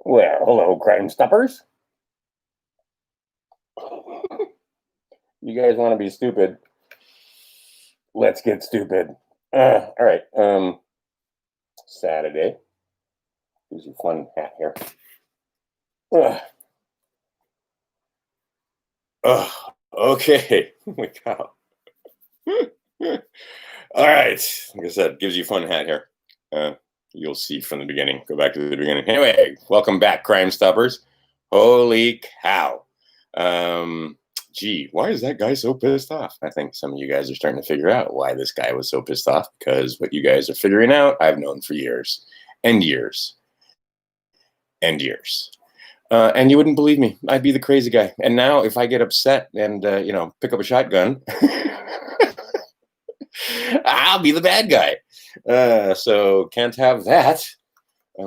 Well, hello, Crime Stoppers. You guys want to be stupid? Let's get stupid. All right. Saturday. Here's a fun hat here. Okay. Holy cow. All right. Like I said, gives you a fun hat here. You'll see from the beginning. Go back to the beginning. Anyway, welcome back, Crime Stoppers. Holy cow. Gee, why is that guy so pissed off? I think some of you guys are starting to figure out why this guy was so pissed off, because what you guys are figuring out, I've known for years and years and years. And you wouldn't believe me. I'd be the crazy guy. And now if I get upset and, pick up a shotgun, I'll be the bad guy. So can't have that.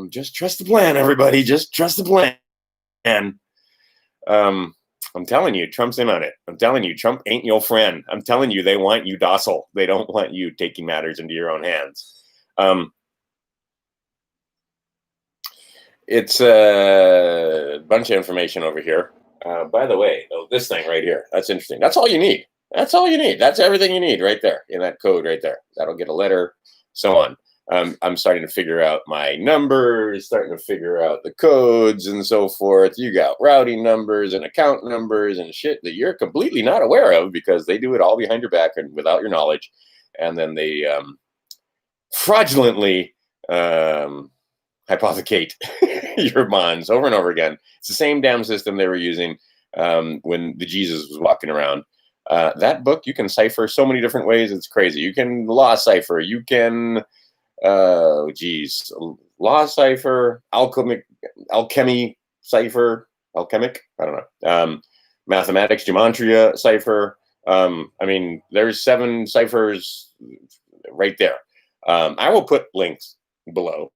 Just trust the plan, everybody. Just trust the plan. And I'm telling you, Trump's in on it. I'm telling you, Trump ain't your friend. I'm telling you, they want you docile. They don't want you taking matters into your own hands. It's a bunch of information over here. By the way, this thing right here, that's interesting. That's all you need. That's all you need. That's everything you need right there in that code right there. That'll get a letter, so on. I'm starting to figure out my numbers, starting to figure out the codes and so forth. You got routing numbers and account numbers and shit that you're completely not aware of because they do it all behind your back and without your knowledge. And then they fraudulently hypothecate your bonds over and over again. It's the same damn system they were using when the Jesus was walking around. That book, you can cipher so many different ways. It's crazy. You can law cipher. You can... law cipher, alchemy cipher, alchemic, I don't know, mathematics, gematria cipher. There's 7 ciphers right there. I will put links below.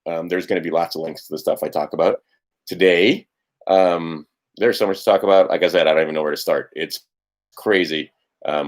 There's going to be lots of links to the stuff I talk about today. There's so much to talk about. Like I said, I don't even know where to start. It's crazy.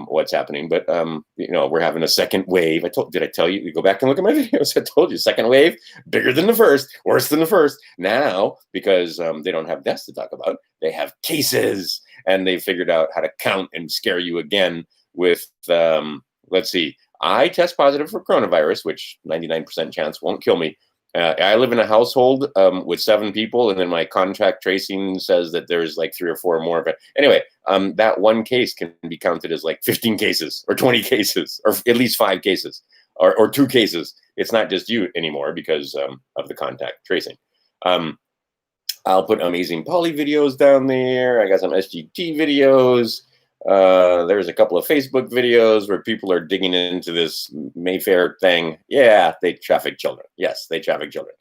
What's happening, but we're having a second wave. Did I tell you? You go back and look at my videos. I told you, second wave, bigger than the first, worse than the first. Now, because they don't have deaths to talk about, they have cases, and they figured out how to count and scare you again with. Let's see. I test positive for coronavirus, which 99% chance won't kill me. I live in a household with 7 people, and then my contact tracing says that there's like 3 or 4 more of it. Anyway, that one case can be counted as like 15 cases or 20 cases or at least 5 cases or 2 cases. It's not just you anymore because of the contact tracing. I'll put amazing poly videos down there. I got some SGT videos. There's a couple of Facebook videos where people are digging into this Mayfair thing. Yeah, they traffic children. Yes, they traffic children.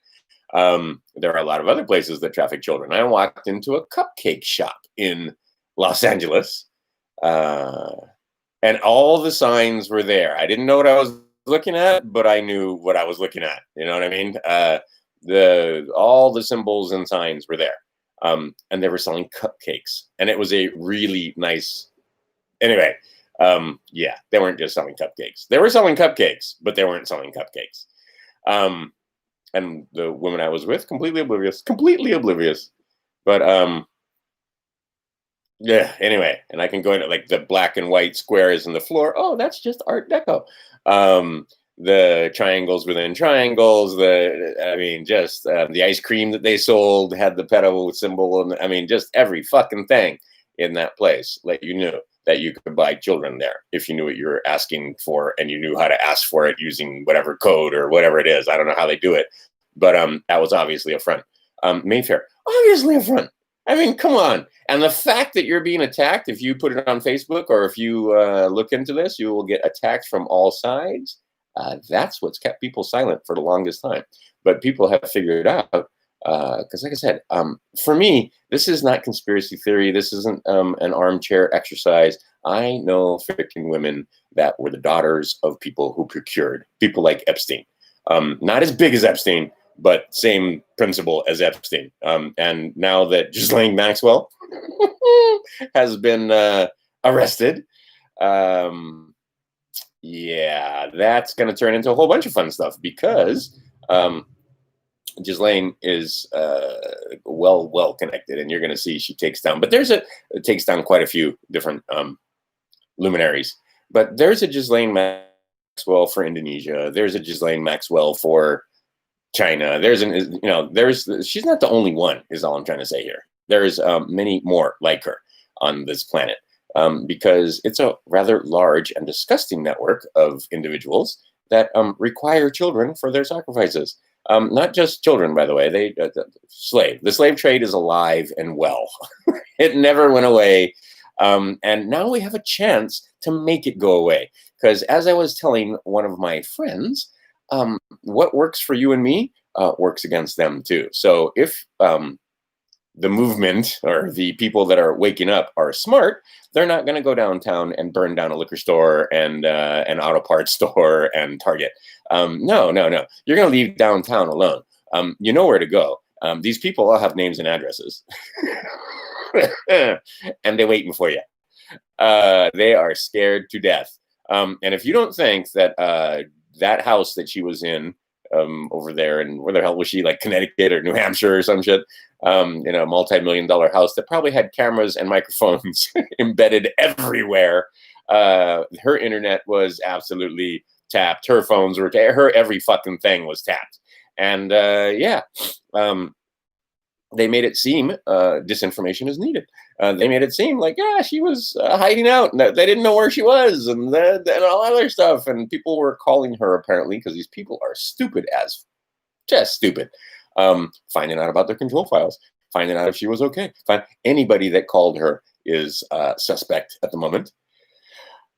There are a lot of other places that traffic children. I walked into a cupcake shop in Los Angeles, and all the signs were there. I didn't know what I was looking at, but I knew what I was looking at. You know what I mean? All the symbols and signs were there, and they were selling cupcakes, and it was a really nice. Anyway, they weren't just selling cupcakes. They were selling cupcakes, but they weren't selling cupcakes. And the woman I was with, completely oblivious. But anyway, and I can go into like the black and white squares in the floor. Oh, that's just Art Deco. The triangles within triangles. The ice cream that they sold had the petal symbol, and just every fucking thing in that place let you know that you could buy children there if you knew what you were asking for and you knew how to ask for it using whatever code or whatever it is. I don't know how they do it, but that was obviously a front. Mayfair, obviously a front. Come on. And the fact that you're being attacked, if you put it on Facebook or if you look into this, you will get attacked from all sides. That's what's kept people silent for the longest time. But people have figured out, because like I said, for me, this is not conspiracy theory. This isn't an armchair exercise. I know freaking women that were the daughters of people who procured, people like Epstein. Not as big as Epstein, but same principle as Epstein. And now that Ghislaine Maxwell has been arrested, that's going to turn into a whole bunch of fun stuff because Ghislaine is well connected, and you're going to see she takes down. But it takes down quite a few different luminaries. But there's a Ghislaine Maxwell for Indonesia. There's a Ghislaine Maxwell for China. She's not the only one, is all I'm trying to say here. There's many more like her on this planet, because it's a rather large and disgusting network of individuals that require children for their sacrifices. Not just children, by the way. The slave trade is alive and well. It never went away. And now we have a chance to make it go away. Because as I was telling one of my friends, what works for you and me works against them too. So if the movement or the people that are waking up are smart, they're not going to go downtown and burn down a liquor store and an auto parts store and Target. No. You're going to leave downtown alone. You know where to go. These people all have names and addresses. And they're waiting for you. They are scared to death. And if you don't think that that house that she was in over there, and where the hell was she, like Connecticut or New Hampshire or some shit, in a multi-million-dollar house that probably had cameras and microphones embedded everywhere. Her internet was absolutely tapped. Her phones were her every fucking thing was tapped. And they made it seem disinformation is needed. They made it seem like, she was hiding out, and they didn't know where she was, and all other stuff. And people were calling her, apparently, because these people are stupid as just stupid. Finding out about their control files, finding out if she was okay. Anybody that called her is suspect at the moment.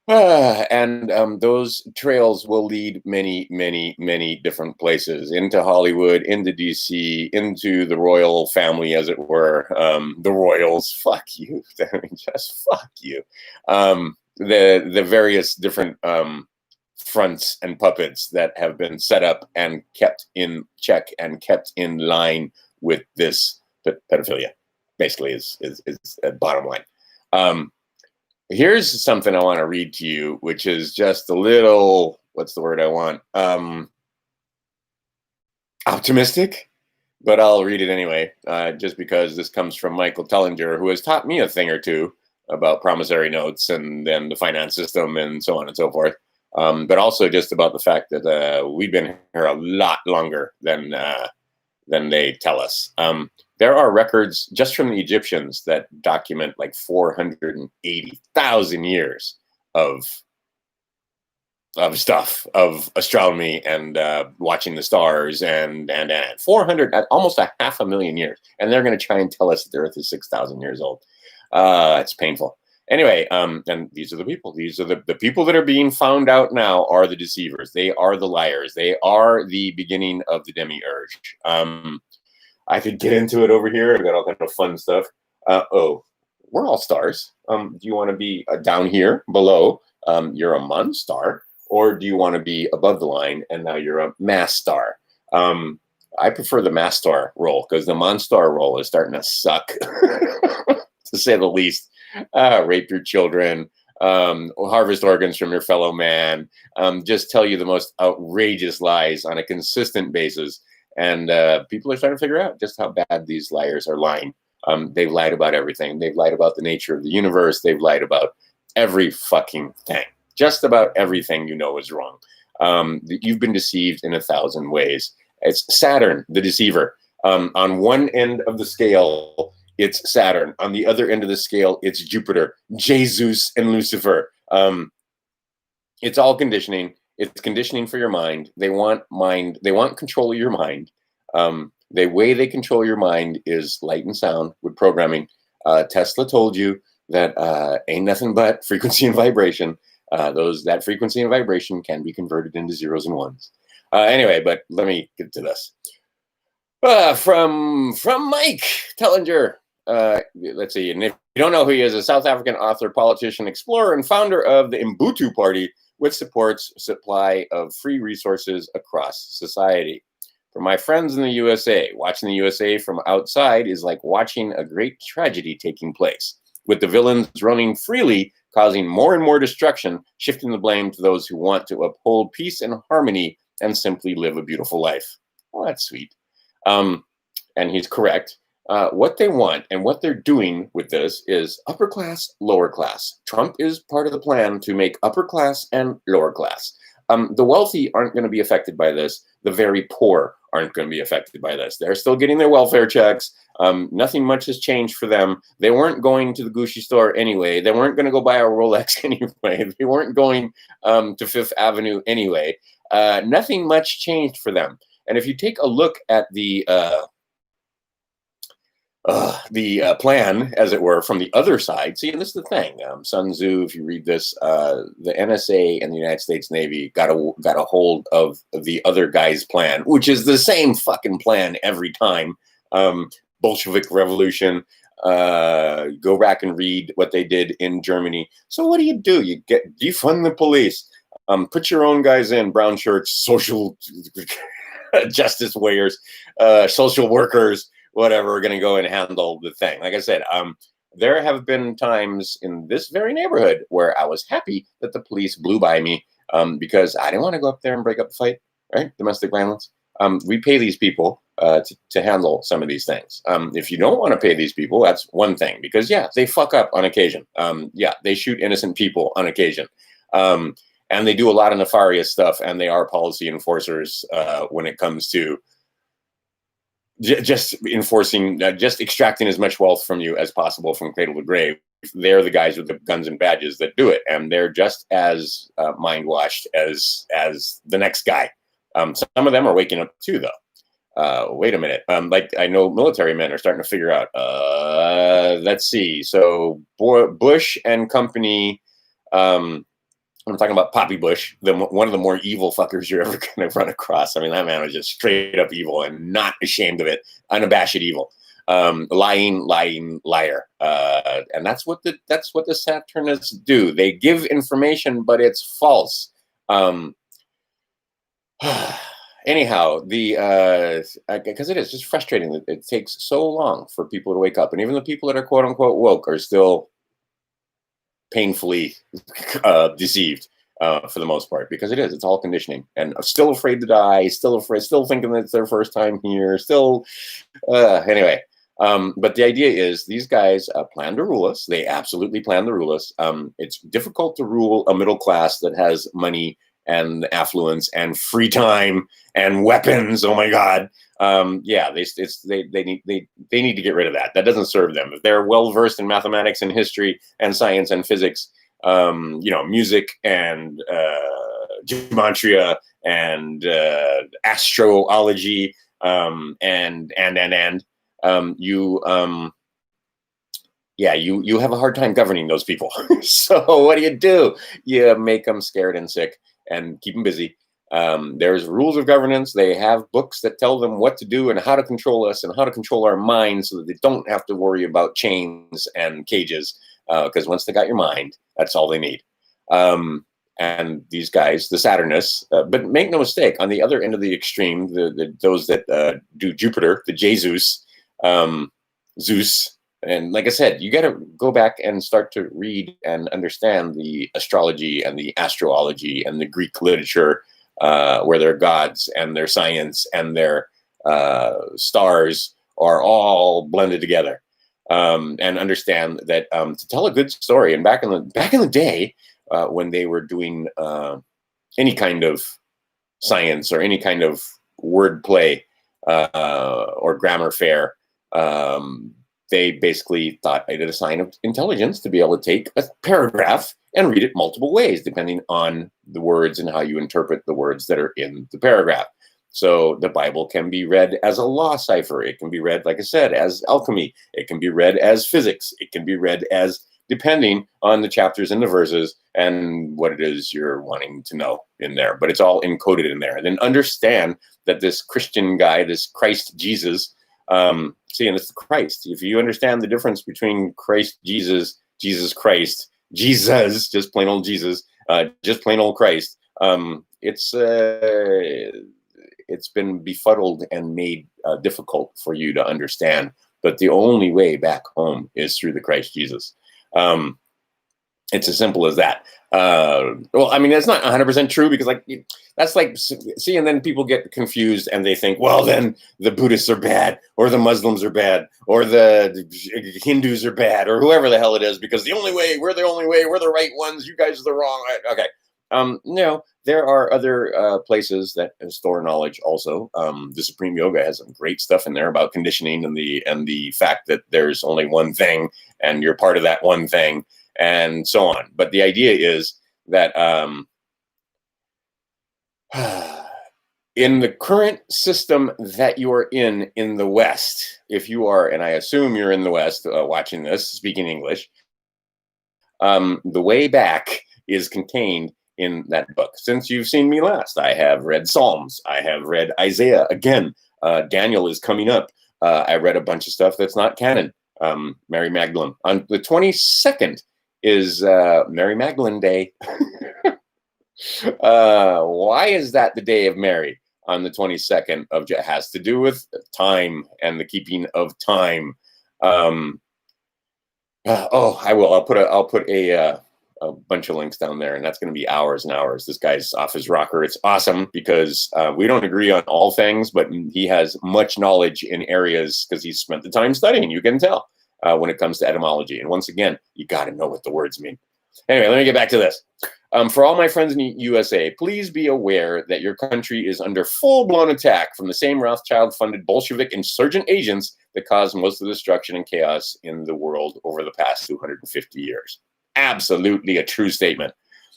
And those trails will lead many different places, into Hollywood, into DC, into the royal family, as it were. The royals, fuck you. I mean, just fuck you. The various different fronts and puppets that have been set up and kept in check and kept in line with this pedophilia, basically, is a bottom line. Here's something I want to read to you, which is just a little, what's the word I want? Optimistic, but I'll read it anyway, just because this comes from Michael Tellinger, who has taught me a thing or two about promissory notes and then the finance system and so on and so forth. But also just about the fact that we've been here a lot longer than they tell us. There are records just from the Egyptians that document like 480,000 years of stuff, of astronomy and watching the stars, and 400, almost 500,000 years. And they're going to try and tell us that the Earth is 6,000 years old. It's painful. Anyway, and these are the people. These are the people that are being found out now are the deceivers. They are the liars. They are the beginning of the demiurge. I could get into it over here. I've got all kind of fun stuff. We're all stars. Do you want to be down here below? You're a Monstar, or do you want to be above the line and now you're a mass star? I prefer the mass star role, because the Monstar role is starting to suck, to say the least. Rape your children, harvest organs from your fellow man, just tell you the most outrageous lies on a consistent basis. And people are starting to figure out just how bad these liars are lying. They've lied about everything. They've lied about the nature of the universe. They've lied about every fucking thing. Just about everything you know is wrong. You've been deceived in 1,000 ways. It's Saturn, the deceiver. On one end of the scale, it's Saturn. On the other end of the scale, it's Jupiter, Jesus, and Lucifer. It's all conditioning. It's conditioning for your mind. They want control of your mind. The way they control your mind is light and sound with programming. Tesla told you that ain't nothing but frequency and vibration. That frequency and vibration can be converted into zeros and ones. Anyway, but let me get to this. From Mike Tellinger. Let's see. And if you don't know who he is, a South African author, politician, explorer, and founder of the Ubuntu Party, which supports supply of free resources across society. For my friends in the USA, watching the USA from outside is like watching a great tragedy taking place, with the villains running freely, causing more and more destruction, shifting the blame to those who want to uphold peace and harmony and simply live a beautiful life. Well, that's sweet. And he's correct. What they want and what they're doing with this is upper class, lower class. Trump is part of the plan to make upper class and lower class. The wealthy aren't going to be affected by this. The very poor aren't going to be affected by this. They're still getting their welfare checks. Nothing much has changed for them. They weren't going to the Gucci store anyway. They weren't going to go buy a Rolex anyway. They weren't going to Fifth Avenue anyway. Nothing much changed for them. And if you take a look at the plan, as it were, from the other side. See, and this is the thing. Sun Tzu, if you read this, the NSA and the United States Navy got a hold of the other guy's plan, which is the same fucking plan every time. Bolshevik Revolution. Go back and read what they did in Germany. So what do? You get defund the police. Put your own guys in brown shirts, social justice warriors, social workers, whatever, are going to go and handle the thing. Like I said, there have been times in this very neighborhood where I was happy that the police blew by me because I didn't want to go up there and break up the fight, right? Domestic violence. We pay these people to handle some of these things. If you don't want to pay these people, that's one thing, because, yeah, they fuck up on occasion. Yeah, they shoot innocent people on occasion. And they do a lot of nefarious stuff, and they are policy enforcers when it comes to just enforcing, just extracting as much wealth from you as possible from cradle to grave. They're the guys with the guns and badges that do it, and they're just as mind-washed as the next guy. Some of them are waking up too, though. Wait a minute. Like, I know military men are starting to figure out, let's see. So Bush and company, I'm talking about Poppy Bush, one of the more evil fuckers you're ever going to run across. I mean, that man was just straight up evil and not ashamed of it. Unabashed evil. Lying liar. And that's what the Saturnists do. They give information, but it's false. Anyhow, because it is just frustrating that it takes so long for people to wake up. And even the people that are quote unquote woke are still painfully deceived for the most part, because it's all conditioning, and still afraid to die, still thinking that it's their first time here, anyway. But the idea is these guys plan to rule us. They absolutely plan to rule us. It's difficult to rule a middle class that has money and affluence and free time and weapons. Oh my God. Yeah, they need to get rid of that. That doesn't serve them. If they're well versed in mathematics and history and science and physics, music and gematria and astrology, you have a hard time governing those people. So what do? You make them scared and sick and keep them busy. There's rules of governance. They have books that tell them what to do and how to control us and how to control our minds so that they don't have to worry about chains and cages, because once they got your mind, that's all they need. And these guys, the Saturnists, but make no mistake, on the other end of the extreme, those that do Jupiter, the Jesus, Zeus. And like I said, you got to go back and start to read and understand the astrology and the astrology and the Greek literature, where their gods and their science and their stars are all blended together, and understand that to tell a good story. And back in the day, when they were doing any kind of science or any kind of wordplay or grammar fair, they basically thought it a sign of intelligence to be able to take a paragraph and read it multiple ways, depending on the words and how you interpret the words that are in the paragraph. So the Bible can be read as a law cipher. It can be read, like I said, as alchemy. It can be read as physics. It can be read as, depending on the chapters and the verses and what it is you're wanting to know in there. But it's all encoded in there. And then understand that this Christian guy, this Christ Jesus, and it's the Christ. If you understand the difference between Christ Jesus, Jesus Christ, Jesus, just plain old Jesus, just plain old Christ, it's been befuddled and made difficult for you to understand. But the only way back home is through the Christ Jesus. It's as simple as that. Well, I mean, that's not 100% true because, like, that's like, see, and then people get confused and they think, well, then the Buddhists are bad, or the Muslims are bad, or the Hindus are bad, or whoever the hell it is, because we're the only way, we're the right ones, you guys are the wrong. Okay. No, there are other places that store knowledge also. The Supreme Yoga has some great stuff in there about conditioning and the fact that there's only one thing and you're part of that one thing, and so on. But the idea is that in the current system that you are in the West, if you are, and I assume you're in the West watching this, speaking English, the way back is contained in that book. Since you've seen me last, I have read Psalms. I have read Isaiah. Again, Daniel is coming up. I read a bunch of stuff that's not canon. Mary Magdalene. On the 22nd is Mary Magdalene Day. Why is that the day of Mary on the 22nd of? It has to do with time and the keeping of time. I will. I'll put a bunch of links down there, and that's going to be hours and hours. This guy's off his rocker. It's awesome because we don't agree on all things, but he has much knowledge in areas because he's spent the time studying. You can tell when it comes to etymology. And once again, you got to know what the words mean. Anyway, let me get back to this. For all my friends in the USA, please be aware that your country is under full-blown attack from the same Rothschild-funded Bolshevik insurgent agents that caused most of the destruction and chaos in the world over the past 250 years. Absolutely a true statement.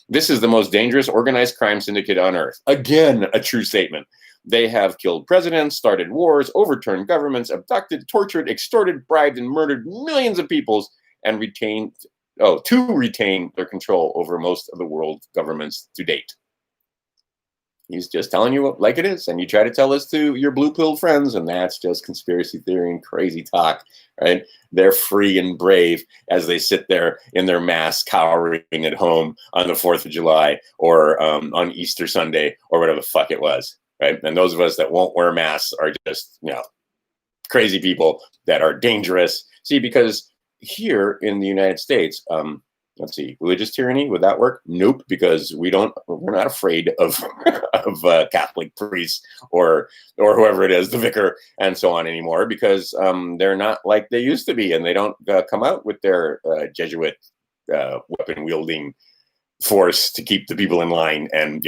This is the most dangerous organized crime syndicate on earth. Again, a true statement. They have killed presidents, started wars, overturned governments, abducted, tortured, extorted, bribed, and murdered millions of peoples, and to retain their control over most of the world governments to date. He's just telling you like it is, and you try to tell this to your blue-pilled friends, and that's just conspiracy theory and crazy talk, right? They're free and brave as they sit there in their masks, cowering at home on the 4th of July or on Easter Sunday or whatever the fuck it was, right? And those of us that won't wear masks are just, crazy people that are dangerous. See, because here in the United States, let's see, religious tyranny, would that work? Nope, because we're not afraid of Catholic priests or whoever it is, the vicar and so on anymore, because they're not like they used to be, and they don't come out with their Jesuit weapon wielding force to keep the people in line and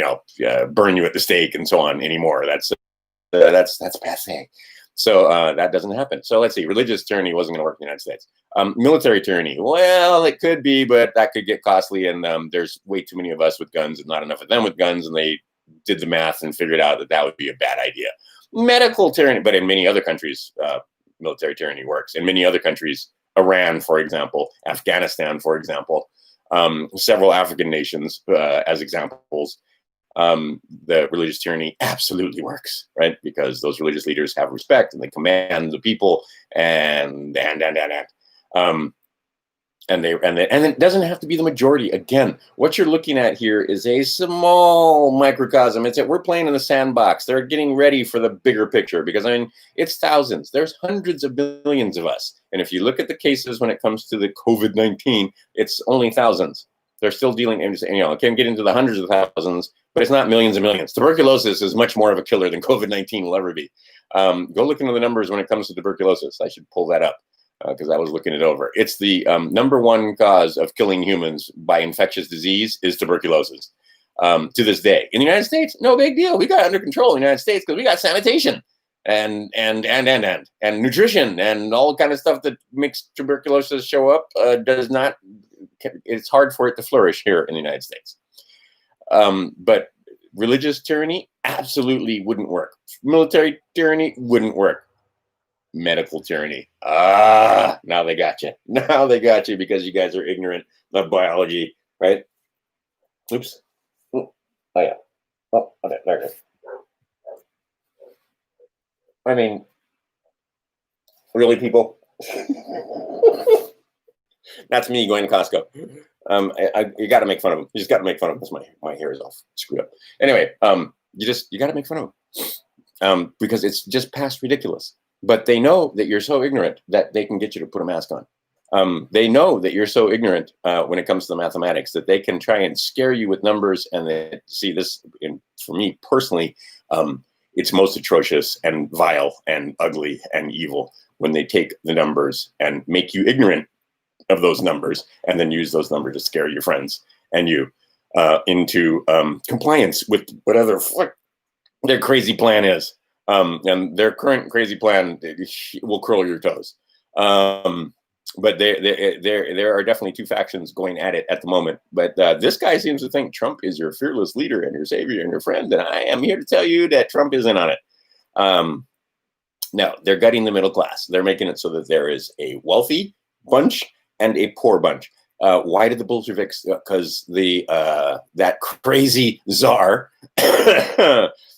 burn you at the stake and so on anymore. That's passe. So that doesn't happen. So let's see, religious tyranny wasn't going to work in the United States. Military tyranny, well, it could be, but that could get costly, and there's way too many of us with guns and not enough of them with guns, and they did the math and figured out that would be a bad idea. Medical tyranny, but in many other countries, military tyranny works. In many other countries, Iran, for example, Afghanistan, for example, several African nations as examples, the religious tyranny absolutely works, right? Because those religious leaders have respect and they command the people, and it doesn't have to be the majority. Again, what you're looking at here is a small microcosm. It's that we're playing in the sandbox. They're getting ready for the bigger picture, because it's thousands. There's hundreds of millions of us, and if you look at the cases when it comes to the COVID-19, it's only thousands. They're still dealing, and it can get into the hundreds of thousands, but it's not millions and millions. Tuberculosis is much more of a killer than COVID-19 will ever be. Go look into the numbers when it comes to tuberculosis. I should pull that up because I was looking it over. It's the number one cause of killing humans by infectious disease is tuberculosis. To this day, in the United States, no big deal. We got it under control in the United States because we got sanitation and nutrition and all kind of stuff that makes tuberculosis show up. It's hard for it to flourish here in the United States. But religious tyranny absolutely wouldn't work. Military tyranny wouldn't work. Medical tyranny. Now they got you. Now they got you because you guys are ignorant of biology, right? Oops. Oh, yeah. Oh, okay, there it is. I mean, really, people? That's me going to Costco. You got to make fun of them. You just got to make fun of them because my hair is all screwed up. Anyway, you got to make fun of them because it's just past ridiculous. But they know that you're so ignorant that they can get you to put a mask on. They know that you're so ignorant when it comes to the mathematics that they can try and scare you with numbers. And they see this, for me personally, it's most atrocious and vile and ugly and evil when they take the numbers and make you ignorant of those numbers and then use those numbers to scare your friends and you into compliance with whatever their crazy plan is. And their current crazy plan will curl your toes. But there are definitely two factions going at it at the moment. But this guy seems to think Trump is your fearless leader and your savior and your friend. And I am here to tell you that Trump isn't on it. No, they're gutting the middle class. They're making it so that there is a wealthy bunch and a poor bunch. Why did the Bolsheviks? Because that crazy czar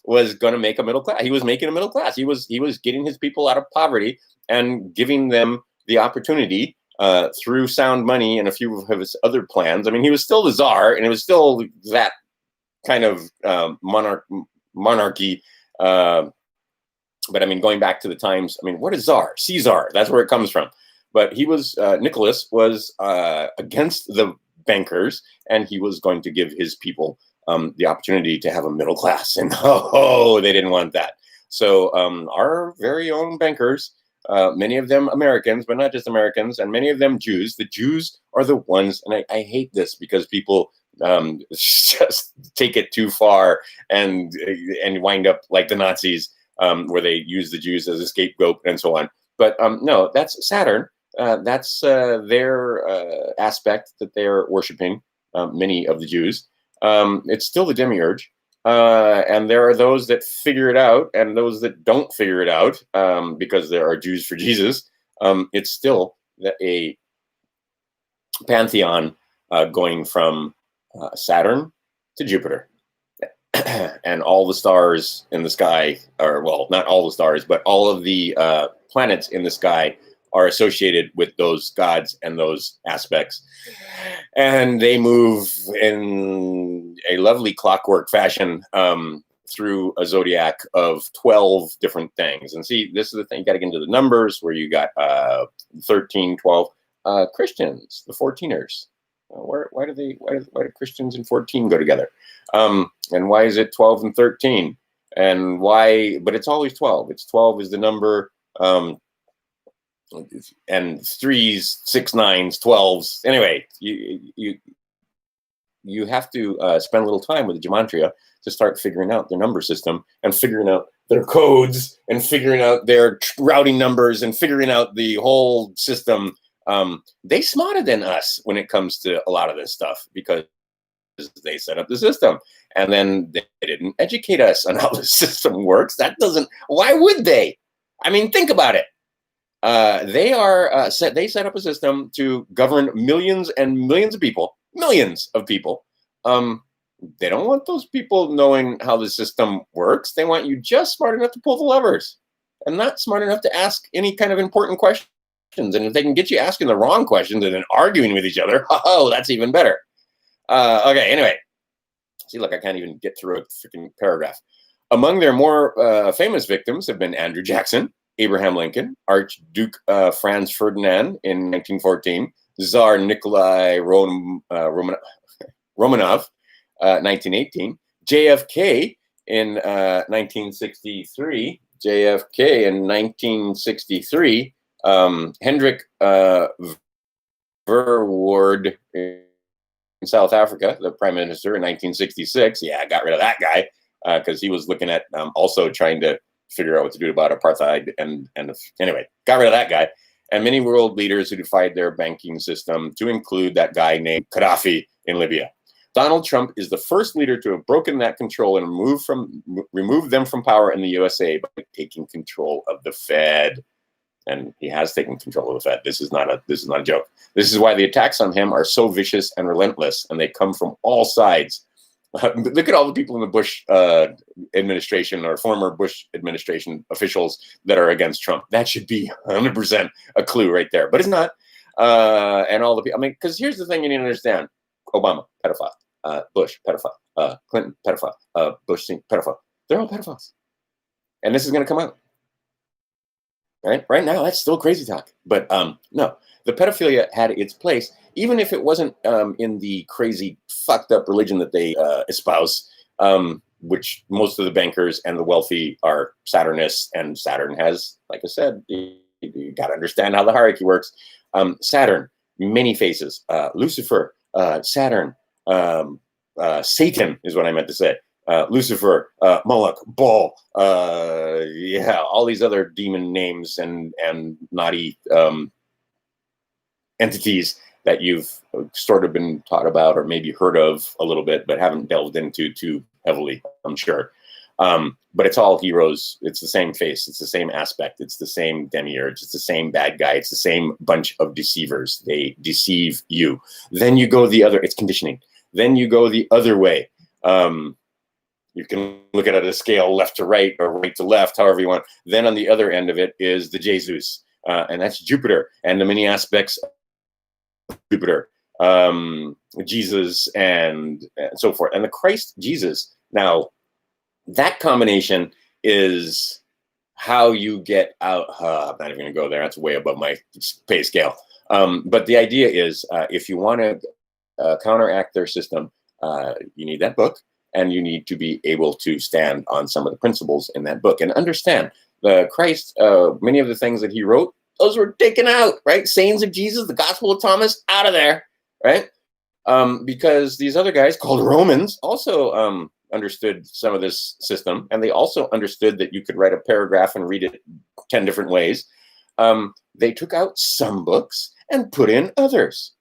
was going to make a middle class. He was making a middle class. He was getting his people out of poverty and giving them the opportunity through sound money and a few of his other plans. I mean, he was still the czar, and it was still that kind of monarchy. But I mean, going back to the times, I mean, what is czar? Caesar. That's where it comes from. But he was, Nicholas was against the bankers, and he was going to give his people the opportunity to have a middle class. And they didn't want that. So our very own bankers, many of them Americans, but not just Americans, and many of them Jews. The Jews are the ones, and I hate this because people just take it too far and wind up like the Nazis, where they use the Jews as a scapegoat and so on. But no, that's Saturn. That's their aspect that they're worshiping, many of the Jews. It's still the demiurge. And there are those that figure it out and those that don't figure it out, because there are Jews for Jesus. It's still a pantheon going from Saturn to Jupiter. And all the stars in the sky, or well, not all the stars, but all of the planets in the sky are associated with those gods and those aspects. And they move in a lovely clockwork fashion through a zodiac of 12 different things. And see, this is the thing, you got to get into the numbers where you got 13, 12. Christians, the 14ers. Why do Christians and 14 go together? And why is it 12 and 13? And why, but it's always 12. It's 12 is the number, and 3s, 6, 9s, 12s. Anyway, you have to spend a little time with the gematria to start figuring out their number system and figuring out their codes and figuring out their routing numbers and figuring out the whole system. They smarter than us when it comes to a lot of this stuff because they set up the system, and then they didn't educate us on how the system works. Why would they? I mean, think about it. They set up a system to govern millions and millions of people. They don't want those people knowing how the system works. They want you just smart enough to pull the levers and not smart enough to ask any kind of important questions. And if they can get you asking the wrong questions and then arguing with each other, that's even better. Okay, anyway. See, look, I can't even get through a freaking paragraph. Among their more famous victims have been Andrew Jackson, Abraham Lincoln, Archduke Franz Ferdinand in 1914, Tsar Nikolai Romanov, 1918, JFK in 1963, Hendrik Verwoerd in South Africa, the prime minister in 1966. Yeah, I got rid of that guy because he was looking at also trying to figure out what to do about apartheid. And anyway, got rid of that guy. And many world leaders who defied their banking system, to include that guy named Gaddafi in Libya. Donald Trump is the first leader to have broken that control and removed them from power in the USA by taking control of the Fed. And he has taken control of the Fed. This is not a joke. This is why the attacks on him are so vicious and relentless, and they come from all sides. Look at all the people in the Bush administration or former Bush administration officials that are against Trump. That should be 100% a clue right there, but it's not. And all the people. I mean, because here's the thing you need to understand: Obama, pedophile; Bush, pedophile; Clinton, pedophile; Bush, pedophile. They're all pedophiles, and this is going to come out. Right now, that's still crazy talk. But no, the pedophilia had its place, even if it wasn't in the crazy, fucked up religion that they espouse, which most of the bankers and the wealthy are Saturnists, and Saturn has, like I said, you got to understand how the hierarchy works. Saturn, many faces. Lucifer, Saturn, Satan is what I meant to say. Lucifer, Moloch, Baal, yeah, all these other demon names and naughty entities that you've sort of been taught about or maybe heard of a little bit, but haven't delved into too heavily, I'm sure. But it's all heroes. It's the same face. It's the same aspect. It's the same demiurge. It's the same bad guy. It's the same bunch of deceivers. They deceive you. Then you go the other. It's conditioning. Then you go the other way. You can look at it at a scale left to right or right to left, however you want. Then on the other end of it is the Jesus, and that's Jupiter and the many aspects of Jupiter, Jesus, and so forth. And the Christ Jesus. Now, that combination is how you get out. I'm not even going to go there. That's way above my pay scale. But the idea is if you want to counteract their system, you need that book. And you need to be able to stand on some of the principles in that book and understand the Christ. Many of the things that he wrote, those were taken out, right? Sayings of Jesus, the Gospel of Thomas, out of there, right? Because these other guys called Romans also understood some of this system, and they also understood that you could write a paragraph and read it 10 different ways. They took out some books and put in others.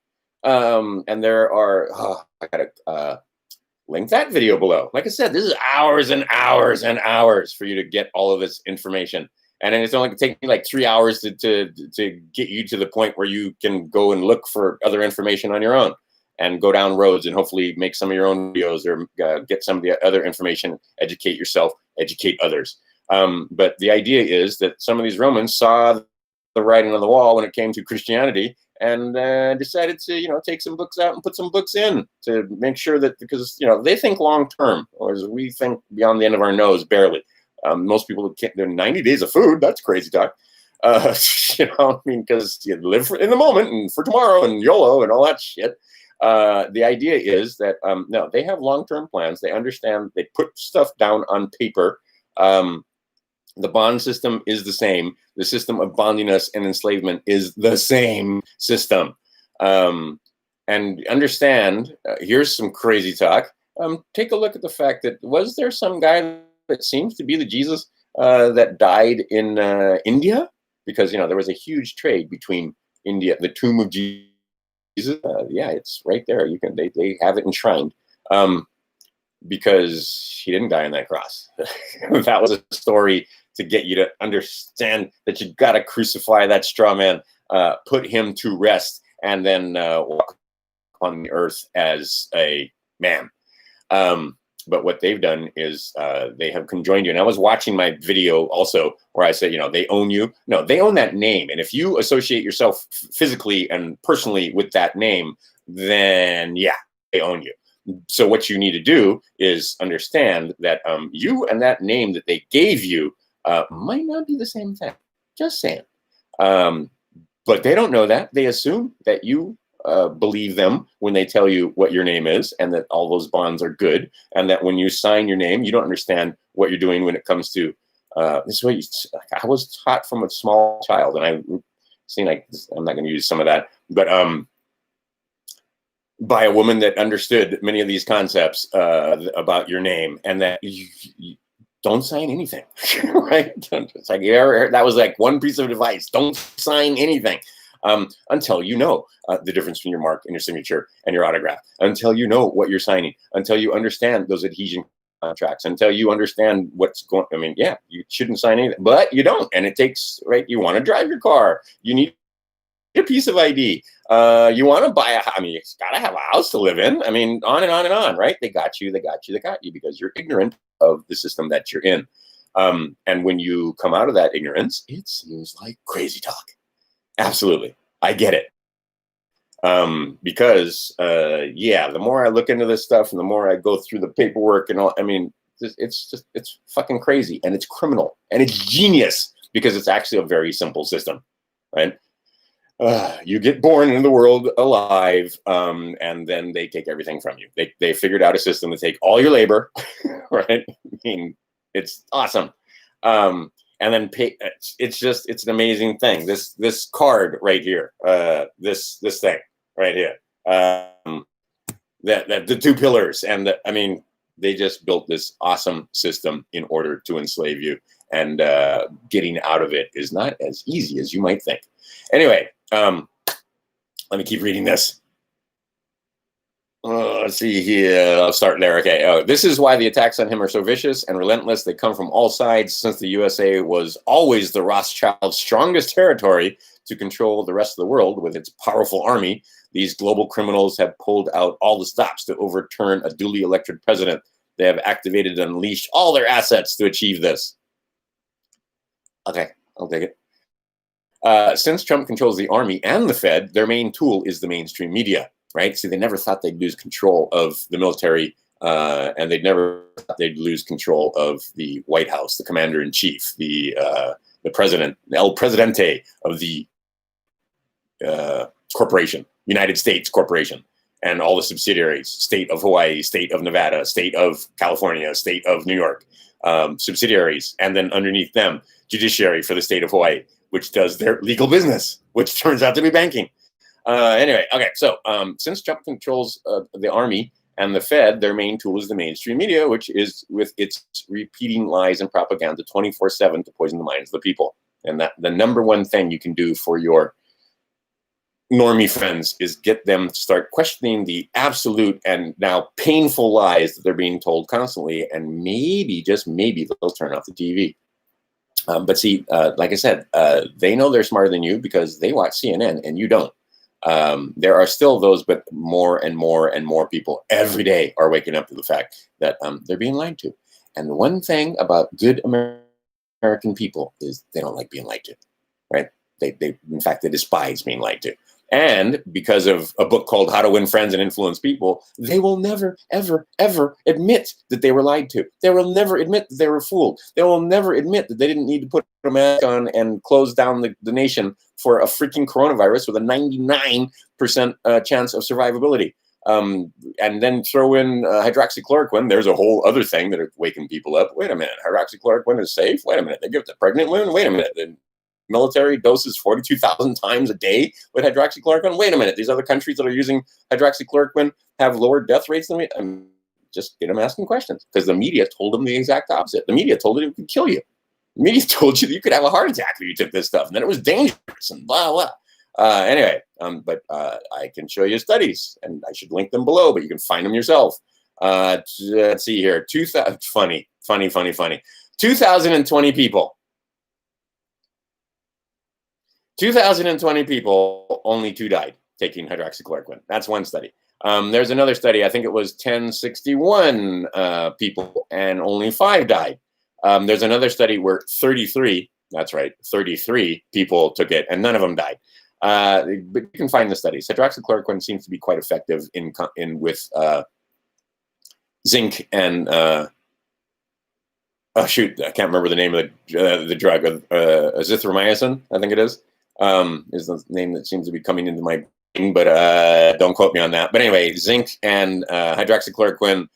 And there are, I gotta link that video below. Like I said, this is hours and hours and hours for you to get all of this information. And then it's only going to take me like 3 hours to get you to the point where you can go and look for other information on your own and go down roads and hopefully make some of your own videos or get some of the other information, educate yourself, educate others. But the idea is that some of these Romans saw the writing on the wall when it came to Christianity, and decided to, take some books out and put some books in to make sure that, because, they think long term, whereas we think beyond the end of our nose, barely. Most people can't, they're 90 days of food. That's crazy talk. Because you live in the moment and for tomorrow and YOLO and all that shit. The idea is that, no, they have long-term plans. They understand, they put stuff down on paper. The bond system is the same. The system of bonding us and enslavement is the same system. And understand, here's some crazy talk. Take a look at the fact that, was there some guy that seems to be the Jesus that died in India? Because, there was a huge trade between India, the tomb of Jesus. Yeah, it's right there. You can, they have it enshrined. Because he didn't die on that cross. That was a story to get you to understand that you got to crucify that straw man, put him to rest, and then walk on the earth as a man. But what they've done is they have conjoined you. And I was watching my video also where I said, they own you. No, they own that name. And if you associate yourself physically and personally with that name, then yeah, they own you. So what you need to do is understand that you and that name that they gave you might not be the same thing. Just saying. But they don't know that. They assume that you believe them when they tell you what your name is, and that all those bonds are good, and that when you sign your name, you don't understand what you're doing when it comes to this way. I was taught from a small child, and I've seen, I'm not going to use some of that, but by a woman that understood many of these concepts about your name, and that you don't sign anything, right? It's like, that was like one piece of advice: don't sign anything until you know the difference between your mark and your signature and your autograph, until you know what you're signing, until you understand those adhesion contracts, until you understand what's going. I mean, yeah, you shouldn't sign anything, but you don't, and it takes, right? You want to drive your car, you need a piece of ID. You want to buy you gotta have a house to live in. I mean, on and on and on, right? They got you because you're ignorant of the system that you're in. And when you come out of that ignorance, it seems like crazy talk. Absolutely. I get it. Because the more I look into this stuff and the more I go through the paperwork and all, I mean, it's fucking crazy, and it's criminal, and it's genius, because it's actually a very simple system, right? You get born into the world alive, and then they take everything from you. They figured out a system to take all your labor, right? I mean, it's awesome. And then pay. It's an amazing thing. This card right here, this thing right here, that the two pillars, and I mean, they just built this awesome system in order to enslave you, and getting out of it is not as easy as you might think. Anyway, let me keep reading this. Let's see here. I'll start there. Okay. This is why the attacks on him are so vicious and relentless. They come from all sides, since the USA was always the Rothschild's strongest territory to control the rest of the world with its powerful army. These global criminals have pulled out all the stops to overturn a duly elected president. They have activated and unleashed all their assets to achieve this. Okay, I'll take it. Since Trump controls the army and the Fed, their main tool is the mainstream media, right? See, they never thought they'd lose control of the military, and they'd never thought they'd lose control of the White House, the commander-in-chief, the president, El Presidente of the corporation, United States corporation, and all the subsidiaries, state of Hawaii, state of Nevada, state of California, state of New York, subsidiaries, and then underneath them, judiciary for the state of Hawaii, which does their legal business, which turns out to be banking. Anyway, okay, so since Trump controls the army and the Fed, their main tool is the mainstream media, which is with its repeating lies and propaganda 24/7 to poison the minds of the people. And that the number one thing you can do for your normie friends is get them to start questioning the absolute and now painful lies that they're being told constantly, and maybe, just maybe, they'll turn off the TV. But see, like I said, they know they're smarter than you because they watch CNN and you don't. There are still those, but more and more and more people every day are waking up to the fact that they're being lied to. And the one thing about good American people is they don't like being lied to, right? They in fact, they despise being lied to. And because of a book called How to Win Friends and Influence People, they will never, ever, ever admit that they were lied to. They will never admit that they were fooled. They will never admit that they didn't need to put a mask on and close down the nation for a freaking coronavirus with a 99% chance of survivability. And then throw in hydroxychloroquine. There's a whole other thing that are waking people up. Wait a minute, hydroxychloroquine is safe? Wait a minute, they give it to pregnant women? Wait a minute, the military doses 42,000 times a day with hydroxychloroquine? Wait a minute, these other countries that are using hydroxychloroquine have lower death rates than we? Just get them asking questions, because the media told them the exact opposite. The media told them it could kill you. The media told you that you could have a heart attack if you took this stuff, and then it was dangerous and blah, blah. Anyway, but I can show you studies, and I should link them below, but you can find them yourself. Let's see here. Funny. 2,020 people. 2,020 people, only 2 died taking hydroxychloroquine. That's one study. There's another study, I think it was 1061 people, and only 5 died. There's another study where 33, that's right, 33 people took it, and none of them died. But you can find the studies. Hydroxychloroquine seems to be quite effective with zinc and oh shoot, I can't remember the name of the drug. Azithromycin, I think it is the name that seems to be coming into my brain, but don't quote me on that. But anyway, zinc and hydroxychloroquine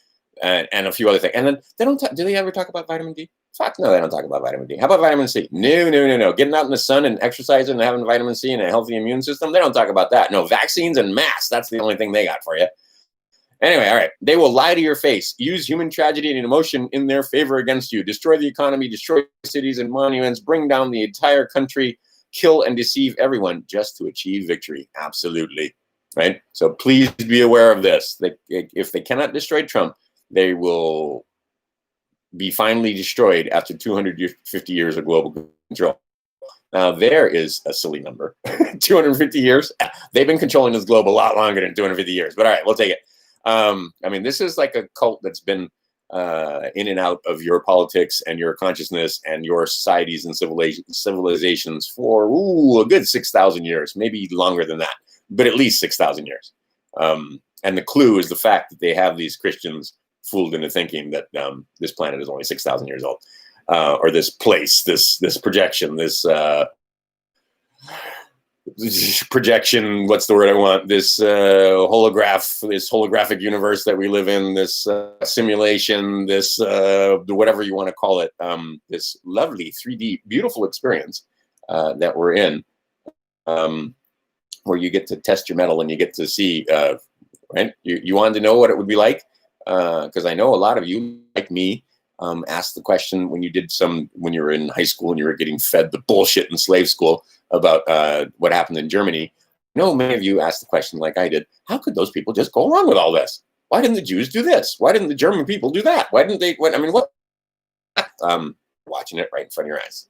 and a few other things. And then they don't. Do they ever talk about vitamin D? Fuck no, they don't talk about vitamin D. How about vitamin C? No. Getting out in the sun and exercising and having vitamin C and a healthy immune system, they don't talk about that. No, vaccines and masks, that's the only thing they got for you. Anyway, all right. They will lie to your face, use human tragedy and emotion in their favor against you, destroy the economy, destroy cities and monuments, bring down the entire country, kill and deceive everyone just to achieve victory. Absolutely. Right? So please be aware of this. If they cannot destroy Trump, they will be finally destroyed after 250 years of global control. Now, there is a silly number. 250 years? They've been controlling this globe a lot longer than 250 years. But all right, we'll take it. I mean, this is like a cult that's been in and out of your politics and your consciousness and your societies and civilizations for a good 6,000 years, maybe longer than that, but at least 6,000 years. And the clue is the fact that they have these Christians fooled into thinking that this planet is only 6,000 years old. or this place, this projection, this projection. What's the word I want? This holographic universe that we live in. This simulation. This whatever you want to call it. This lovely 3D, beautiful experience that we're in, where you get to test your mettle and you get to see. Right? You wanted to know what it would be like, because I know a lot of you, like me, asked the question when you were in high school and you were getting fed the bullshit in slave school about what happened in Germany. I know many of you asked the question like I did: how could those people just go along with all this? Why didn't the Jews do this? Why didn't the German people do that? Why didn't they? What? Watching it right in front of your eyes.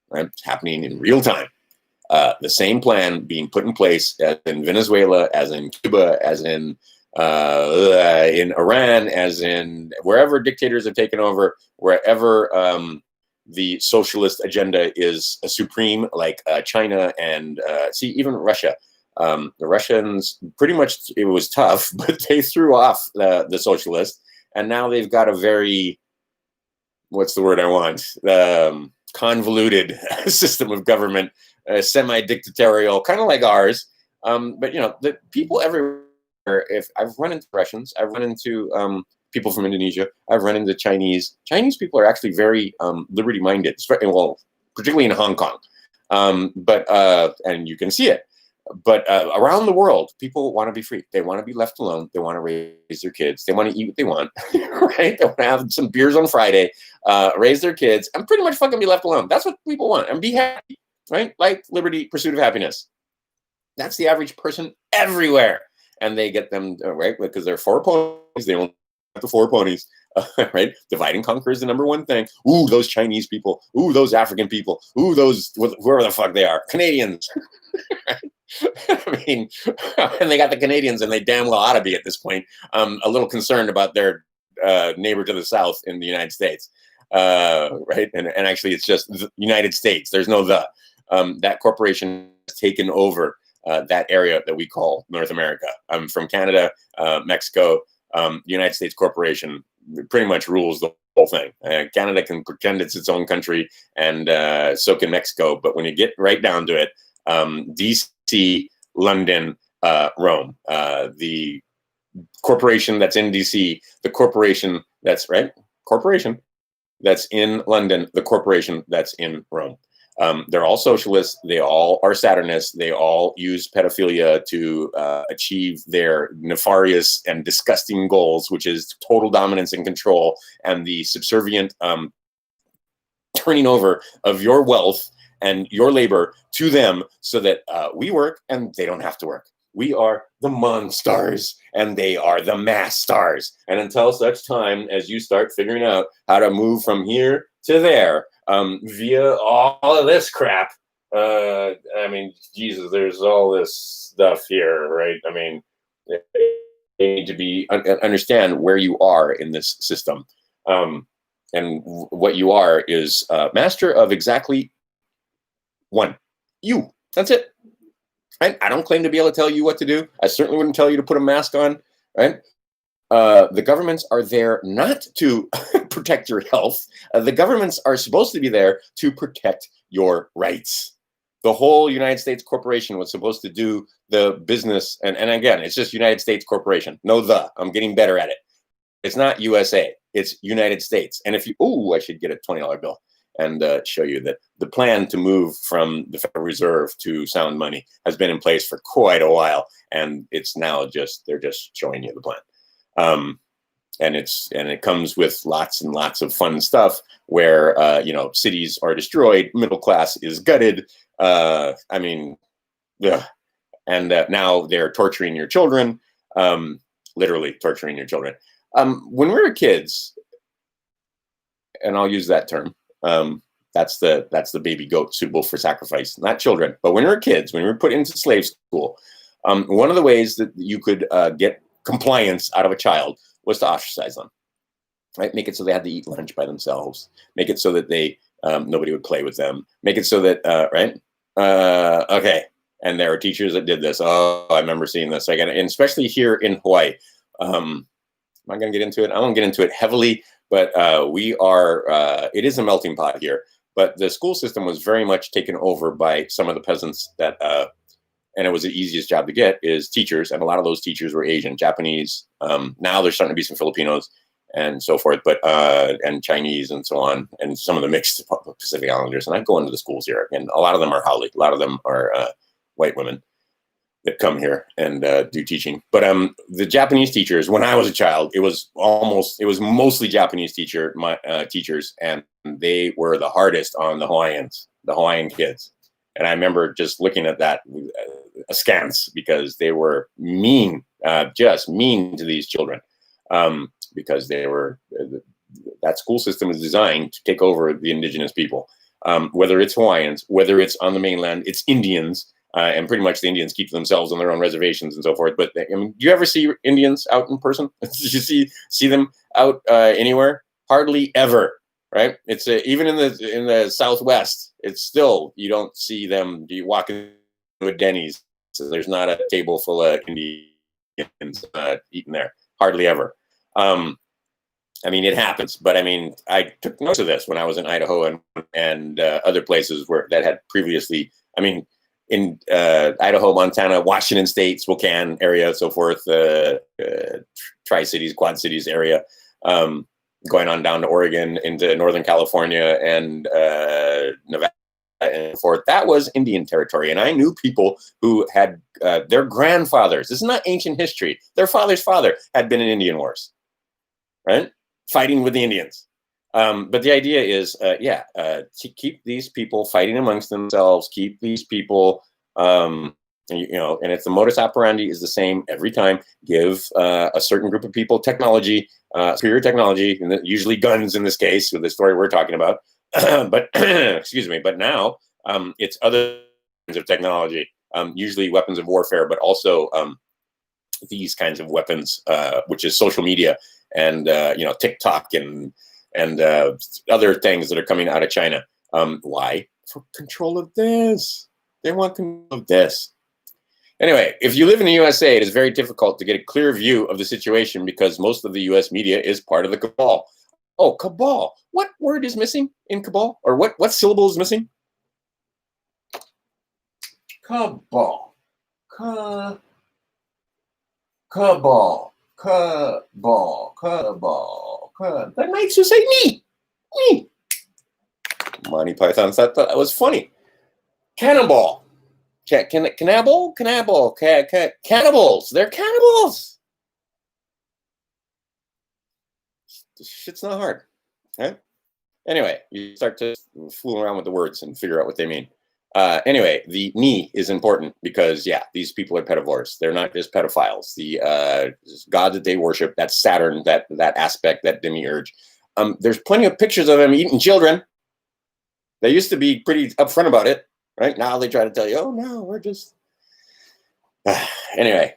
Right? It's happening in real time. The same plan being put in place as in Venezuela, as in Cuba, as in Iran, as in wherever dictators have taken over, wherever the socialist agenda is supreme, like China and even Russia. The Russians, pretty much, it was tough, but they threw off the socialists, and now they've got a very, what's the word I want? Convoluted system of government. Semi-dictatorial, kind of like ours, but the people everywhere. If I've run into Russians, I've run into people from Indonesia, I've run into Chinese. Chinese people are actually very liberty-minded, well, particularly in Hong Kong. And you can see it. But around the world, people want to be free. They want to be left alone. They want to raise their kids. They want to eat what they want, right? They want to have some beers on Friday, raise their kids, and pretty much fucking be left alone. That's what people want, and be happy. Right? Like liberty, pursuit of happiness. That's the average person everywhere. And they get them, right? Because they're 4 ponies. They don't have the 4 ponies, right? Divide and conquer is the number one thing. Ooh, those Chinese people. Ooh, those African people. Ooh, those, whoever the fuck they are. Canadians. I mean, and they got the Canadians, and they damn well ought to be at this point. A little concerned about their neighbor to the south in the United States. Right? And actually, it's just the United States. There's no the. That corporation has taken over that area that we call North America. From Canada, Mexico, the United States corporation pretty much rules the whole thing. Canada can pretend it's its own country, and so can Mexico. But when you get right down to it, DC, London, Rome, the corporation that's in DC, the corporation that's in London, the corporation that's in Rome. They're all socialists. They all are Saturnists. They all use pedophilia to achieve their nefarious and disgusting goals, which is total dominance and control and the subservient turning over of your wealth and your labor to them so that we work and they don't have to work. We are the monsters and they are the mass stars. And until such time as you start figuring out how to move from here to there, via all of this crap, Jesus, there's all this stuff here, right? I mean, you need to understand where you are in this system. And what you are is master of exactly one. You. That's it. Right? I don't claim to be able to tell you what to do. I certainly wouldn't tell you to put a mask on, right? The governments are there not to protect your health. The governments are supposed to be there to protect your rights. The whole United States corporation was supposed to do the business. And again, it's just United States corporation. No, I'm getting better at it. It's not USA. It's United States. And if I should get a $20 bill and show you that the plan to move from the Federal Reserve to sound money has been in place for quite a while. And it's now they're just showing you the plan. And it comes with lots and lots of fun stuff where, cities are destroyed, middle class is gutted. And now they're torturing your children, literally torturing your children. When we were kids, and I'll use that term, that's the baby goat suitable for sacrifice, not children. But when we were kids, when we were put into slave school, one of the ways that you could get compliance out of a child was to ostracize them, right? Make it so they had to eat lunch by themselves. Make it so that they nobody would play with them. Make it so that okay. And there are teachers that did this. Oh, I remember seeing this. And especially here in Hawaii. Am I going to get into it? I won't get into it heavily, but we are. It is a melting pot here. But the school system was very much taken over by some of the peasants that, and it was the easiest job to get is teachers, and a lot of those teachers were Asian, Japanese. Now there's starting to be some Filipinos and so forth, but and Chinese and so on, and some of the mixed Pacific Islanders. And I go into the schools here, and a lot of them are haole, a lot of them are white women that come here and do teaching. But the Japanese teachers, when I was a child, it was mostly Japanese teachers, and they were the hardest on the Hawaiian kids. And I remember just looking at that askance because they were mean, just mean to these children, because they were that school system is designed to take over the indigenous people, whether it's Hawaiians, whether it's on the mainland, it's Indians. And pretty much the Indians keep themselves on their own reservations and so forth. But I mean, do you ever see Indians out in person? Did you see them out anywhere? Hardly ever, right? It's even in the Southwest. It's still you don't see them. You walk into a Denny's, so there's not a table full of Indians eating there. Hardly ever. I mean, it happens, but I mean, I took notice of this when I was in Idaho and other places where that had previously. I mean. In Idaho, Montana, Washington State, Spokane area, so forth, Tri-Cities, Quad Cities area, going on down to Oregon, into Northern California and Nevada and forth. That was Indian territory. And I knew people who had their grandfathers, this is not ancient history, their father's father had been in Indian wars, right? Fighting with the Indians. But the idea is, to keep these people fighting amongst themselves, keep these people, and if the modus operandi is the same every time, give a certain group of people technology, superior technology, and usually guns in this case, with the story we're talking about. But excuse me, but now it's other kinds of technology, usually weapons of warfare, but also these kinds of weapons, which is social media and TikTok and other things that are coming out of China. Why? For control of this. They want control of this. Anyway, if you live in the USA, it is very difficult to get a clear view of the situation because most of the US media is part of the cabal. Oh, cabal. What word is missing in cabal? Or what syllable is missing? Cabal. Cabal. That makes you say me. Monty Python thought that was funny. Cannibal. Cannibal. Cannibals. They're cannibals. This shit's not hard. Right? Anyway, you start to fool around with the words and figure out what they mean. Anyway, the ni is important because, these people are pedivores. They're not just pedophiles. The god that they worship, that's Saturn, that aspect, that demiurge. There's plenty of pictures of them eating children. They used to be pretty upfront about it, right? Now they try to tell you, oh, no, we're just... Anyway.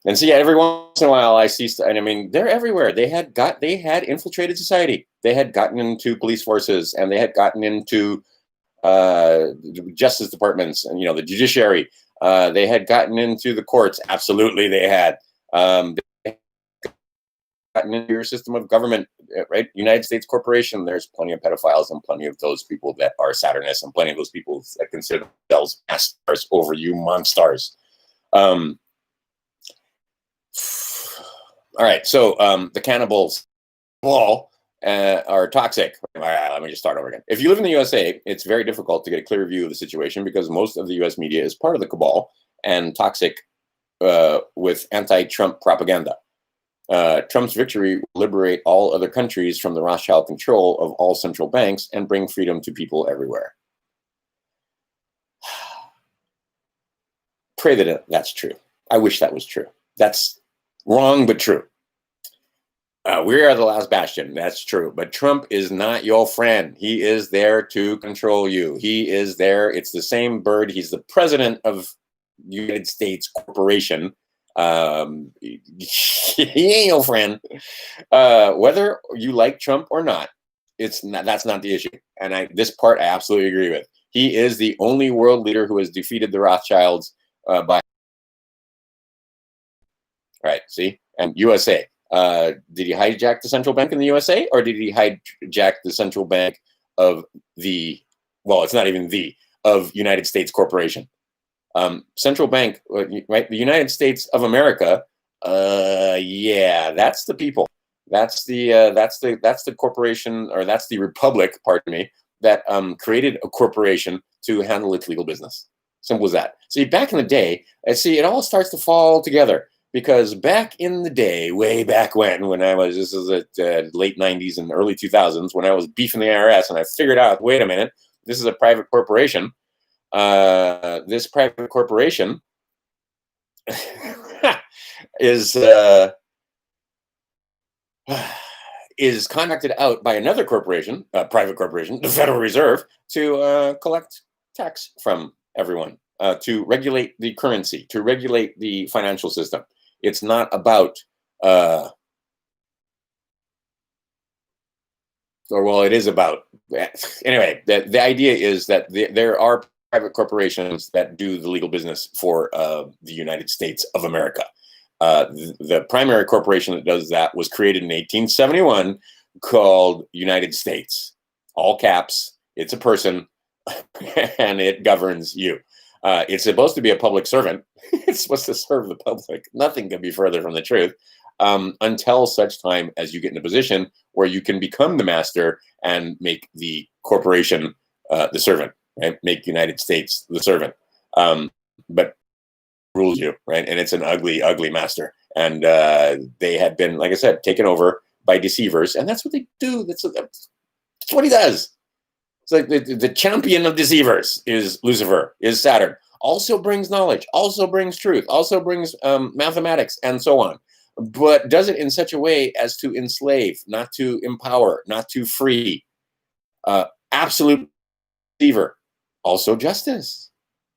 And so, every once in a while I see... And I mean, they're everywhere. They had infiltrated society. They had gotten into police forces, and they had gotten into... justice departments and the judiciary. They had gotten into the courts. Absolutely, they had. They gotten into your system of government, right? United States corporation. There's plenty of pedophiles and plenty of those people that are Saturnists and plenty of those people that consider themselves masters over you monsters. All right, so the cannibals are toxic. All right, let me just start over again. If you live in the USA, it's very difficult to get a clear view of the situation because most of the US media is part of the cabal and toxic with anti-Trump propaganda. Trump's victory will liberate all other countries from the Rothschild control of all central banks and bring freedom to people everywhere. Pray that that's true. I wish that was true. That's wrong, but true. We are the last bastion. That's true. But Trump is not your friend. He is there to control you. He is there. It's the same bird. He's the president of the United States Corporation. He ain't your friend. Whether you like Trump or not, that's not the issue. And this part I absolutely agree with. He is the only world leader who has defeated the Rothschilds by... Right, see? And USA. Did he hijack the central bank in the USA, or did he hijack the central bank of it's not even of United States Corporation? Central bank, right? The United States of America. Yeah, that's the people. That's the corporation, or that's the republic, pardon me, that created a corporation to handle its legal business. Simple as that. See, back in the day, it all starts to fall together, because back in the day, way back when this is at late 90s and early 2000s, when I was beefing the IRS, and I figured out, wait a minute, this is a private corporation. This private corporation is contracted out by another corporation, a private corporation, the Federal Reserve, to collect tax from everyone, to regulate the currency, to regulate the financial system. It's not about, it is about. Anyway, the idea is that there are private corporations that do the legal business for the United States of America. The primary corporation that does that was created in 1871, called United States. All caps. It's a person, and it governs you. It's supposed to be a public servant. It's supposed to serve the public. Nothing can be further from the truth, until such time as you get in a position where you can become the master and make the corporation the servant, right? Make United States the servant. But rules you, right? And it's an ugly, ugly master. And they had been, like I said, taken over by deceivers. And that's what they do. That's what he does. It's like the champion of deceivers is Lucifer, is Saturn. Also brings knowledge, also brings truth, also brings mathematics, and so on. But does it in such a way as to enslave, not to empower, not to free. Absolute deceiver. Also justice,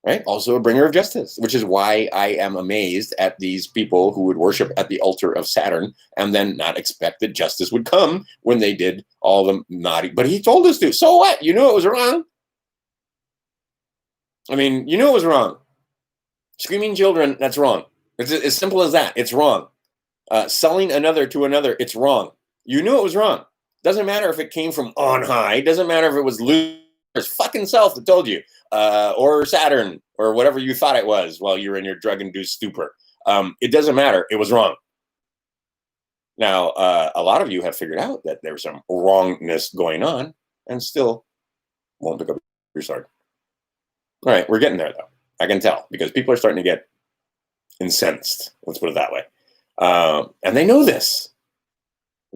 right? Also a bringer of justice, which is why I am amazed at these people who would worship at the altar of Saturn and then not expect that justice would come when they did all the naughty. But he told us to. So what? You knew it was wrong. I mean, you knew it was wrong. Screaming children, that's wrong. It's as simple as that. It's wrong. Selling another to another, it's wrong. You knew it was wrong. Doesn't matter if it came from on high. Doesn't matter if it was Lucifer's fucking self that told you, or Saturn, or whatever you thought it was while you were in your drug-induced stupor. It doesn't matter. It was wrong. Now, a lot of you have figured out that there's some wrongness going on and still won't pick up your sword. All right, we're getting there, though. I can tell, because people are starting to get incensed. Let's put it that way. And they know this.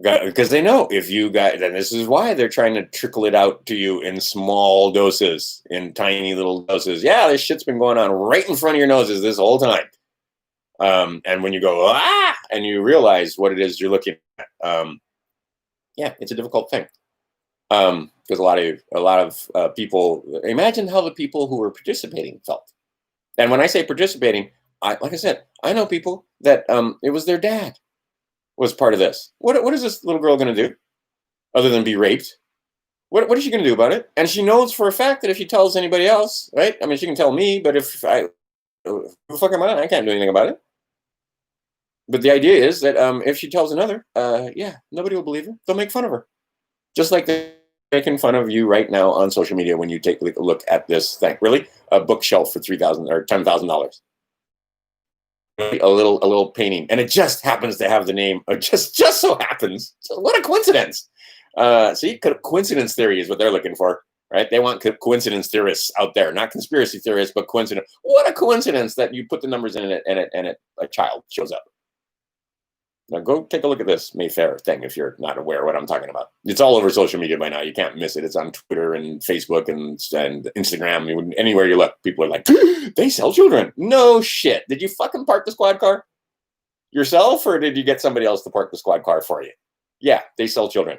Because they know if you guys, and this is why they're trying to trickle it out to you in small doses, in tiny little doses. Yeah, this shit's been going on right in front of your noses this whole time. And when you go, and you realize what it is you're looking at, yeah, it's a difficult thing. Because a lot of people, imagine how the people who were participating felt. And when I say participating, like I said, I know people that it was their dad was part of this. What is this little girl going to do other than be raped? What is she going to do about it? And she knows for a fact that if she tells anybody else, right? I mean, she can tell me, but who the fuck am I? I can't do anything about it. But the idea is that if she tells another, yeah, nobody will believe her. They'll make fun of her. Just like they're making fun of you right now on social media when you take a look at this thing. Really? A bookshelf for $3,000 or $10,000. A little painting, and it just happens to have the name, or just so happens. So what a coincidence! See, coincidence theory is what they're looking for, right? They want coincidence theorists out there, not conspiracy theorists, but coincidence. What a coincidence that you put the numbers in it, and a child shows up. Now go take a look at this Mayfair thing if you're not aware of what I'm talking about. It's all over social media by now. You can't miss it. It's on Twitter and Facebook and Instagram. Anywhere you look, people are like, they sell children. No shit. Did you fucking park the squad car yourself, or did you get somebody else to park the squad car for you? Yeah, they sell children.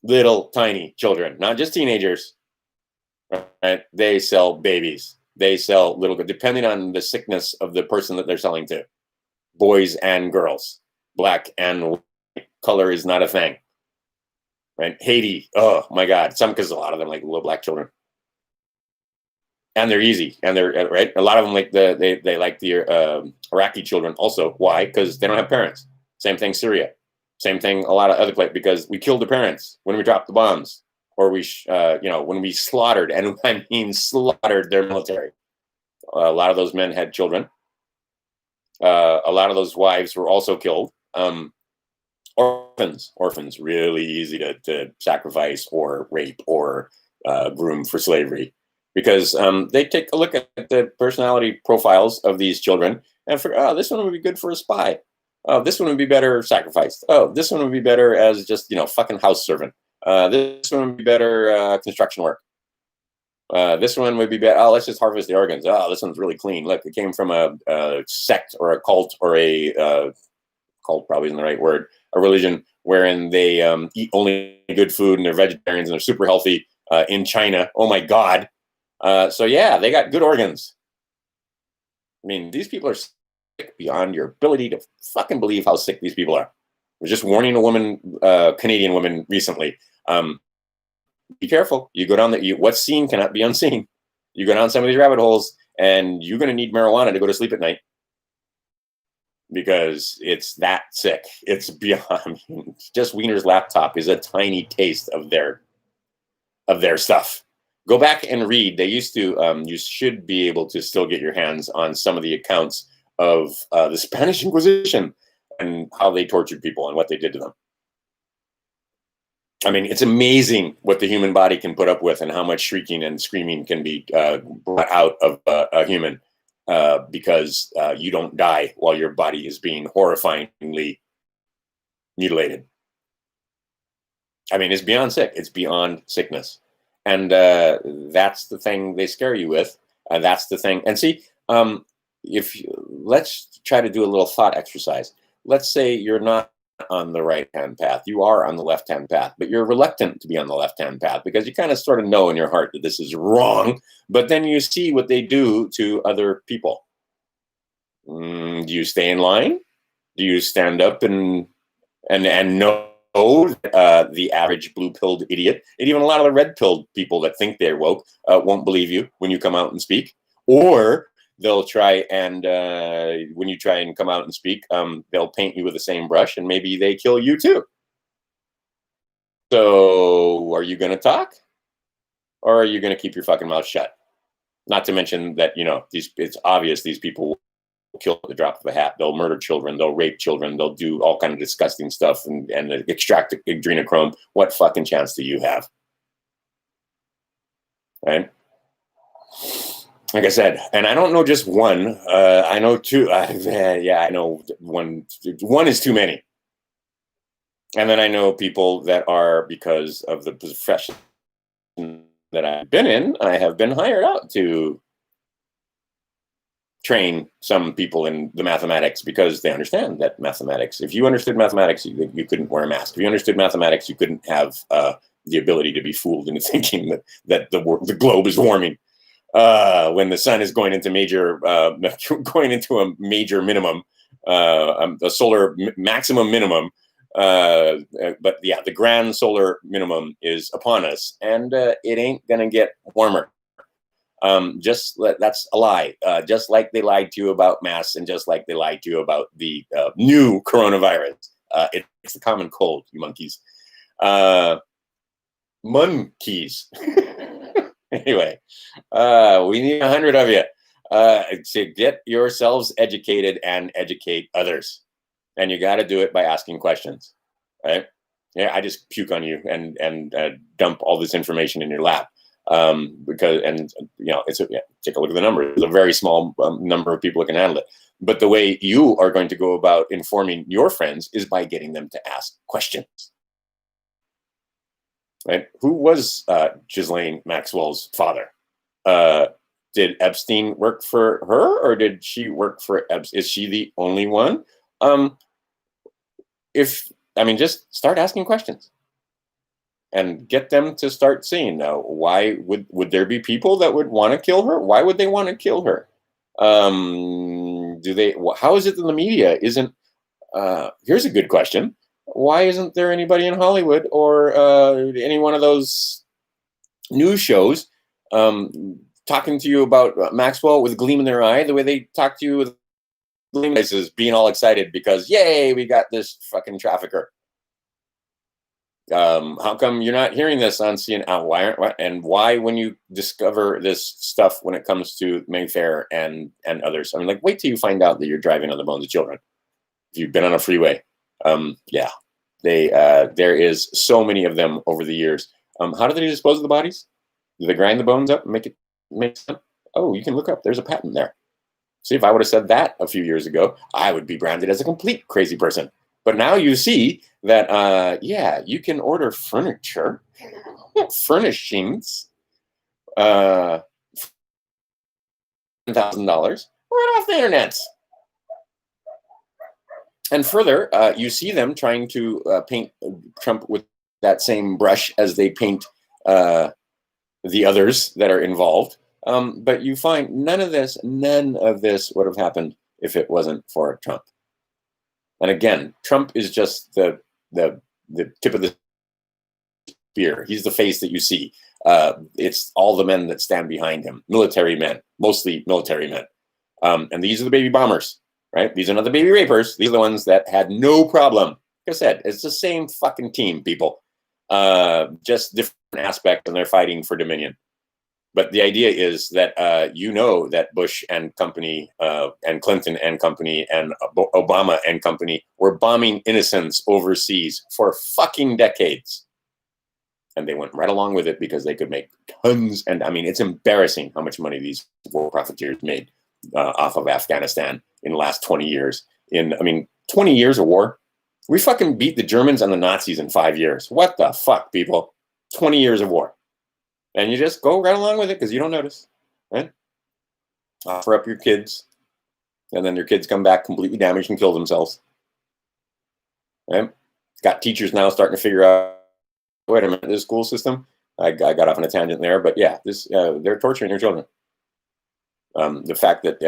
Little tiny children, not just teenagers. Right? They sell babies. They sell depending on the sickness of the person that they're selling to. Boys and girls. Black and white. Color is not a thing, right? Haiti, oh my God, because a lot of them like little black children, and they're easy, and they're right. A lot of them like they like the Iraqi children also. Why? Because they don't have parents, Same thing, Syria. Same thing, a lot of other places, because we killed the parents when we dropped the bombs, or when we slaughtered, and I mean slaughtered their military. A lot of those men had children. A lot of those wives were also killed. Orphans, really easy to sacrifice or rape or groom for slavery, because they take a look at the personality profiles of these children and figure, oh, this one would be good for a spy. Oh, this one would be better sacrificed. Oh, this one would be better as just, fucking house servant. This one would be better construction work. This one would be better. Oh, let's just harvest the organs. Oh, this one's really clean. Look, it came from a sect or a cult, or a cult probably isn't the right word, a religion wherein they eat only good food and they're vegetarians and they're super healthy in China. Oh my God. So yeah, they got good organs. I mean, these people are sick beyond your ability to fucking believe how sick these people are. I was just warning a woman, Canadian woman recently. Be careful. You go down what's seen cannot be unseen. You go down some of these rabbit holes and you're going to need marijuana to go to sleep at night, because it's that sick. It's beyond. Just Wiener's laptop is a tiny taste of their stuff. Go back and read. They used to. You should be able to still get your hands on some of the accounts of the Spanish Inquisition and how they tortured people and what they did to them. I mean, it's amazing what the human body can put up with and how much shrieking and screaming can be brought out of a human because you don't die while your body is being horrifyingly mutilated. I mean, it's beyond sick. It's beyond sickness. And that's the thing they scare you with. And that's the thing. And see, let's try to do a little thought exercise. Let's say you're not on the right-hand path. You are on the left-hand path, but you're reluctant to be on the left-hand path because you kind of sort of know in your heart that this is wrong, but then you see what they do to other people. Do you stay in line? Do you stand up and know the average blue-pilled idiot, and even a lot of the red-pilled people that think they're woke won't believe you when you come out and speak? Or they'll try and, when you try and come out and speak, they'll paint you with the same brush and maybe they kill you too. So are you going to talk? Or are you going to keep your fucking mouth shut? Not to mention that, it's obvious these people will kill at the drop of a hat. They'll murder children. They'll rape children. They'll do all kind of disgusting stuff and extract adrenochrome. What fucking chance do you have? Right? Like I said, and I don't know just one. I know two. I know one. One is too many. And then I know people that are, because of the profession that I've been in, I have been hired out to train some people in the mathematics, because they understand that mathematics, if you understood mathematics, you couldn't wear a mask. If you understood mathematics, you couldn't have the ability to be fooled into thinking that the globe is warming. When the sun is going into a major minimum, a solar maximum minimum. But yeah, the grand solar minimum is upon us, and it ain't gonna get warmer. That's a lie. Just like they lied to you about masks, and just like they lied to you about the new coronavirus. It's the common cold, you monkeys. Monkeys. Anyway, we need 100 of you to get yourselves educated and educate others. And you got to do it by asking questions, right? Yeah, I just puke on you and dump all this information in your lap because take a look at the numbers. It's a very small number of people that can handle it. But the way you are going to go about informing your friends is by getting them to ask questions. Right? Who was Ghislaine Maxwell's father? Did Epstein work for her, or did she work for Epstein? Is she the only one? Just start asking questions and get them to start seeing. Now, why would there be people that would want to kill her? Why would they want to kill her? How is it that the media isn't? Here's a good question. Why isn't there anybody in Hollywood or any one of those news shows talking to you about Maxwell with a gleam in their eye, the way they talk to you with places being all excited because, yay, we got this fucking trafficker. How come you're not hearing this on CNN? Why, when you discover this stuff when it comes to Mayfair and others? I mean, like, wait till you find out that you're driving on the bones of children. If you've been on a freeway, yeah, there is so many of them over the years. How do they dispose of the bodies? Do they grind the bones up and make sense? Oh, you can look up. There's a patent there. See, if I would have said that a few years ago, I would be branded as a complete crazy person. But now you see that, yeah, you can order furniture, furnishings, $1,000 right off the internet. And further, you see them trying to paint Trump with that same brush as they paint the others that are involved. But you find none of this would have happened if it wasn't for Trump. And again, Trump is just the tip of the spear. He's the face that you see. It's all the men that stand behind him, military men, mostly military men. And these are the baby bombers, right? These are not the baby rapers. These are the ones that had no problem. Like I said, it's the same fucking team, people. Just different aspects, and they're fighting for dominion. But the idea is that you know that Bush and company and Clinton and company and Obama and company were bombing innocents overseas for fucking decades. And they went right along with it because they could make tons. And I mean, it's embarrassing how much money these war profiteers made off of Afghanistan in the last 20 years. 20 years of war. We fucking beat the Germans and the Nazis in 5 years. What the fuck, people? 20 years of war. And you just go right along with it because you don't notice, right? Offer up your kids, and then your kids come back completely damaged and kill themselves. Right? Got teachers now starting to figure out, wait a minute, this school system, I got off on a tangent there, but yeah, they're torturing their children. The fact that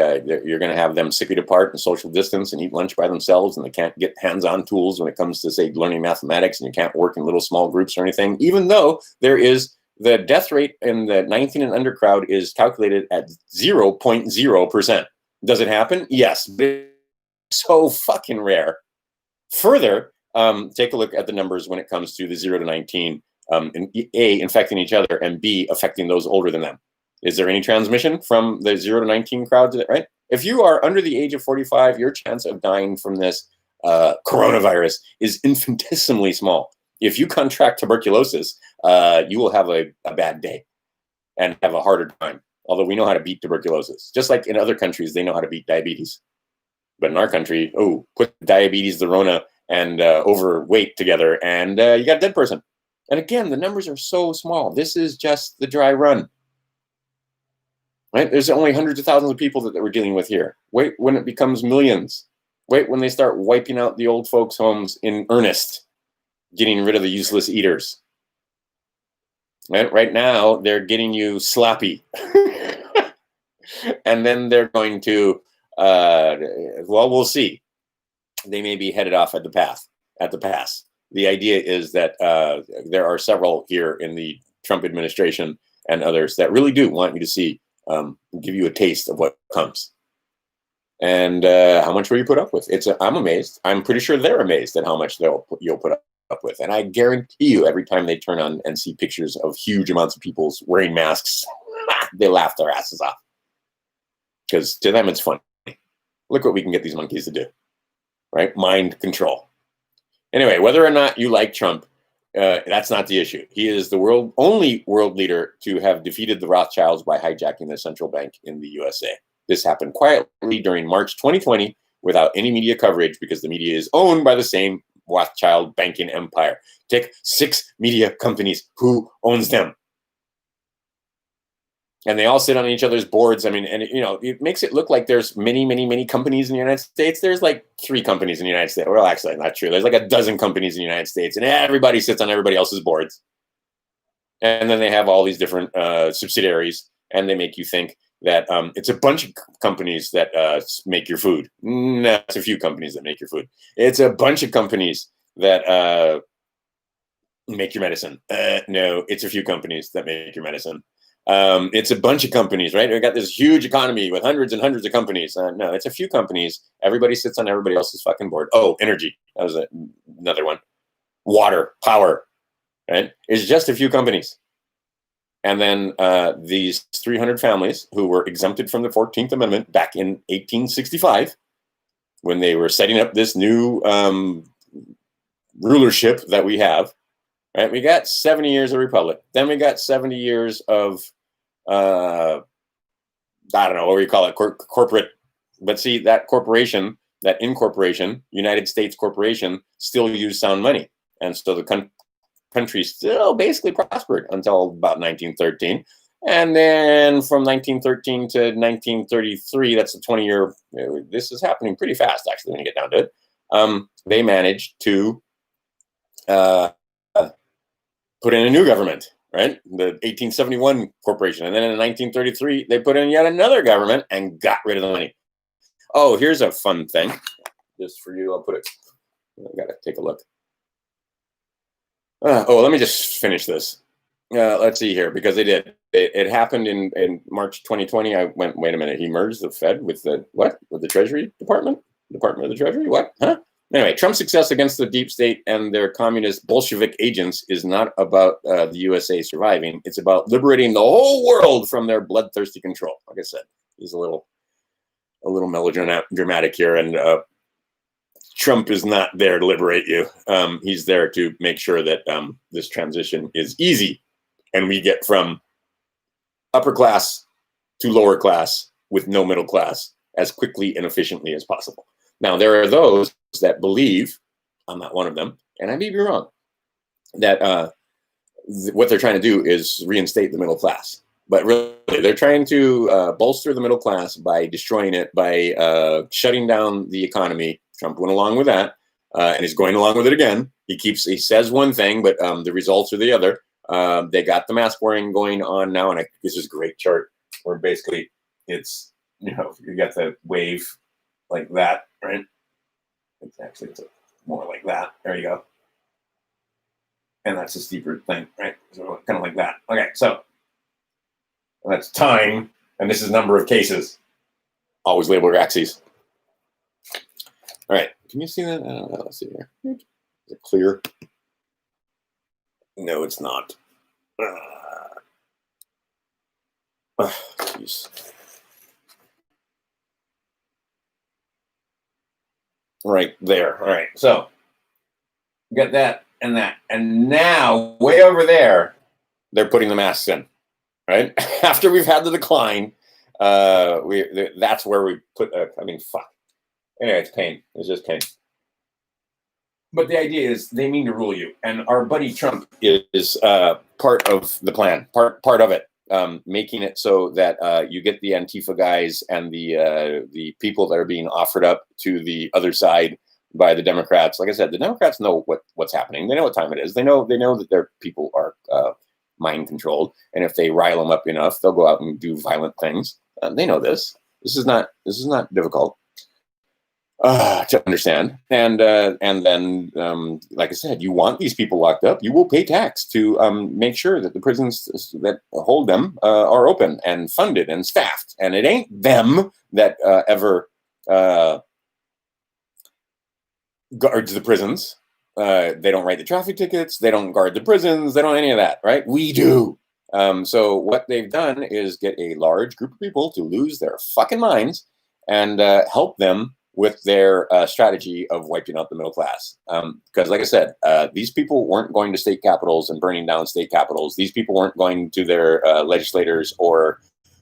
you're going to have them 6 feet apart and social distance and eat lunch by themselves, and they can't get hands-on tools when it comes to, say, learning mathematics, and you can't work in little small groups or anything, even though there is the death rate in the 19 and under crowd is calculated at 0.0%. Does it happen? Yes, but it's so fucking rare. Further, take a look at the numbers when it comes to the 0 to 19, A, infecting each other, and B, affecting those older than them. Is there any transmission from the 0 to 19 crowd to that, right? If you are under the age of 45, your chance of dying from this coronavirus is infinitesimally small. If you contract tuberculosis, you will have a bad day and have a harder time. Although we know how to beat tuberculosis. Just like in other countries, they know how to beat diabetes. But in our country, put diabetes, the Rona, and overweight together, and you got a dead person. And again, the numbers are so small. This is just the dry run. Right? There's only hundreds of thousands of people that we're dealing with here. Wait when it becomes millions. Wait when they start wiping out the old folks' homes in earnest. Getting rid of the useless eaters. Right now, they're getting you sloppy. And then they're going to, well, we'll see. They may be headed off at the pass. The idea is that there are several here in the Trump administration and others that really do want you to see, give you a taste of what comes. And how much will you put up with? I'm amazed. I'm pretty sure they're amazed at how much you'll put up with. And I guarantee you, every time they turn on and see pictures of huge amounts of people wearing masks, they laugh their asses off. Because to them, it's funny. Look what we can get these monkeys to do. Right? Mind control. Anyway, whether or not you like Trump, that's not the issue. He is the only world leader to have defeated the Rothschilds by hijacking the central bank in the USA. This happened quietly during March 2020 without any media coverage because the media is owned by the same Rothschild banking empire. Take 6 media companies. Who owns them? And they all sit on each other's boards. I mean, and it makes it look like there's many companies in the United States. There's like 3 companies in the United States. Well, actually, not true. There's like a dozen companies in the United States, and everybody sits on everybody else's boards. And then they have all these different subsidiaries, and they make you think that it's a bunch of companies that make your food. No, it's a few companies that make your food. It's a bunch of companies that make your medicine. No, it's a few companies that make your medicine. It's a bunch of companies, right? We got this huge economy with hundreds and hundreds of companies. No, it's a few companies. Everybody sits on everybody else's fucking board. Oh, energy. That was another one. Water, power, right? It's just a few companies. And then these 300 families who were exempted from the 14th Amendment back in 1865, when they were setting up this new rulership that we have, right? We got 70 years of republic. Then we got 70 years of, I don't know, what do you call it, corporate. But see, that corporation, that incorporation, United States Corporation, still used sound money. And so the country still basically prospered until about 1913. And then from 1913 to 1933, that's a 20-year, this is happening pretty fast, actually, when you get down to it. They managed to put in a new government, right? The 1871 corporation. And then in 1933, they put in yet another government and got rid of the money. Oh, here's a fun thing. Just for you, I'll put it, I gotta take a look. Let me just finish this. Let's see here, because they did. It happened in March 2020. I went, wait a minute, he merged the Fed with the, what? With the Treasury Department? Department of the Treasury? What? Huh? Anyway, Trump's success against the deep state and their communist Bolshevik agents is not about the USA surviving. It's about liberating the whole world from their bloodthirsty control. Like I said, he's a little melodramatic here, and Trump is not there to liberate you. He's there to make sure that this transition is easy, and we get from upper class to lower class with no middle class as quickly and efficiently as possible. Now, there are those that believe, I'm not one of them, and I may be wrong, that what they're trying to do is reinstate the middle class. But really, they're trying to bolster the middle class by destroying it, by shutting down the economy. Trump went along with that, and he's going along with it again. He says one thing, but the results are the other. They got the mask wearing going on now, and this is a great chart where basically it's, you got the wave like that, right? It's more like that. There you go. And that's a steeper thing, right? So kind of like that. Okay, so that's time, and this is number of cases. Always labeled axes. All right, can you see that? I don't know. Let's see here. Is it clear? No, it's not. Jeez. Right there. All right, so you got that and that, and now way over there, they're putting the masks in. Right after we've had the decline, that's where we put. Fuck. Anyway, it's pain. It's just pain. But the idea is they mean to rule you, and our buddy Trump is part of the plan, part of it, making it so that you get the Antifa guys and the people that are being offered up to the other side by the Democrats. Like I said, the Democrats know what's happening. They know what time it is. They know that their people are mind controlled, and if they rile them up enough, they'll go out and do violent things. They know this. This is not difficult to understand. And then, like I said, you want these people locked up. You will pay tax to make sure that the prisons that hold them are open and funded and staffed. And it ain't them that ever guards the prisons. They don't write the traffic tickets. They don't guard the prisons. They don't any of that, right? We do. So what they've done is get a large group of people to lose their fucking minds and help them with their strategy of wiping out the middle class. Because like I said, these people weren't going to state capitals and burning down state capitals. These people weren't going to their legislators or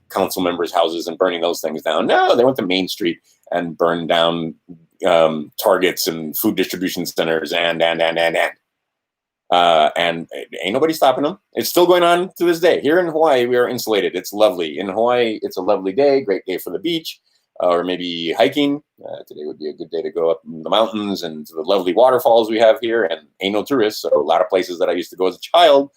council members' houses and burning those things down. No, they went to Main Street and burned down Targets and food distribution centers and ain't nobody stopping them. It's still going on to this day. Here in Hawaii, we are insulated. It's lovely. In Hawaii, it's a lovely day, great day for the beach, or maybe hiking. Today would be a good day to go up in the mountains and to the lovely waterfalls we have here, and ain't no tourists. So a lot of places that I used to go as a child,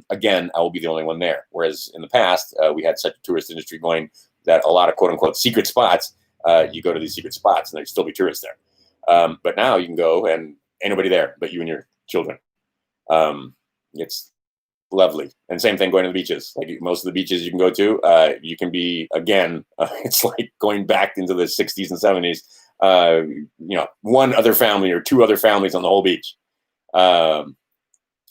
again, I will be the only one there. Whereas in the past, we had such a tourist industry going that a lot of quote unquote secret spots, you go to these secret spots and there'd still be tourists there. But now you can go and ain't nobody there but you and your children. It's lovely. And same thing going to the beaches. Like most of the beaches you can go to, you can be, again, it's like going back into the 60s and 70s, one other family or two other families on the whole beach.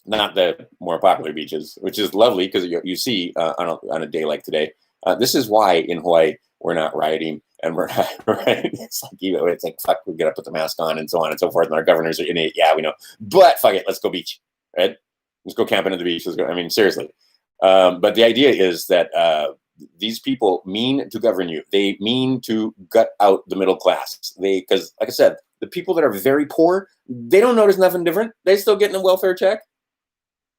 Not the more popular beaches, which is lovely because you see on a day like today. This is why in Hawaii we're not rioting and we're not right. It's like fuck, we gotta put the mask on and so on and so forth. And our governors are innate. Yeah, we know, but fuck it, let's go beach, right? Let's go camping at the beach. Let's go. I mean, seriously. But the idea is that these people mean to govern you. They mean to gut out the middle class. Because like I said, the people that are very poor, they don't notice nothing different. They still getting a welfare check.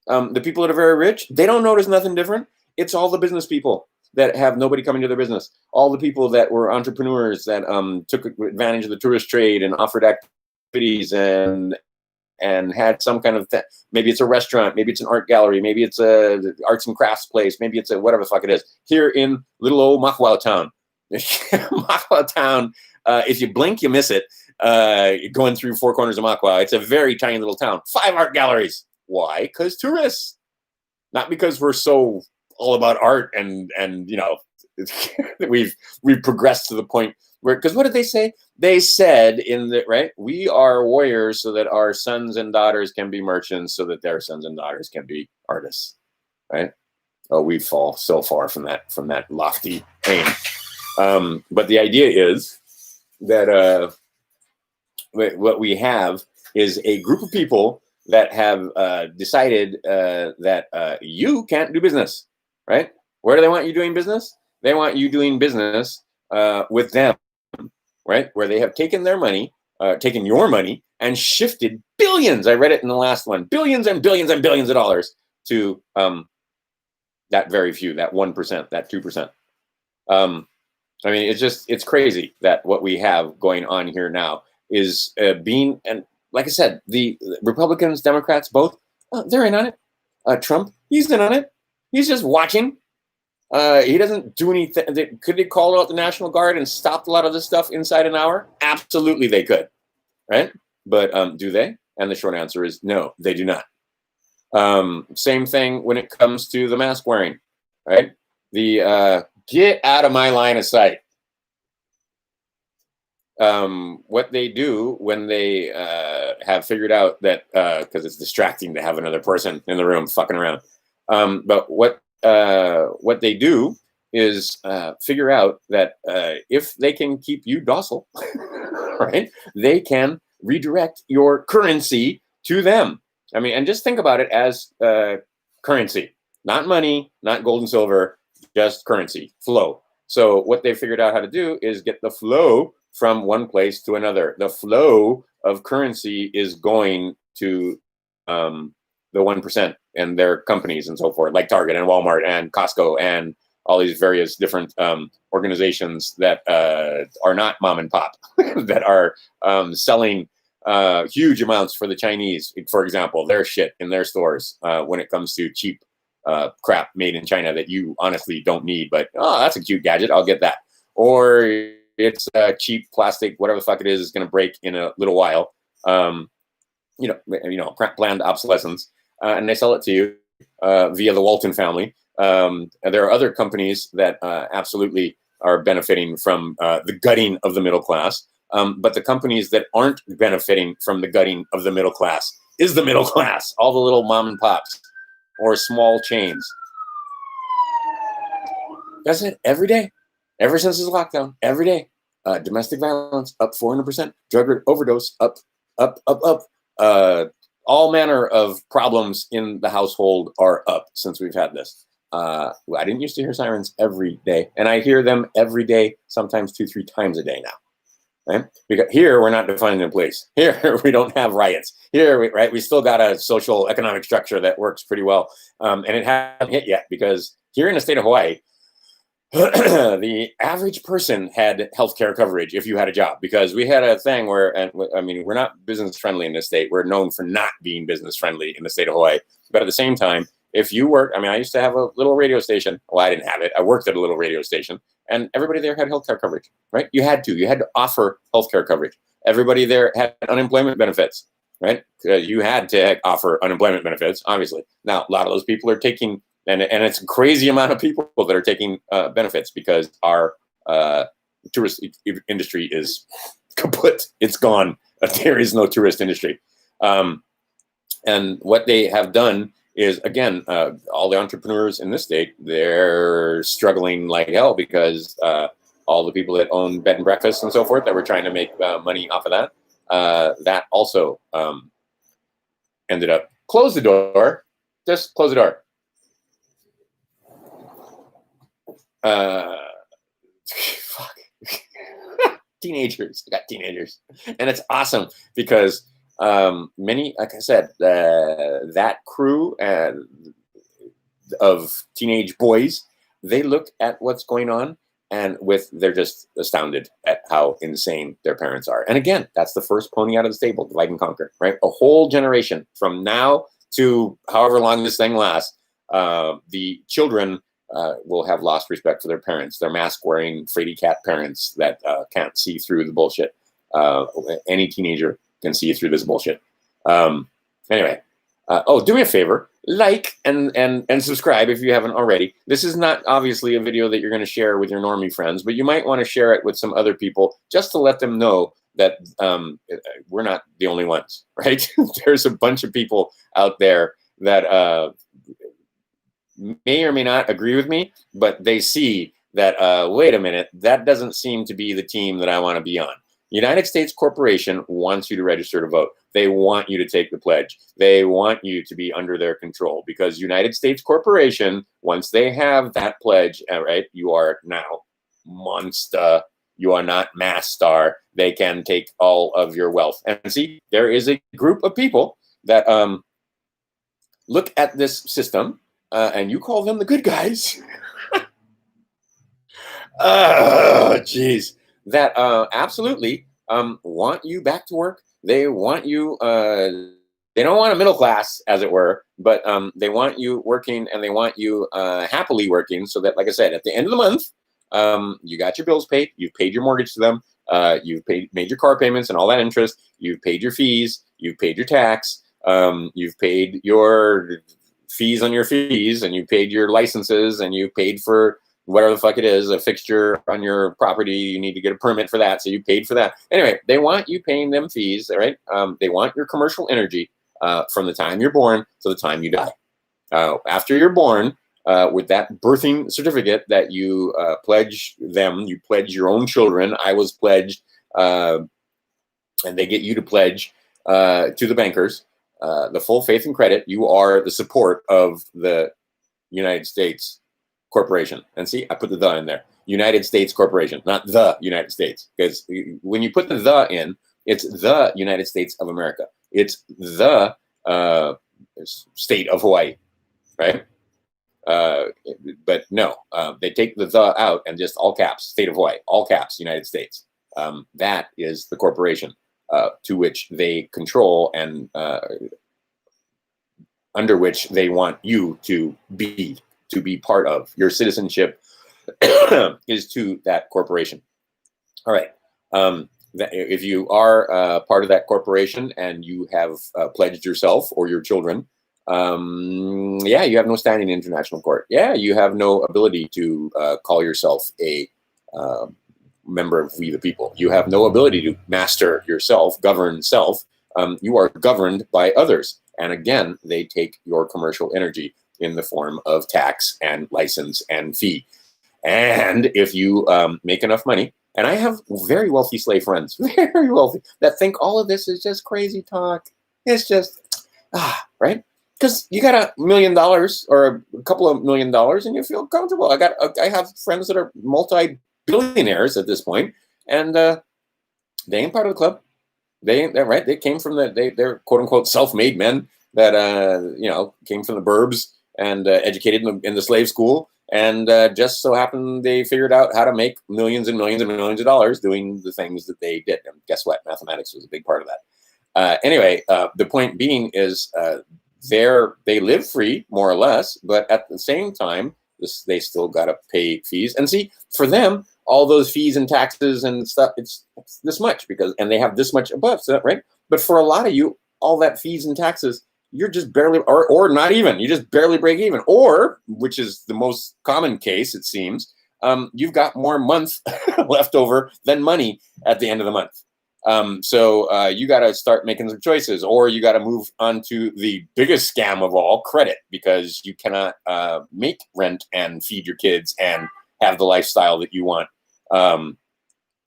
The people that are very rich, they don't notice nothing different. It's all the business people that have nobody coming to their business. All the people that were entrepreneurs that took advantage of the tourist trade and offered activities and had some kind of maybe it's a restaurant, maybe it's an art gallery, maybe it's a arts and crafts place, maybe it's a whatever the fuck it is. Here in little old Maxwell town, Maxwell town. If you blink, you miss it. Going through four corners of Maxwell, it's a very tiny little town. 5 art galleries. Why? Because tourists, not because we're so all about art and we've progressed to the point where, because what did they say? They said we are warriors so that our sons and daughters can be merchants, so that their sons and daughters can be artists, right? Oh, we fall so far from that lofty aim. But the idea is that what we have is a group of people that have decided that you can't do business, right? Where do they want you doing business? They want you doing business with them, right? Where they have taken their money, taken your money, and shifted billions. I read it in the last one, billions and billions and billions of dollars to that very few, that 1%, that 2%. I mean, it's crazy that what we have going on here now is being, and like I said, the Republicans, Democrats, both, they're in on it. Trump, he's in on it. He's just watching. He doesn't do anything. Could they call out the National Guard and stop a lot of this stuff inside an hour? Absolutely, they could, right? But do they? And the short answer is no, they do not. Same thing when it comes to the mask wearing, right? The get out of my line of sight. What they do when they have figured out that because it's distracting to have another person in the room fucking around. But what they do is figure out that if they can keep you docile, right, they can redirect your currency to them. I mean, and just think about it as currency, not money, not gold and silver, just currency flow. So what they figured out how to do is get the flow from one place to another. The flow of currency is going to the 1% and their companies and so forth, like Target and Walmart and Costco and all these various different organizations that are not mom and pop, that are selling huge amounts for the Chinese, for example, their shit in their stores when it comes to cheap crap made in China that you honestly don't need, but oh, that's a cute gadget, I'll get that. Or it's cheap plastic, whatever the fuck it is going to break in a little while. Planned obsolescence, and they sell it to you via the Walton family. And there are other companies that absolutely are benefiting from the gutting of the middle class. But the companies that aren't benefiting from the gutting of the middle class is the middle class, all the little mom and pops or small chains. That's it, every day. Ever since this lockdown, every day, domestic violence up 400%, drug overdose up. All manner of problems in the household are up since we've had this. I didn't used to hear sirens every day, and I hear them every day, sometimes 2-3 times a day now. Right? Because here we're not defined in place. Here we don't have riots. Here, we still got a social economic structure that works pretty well, and it hasn't hit yet because here in the state of Hawaii, the average person had healthcare coverage if you had a job, because we had a thing where, and I mean, we're not business friendly in this state. We're known for not being business friendly in the state of Hawaii. But at the same time, if you work, I mean, I used to have a little radio station. Well, I didn't have it. I worked at a little radio station, and everybody there had healthcare coverage, right? You had to offer healthcare coverage. Everybody there had unemployment benefits. right? You had to offer unemployment benefits, obviously. Now, a lot of those people are taking, and it's a crazy amount of people that are taking benefits because our tourist industry is kaput. It's gone. There is no tourist industry. And what they have done is, again, all the entrepreneurs in this state, they're struggling like hell because all the people that own bed and breakfasts and so forth that were trying to make money off of that, that also ended up, close the door, just close the door. Fuck. Teenagers, I got teenagers. And it's awesome because many, like I said, that crew of teenage boys, they look at what's going on and they're just astounded at how insane their parents are. And again, that's the first pony out of the stable, divide and conquer, right? A whole generation from now to however long this thing lasts, the children will have lost respect for their parents, their mask-wearing, fraidy cat parents that can't see through the bullshit. Any teenager can see through this bullshit. Anyway, do me a favor, like and subscribe if you haven't already. This is not obviously a video that you're going to share with your normie friends, but you might want to share it with some other people just to let them know that we're not the only ones, right? There's a bunch of people out there that may or may not agree with me, but they see that, wait a minute, that doesn't seem to be the team that I want to be on. United States Corporation wants you to register to vote. They want you to take the pledge. They want you to be under their control because United States Corporation, once they have that pledge, right, you are now monster. You are not mass star. They can take all of your wealth. And see, there is a group of people that look at this system and you call them the good guys. Oh, jeez. That absolutely want you back to work. They want you, they don't want a middle class, as it were, but they want you working and they want you happily working so that, like I said, at the end of the month, you got your bills paid, you've paid your mortgage to them, you've made your car payments and all that interest, you've paid your fees, you've paid your tax, you've paid your fees on your fees, and you paid your licenses, and you paid for whatever the fuck it is, a fixture on your property, you need to get a permit for that, so you paid for that. Anyway, they want you paying them fees, right? They want your commercial energy from the time you're born to the time you die. After you're born, with that birthing certificate that you pledge them, you pledge your own children. I was pledged, and they get you to pledge to the bankers the full faith and credit. You are the support of the United States Corporation. And see, I put the "the" in there. United States Corporation, not the United States. Because when you put the "the" in, it's the United States of America. It's the state of Hawaii, right? But no, they take the "the" out and just all caps, state of Hawaii, all caps, United States. That is the corporation to which they control and under which they want you to be part of. Your citizenship is to that corporation. All right. If you are part of that corporation and you have pledged yourself or your children, yeah, you have no standing in international court. Yeah, you have no ability to call yourself a member of We the People. You have no ability to master yourself, govern self. You are governed by others. And again, they take your commercial energy in the form of tax and license and fee. And if you make enough money, and I have very wealthy slave friends, very wealthy, that think all of this is just crazy talk. It's just, right? Because you got $1 million or a couple of $1 million and you feel comfortable. I have friends that are multi-billionaires at this point, and they ain't part of the club. They're right. They came from they're quote unquote self-made men that came from the burbs and educated in the slave school, and just so happened they figured out how to make millions and millions and millions of dollars doing the things that they did. And guess what? Mathematics was a big part of that. Anyway, the point being is they live free, more or less, but at the same time, they still got to pay fees. And see, for them, all those fees and taxes and stuff, it's this much and they have this much above, so, right? But for a lot of you, all that fees and taxes, you're just barely, or not even, you just barely break even. Or, which is the most common case, it seems, you've got more month left over than money at the end of the month. So you got to start making some choices, or you got to move on to the biggest scam of all, credit, because you cannot make rent and feed your kids and have the lifestyle that you want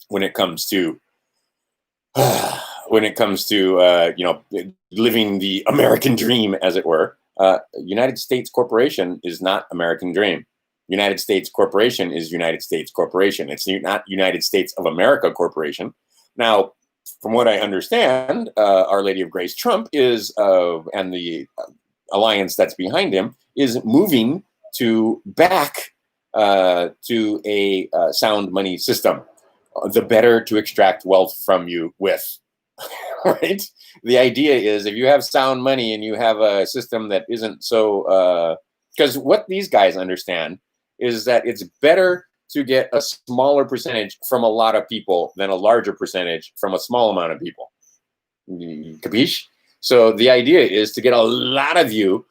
when it comes to living the American dream, as it were. United States Corporation is not American dream. United States Corporation is United States Corporation. It's not United States of America Corporation. Now, from what I understand, Our Lady of Grace Trump is, and the alliance that's behind him, is moving back to a sound money system. The better to extract wealth from you with, right? The idea is if you have sound money and you have a system that isn't so, because what these guys understand is that it's better to get a smaller percentage from a lot of people than a larger percentage from a small amount of people. Capiche? So the idea is to get a lot of you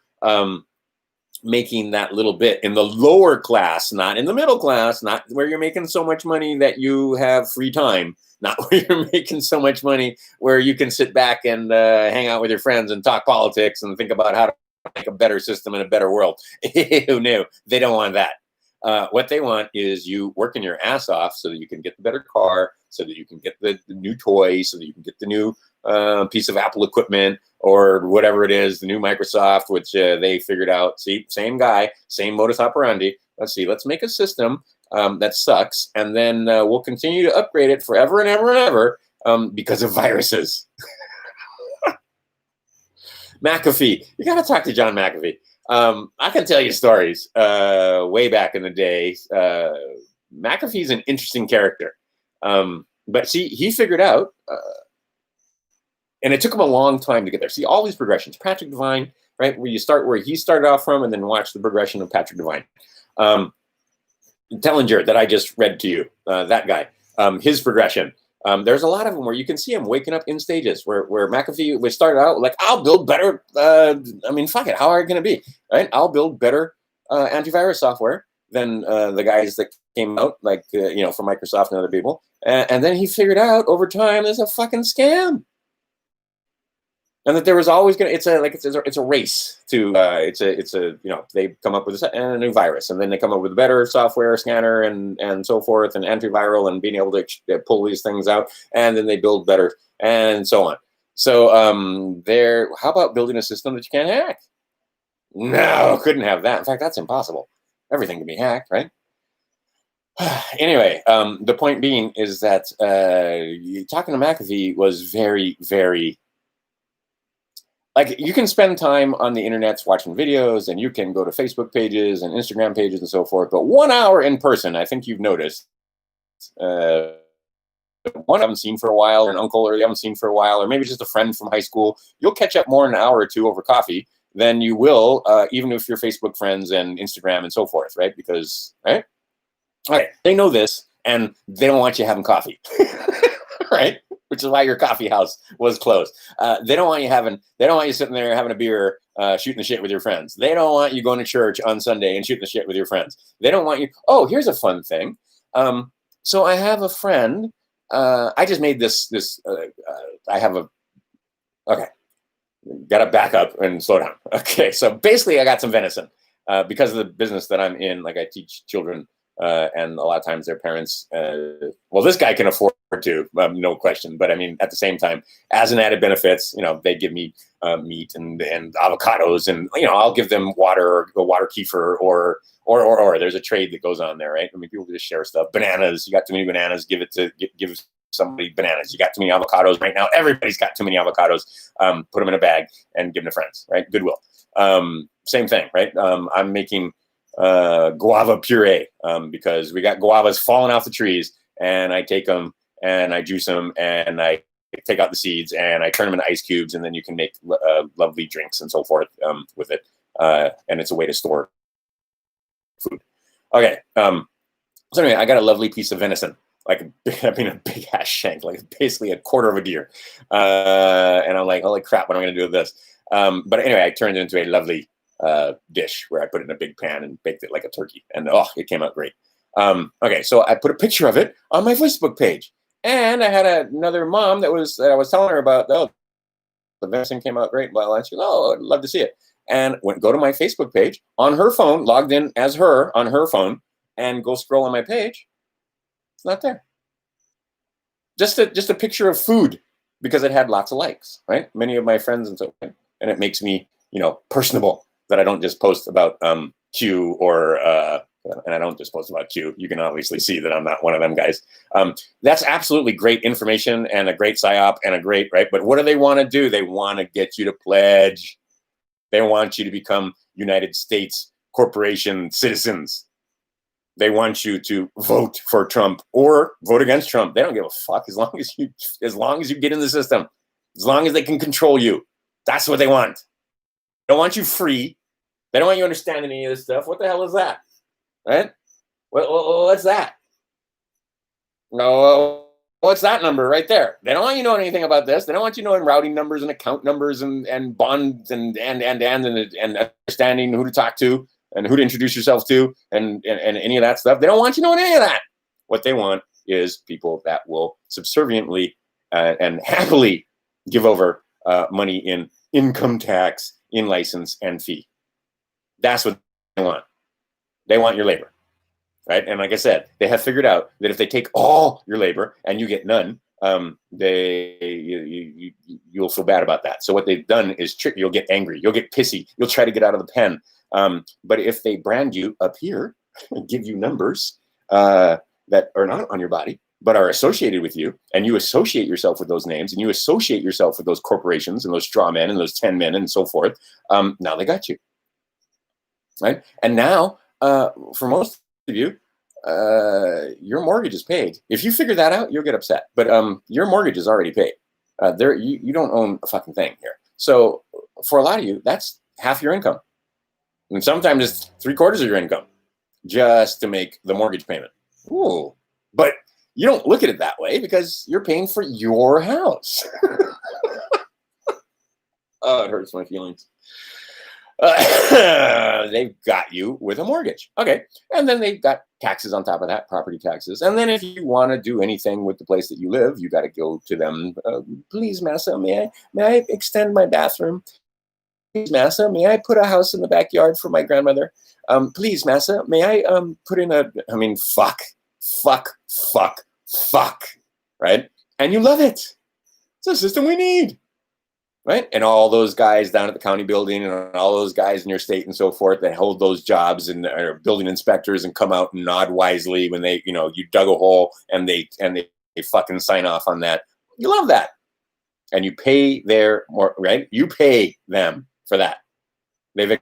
making that little bit in the lower class, not in the middle class, not where you're making so much money that you have free time, not where you're making so much money where you can sit back and hang out with your friends and talk politics and think about how to make a better system and a better world. No, they don't want that. What they want is you working your ass off so that you can get the better car, so that you can get the new toy, so that you can get the new piece of Apple equipment or whatever it is, the new Microsoft, which they figured out. See, same guy, same modus operandi. Let's make a system that sucks, and then we'll continue to upgrade it forever and ever and ever because of viruses. McAfee. You got to talk to John McAfee. I can tell you stories way back in the day. McAfee's an interesting character. But see, he figured out, and it took him a long time to get there. See, all these progressions, Patrick Devine, right? Where you start where he started off from and then watch the progression of Patrick Devine. Tellinger, that I just read to you, that guy, his progression. There's a lot of them where you can see him waking up in stages where McAfee would start out like, I'll build better. Fuck it. How are you going to be? Right? I'll build better antivirus software than the guys that came out, like, from Microsoft and other people. And then he figured out over time, there's a fucking scam. And that there was always going to, it's a race to, they come up with a new virus, and then they come up with a better software scanner and so forth, and antiviral, and being able to pull these things out, and then they build better, and so on. So how about building a system that you can't hack? No, couldn't have that. In fact, that's impossible. Everything can be hacked, right? Anyway, the point being is that talking to McAfee was very, very, like, you can spend time on the internet watching videos, and you can go to Facebook pages and Instagram pages and so forth. But 1 hour in person, I think you've noticed, one I haven't seen for a while, or an uncle, or you haven't seen for a while, or maybe just a friend from high school, you'll catch up more in an hour or two over coffee than you will, even if you're Facebook friends and Instagram and so forth, right? Because, right? All right, they know this, and they don't want you having coffee, right? Which is why your coffee house was closed. They don't want you sitting there having a beer, shooting the shit with your friends. They don't want you going to church on Sunday and shooting the shit with your friends. They don't want you. Oh, here's a fun thing. So I have a friend. I just made this. Okay, got to back up and slow down. Okay, so basically, I got some venison because of the business that I'm in. Like, I teach children. And a lot of times their parents, this guy can afford to, no question. But I mean, at the same time, as an added benefits, they give me meat and avocados, and I'll give them water or water kefir or there's a trade that goes on there, right? I mean, people just share stuff. Bananas, you got too many bananas, give somebody bananas. You got too many avocados right now. Everybody's got too many avocados. Put them in a bag and give them to friends, right? Goodwill. Same thing, right? I'm making guava puree because we got guavas falling off the trees, and I take them and I juice them and I take out the seeds and I turn them into ice cubes, and then you can make lovely drinks and so forth with it. And it's a way to store food. Okay. So anyway, I got a lovely piece of venison. like I mean, a big ass shank, like basically a quarter of a deer. And I'm like, holy crap, what am I going to do with this? But anyway, I turned it into a lovely dish where I put it in a big pan and baked it like a turkey. And oh, it came out great. Okay, so I put a picture of it on my Facebook page. And I had another mom that I was telling her about, oh, the venison came out great. Well, she goes, oh, I'd love to see it. And go to my Facebook page on her phone, logged in as her on her phone, and go scroll on my page. It's not there. Just a picture of food because it had lots of likes, right? Many of my friends and so on. And it makes me, personable that I don't just post about Q or and I don't just post about Q. You can obviously see that I'm not one of them guys. That's absolutely great information and a great psyop and a great, right? But what do they want to do? They want to get you to pledge. They want you to become United States corporation citizens. They want you to vote for Trump or vote against Trump. They don't give a fuck as long as you get in the system, as long as they can control you. That's what they want. They don't want you free. They don't want you understanding any of this stuff. What the hell is that? Right? What's that? No, what's that number right there? They don't want you knowing anything about this. They don't want you knowing routing numbers and account numbers and bonds and understanding who to talk to and who to introduce yourself to and any of that stuff. They don't want you knowing any of that. What they want is people that will subserviently and happily give over money in income tax, in license, and fee. That's what they want. They want your labor, right? And like I said, they have figured out that if they take all your labor and you get none, you'll feel bad about that. So what they've done is trick. You'll get angry. You'll get pissy. You'll try to get out of the pen. But if they brand you up here and give you numbers that are not on your body, but are associated with you, and you associate yourself with those names, and you associate yourself with those corporations and those straw men and those 10 men and so forth, now they got you, right? And now, for most of you, your mortgage is paid. If you figure that out, you'll get upset. But your mortgage is already paid. You don't own a fucking thing here. So for a lot of you, that's half your income. And sometimes it's 3/4 of your income just to make the mortgage payment. Ooh. But you don't look at it that way because you're paying for your house. Oh, it hurts my feelings. They've got you with a mortgage. Okay. And then they've got taxes on top of that, property taxes. And then if you want to do anything with the place that you live, you got to go to them. Please, massa, may I extend my bathroom? Please, massa, may I put a house in the backyard for my grandmother? Please, massa, may I put in fuck, right? And you love it. It's a system we need. Right? And all those guys down at the county building and all those guys in your state and so forth that hold those jobs and are building inspectors and come out and nod wisely when they, you dug a hole and they fucking sign off on that. You love that. And you pay right? You pay them for that. They've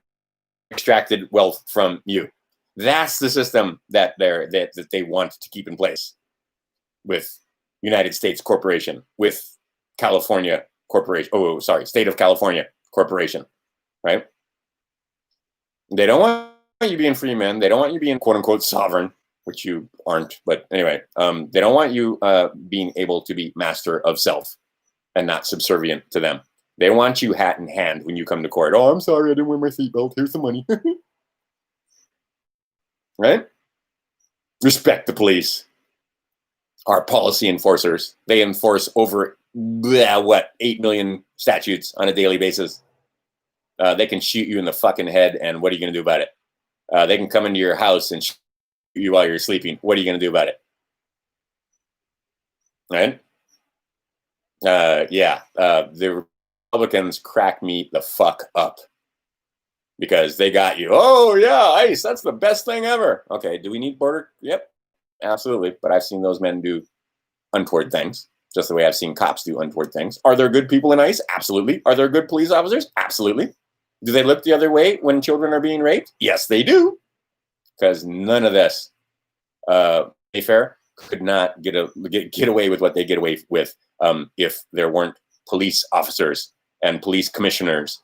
extracted wealth from you. That's the system that they want to keep in place with United States Corporation, with California Corporation. Oh, sorry, State of California Corporation, right? They don't want you being free men. They don't want you being quote unquote sovereign, which you aren't. But anyway, they don't want you being able to be master of self and not subservient to them. They want you hat in hand when you come to court. Oh, I'm sorry, I didn't wear my seatbelt. Here's the money. Right? Respect the police. Our policy enforcers. They enforce over 8 million statutes on a daily basis. They can shoot you in the fucking head, and what are you going to do about it? They can come into your house and shoot you while you're sleeping. What are you going to do about it? Right? The Republicans crack me the fuck up because they got you. Oh, yeah, ICE, that's the best thing ever. Okay, do we need border? Yep, absolutely. But I've seen those men do untoward things. Just the way I've seen cops do untoward things. Are there good people in ICE? Absolutely. Are there good police officers? Absolutely. Do they look the other way when children are being raped? Yes, they do. Because none of this Mayfair could not get away with what they get away with if there weren't police officers and police commissioners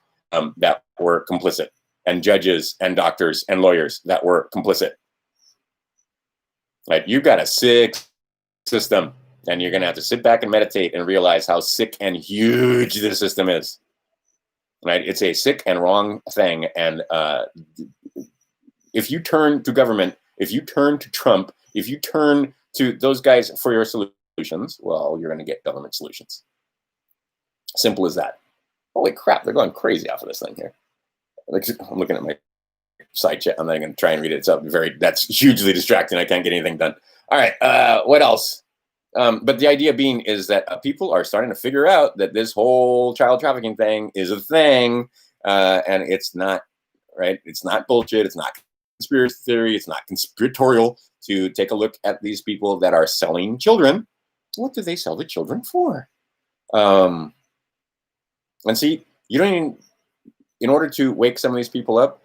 that were complicit, and judges and doctors and lawyers that were complicit. Like, you've got a sick system. And you're going to have to sit back and meditate and realize how sick and huge this system is. Right? It's a sick and wrong thing. And if you turn to government, if you turn to Trump, if you turn to those guys for your solutions, well, you're going to get government solutions. Simple as that. Holy crap, they're going crazy off of this thing here. I'm looking at my side chat. I'm not going to try and read it. That's hugely distracting. I can't get anything done. All right, what else? But the idea being is that people are starting to figure out that this whole child trafficking thing is a thing, and it's not, right? It's not bullshit. It's not conspiracy theory. It's not conspiratorial to take a look at these people that are selling children. What do they sell the children for? And see, you don't even, in order to wake some of these people up,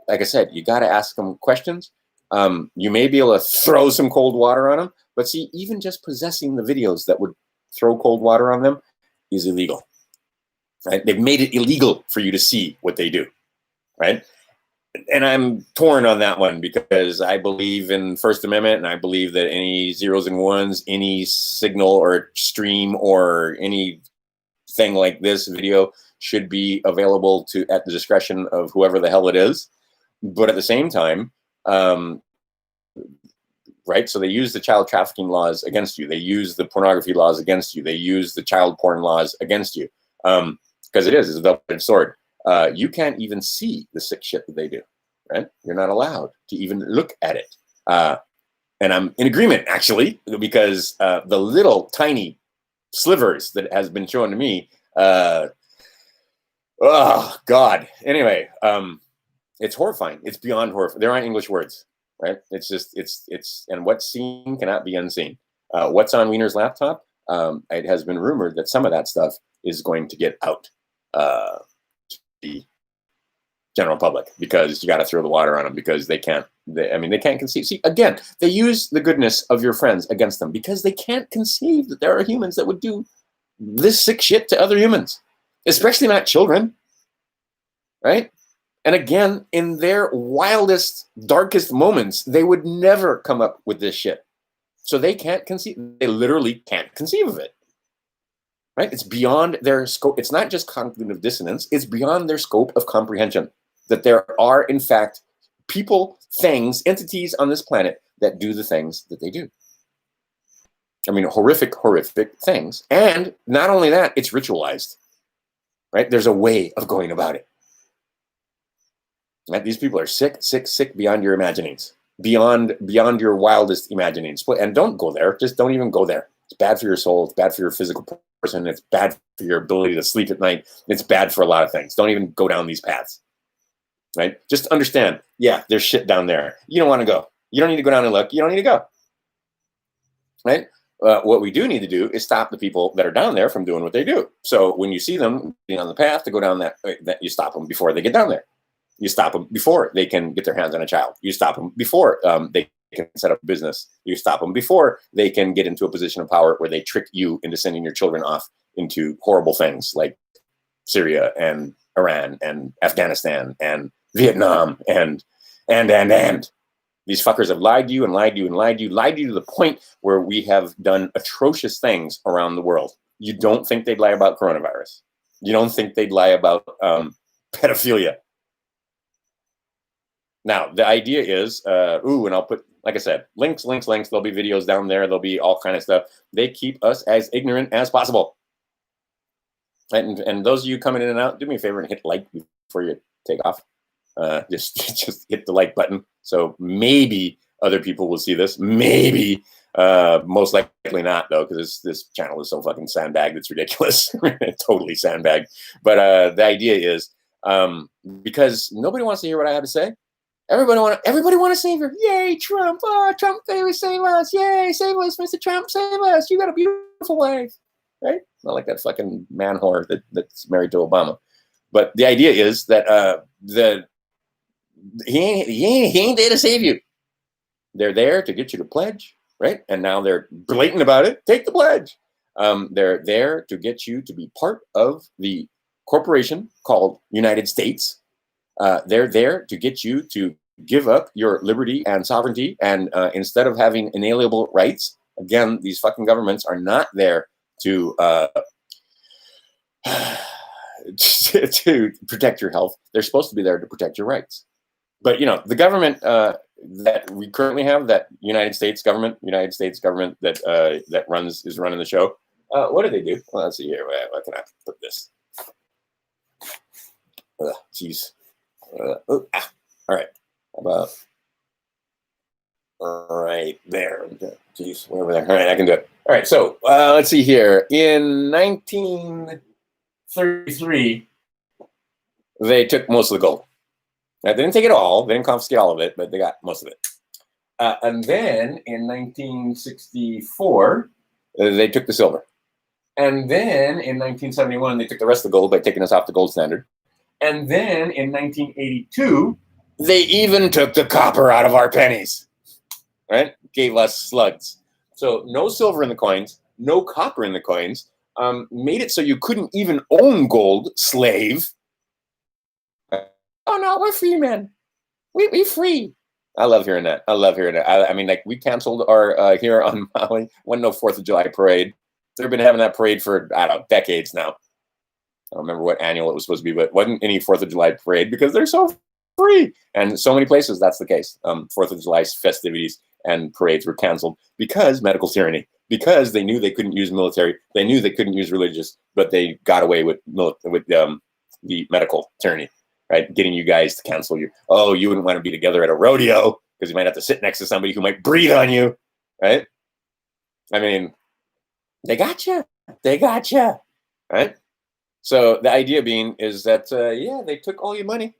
like I said, you got to ask them questions. You may be able to throw some cold water on them, but see, even just possessing the videos that would throw cold water on them is illegal. Right? They've made it illegal for you to see what they do. Right? And I'm torn on that one because I believe in First Amendment, and I believe that any zeros and ones, any signal or stream or anything like this video should be available at the discretion of whoever the hell it is. But at the same time, right? So they use the child trafficking laws against you. They use the pornography laws against you. They use the child porn laws against you. Because it's a double-edged sword. You can't even see the sick shit that they do, right? You're not allowed to even look at it. And I'm in agreement, actually, because the little tiny slivers that has been shown to me, oh, God. Anyway, it's horrifying. It's beyond horrifying. There aren't English words. Right? It's just, and what's seen cannot be unseen. What's on Wiener's laptop? It has been rumored that some of that stuff is going to get out to the general public because you got to throw the water on them because they can't conceive. See, again, they use the goodness of your friends against them because they can't conceive that there are humans that would do this sick shit to other humans, especially not children. Right? And again, in their wildest, darkest moments, they would never come up with this shit. So they can't conceive. They literally can't conceive of it. Right? It's beyond their scope. It's not just cognitive dissonance. It's beyond their scope of comprehension. That there are, in fact, people, things, entities on this planet that do the things that they do. I mean, horrific, horrific things. And not only that, it's ritualized. Right? There's a way of going about it. Right? These people are sick, sick, sick beyond your imaginings, beyond your wildest imaginings. And don't go there. Just don't even go there. It's bad for your soul. It's bad for your physical person. It's bad for your ability to sleep at night. It's bad for a lot of things. Don't even go down these paths. Right? Just understand, yeah, there's shit down there. You don't want to go. You don't need to go down and look. You don't need to go. Right? What we do need to do is stop the people that are down there from doing what they do. So when you see them being on the path to go down that you stop them before they get down there. You stop them before they can get their hands on a child. You stop them before they can set up a business. You stop them before they can get into a position of power where they trick you into sending your children off into horrible things like Syria and Iran and Afghanistan and Vietnam and. These fuckers have lied to you and lied to you and lied to you, lied to you to the point where we have done atrocious things around the world. You don't think they'd lie about coronavirus. You don't think they'd lie about pedophilia. Now, the idea is, and I'll put, like I said, links. There'll be videos down there. There'll be all kind of stuff. They keep us as ignorant as possible. And those of you coming in and out, do me a favor and hit like before you take off. Just hit the like button. So maybe other people will see this. Maybe, most likely not, though, because this channel is so fucking sandbagged. It's ridiculous. Totally sandbagged. But the idea is, because nobody wants to hear what I have to say. Everybody want a savior. Yay, Trump! Oh, Trump, baby, save us! Yay, save us, Mr. Trump, save us! You got a beautiful wife, right? Not like that fucking man whore that's married to Obama. But the idea is that he ain't there to save you. They're there to get you to pledge, right? And now they're blatant about it. Take the pledge. They're there to get you to be part of the corporation called United States. They're there to get you to give up your liberty and sovereignty, and instead of having inalienable rights, again, these fucking governments are not there to to protect your health. They're supposed to be there to protect your rights. But the government that we currently have, that United States government that is running the show. What do they do? Well, let's see here. Where can I put this? Jeez. All right. How about right there? Jeez, way over there. All right, I can do it. All right. So let's see here. In 1933, they took most of the gold. Now, they didn't take it all. They didn't confiscate all of it, but they got most of it. And then in 1964, they took the silver. And then in 1971, they took the rest of the gold by taking us off the gold standard. And then in 1982, they even took the copper out of our pennies, right? Gave us slugs. So no silver in the coins, no copper in the coins, made it so you couldn't even own gold, slave. Oh no, we're free, man. We free. I love hearing that. I mean, like, we canceled our here on Maui. Wasn't no 4th of July parade. They've been having that parade for, I don't know, decades now. I don't remember what annual it was supposed to be, but it wasn't any 4th of July parade because they're so free. And so many places that's the case. 4th of July festivities and parades were canceled because medical tyranny. Because they knew they couldn't use military. They knew they couldn't use religious, but they got away with the medical tyranny. Right, getting you guys to cancel you. Oh, you wouldn't want to be together at a rodeo because you might have to sit next to somebody who might breathe on you, right? I mean, they got you, right? So the idea being is that they took all your money,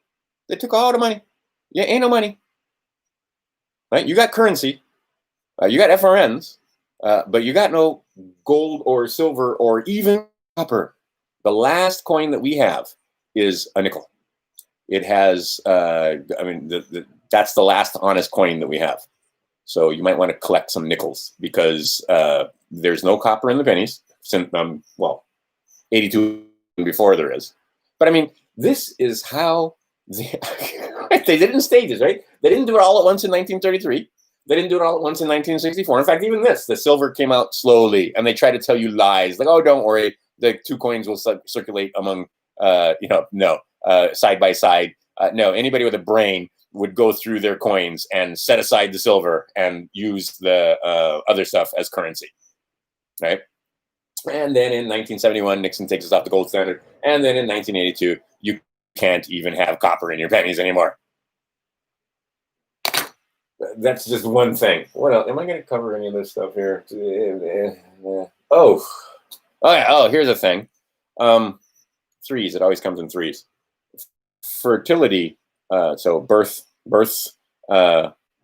they took all the money. Yeah, ain't no money, right? You got currency, you got FRNs, but you got no gold or silver or even copper. The last coin that we have is a nickel. It has, that's the last honest coin that we have. So you might want to collect some nickels because there's no copper in the pennies. Since 82 before there is. But I mean, this is how they did it in stages, right? They didn't do it all at once in 1933. They didn't do it all at once in 1964. In fact, even the silver came out slowly, and they try to tell you lies like, oh, don't worry, the two coins will circulate among, no. Side by side. No, anybody with a brain would go through their coins and set aside the silver and use the other stuff as currency, right? And then in 1971, Nixon takes us off the gold standard. And then in 1982, you can't even have copper in your pennies anymore. That's just one thing. What else? Am I going to cover any of this stuff here? Oh, yeah. Oh, here's a thing. Threes. It always comes in threes. Fertility, so births,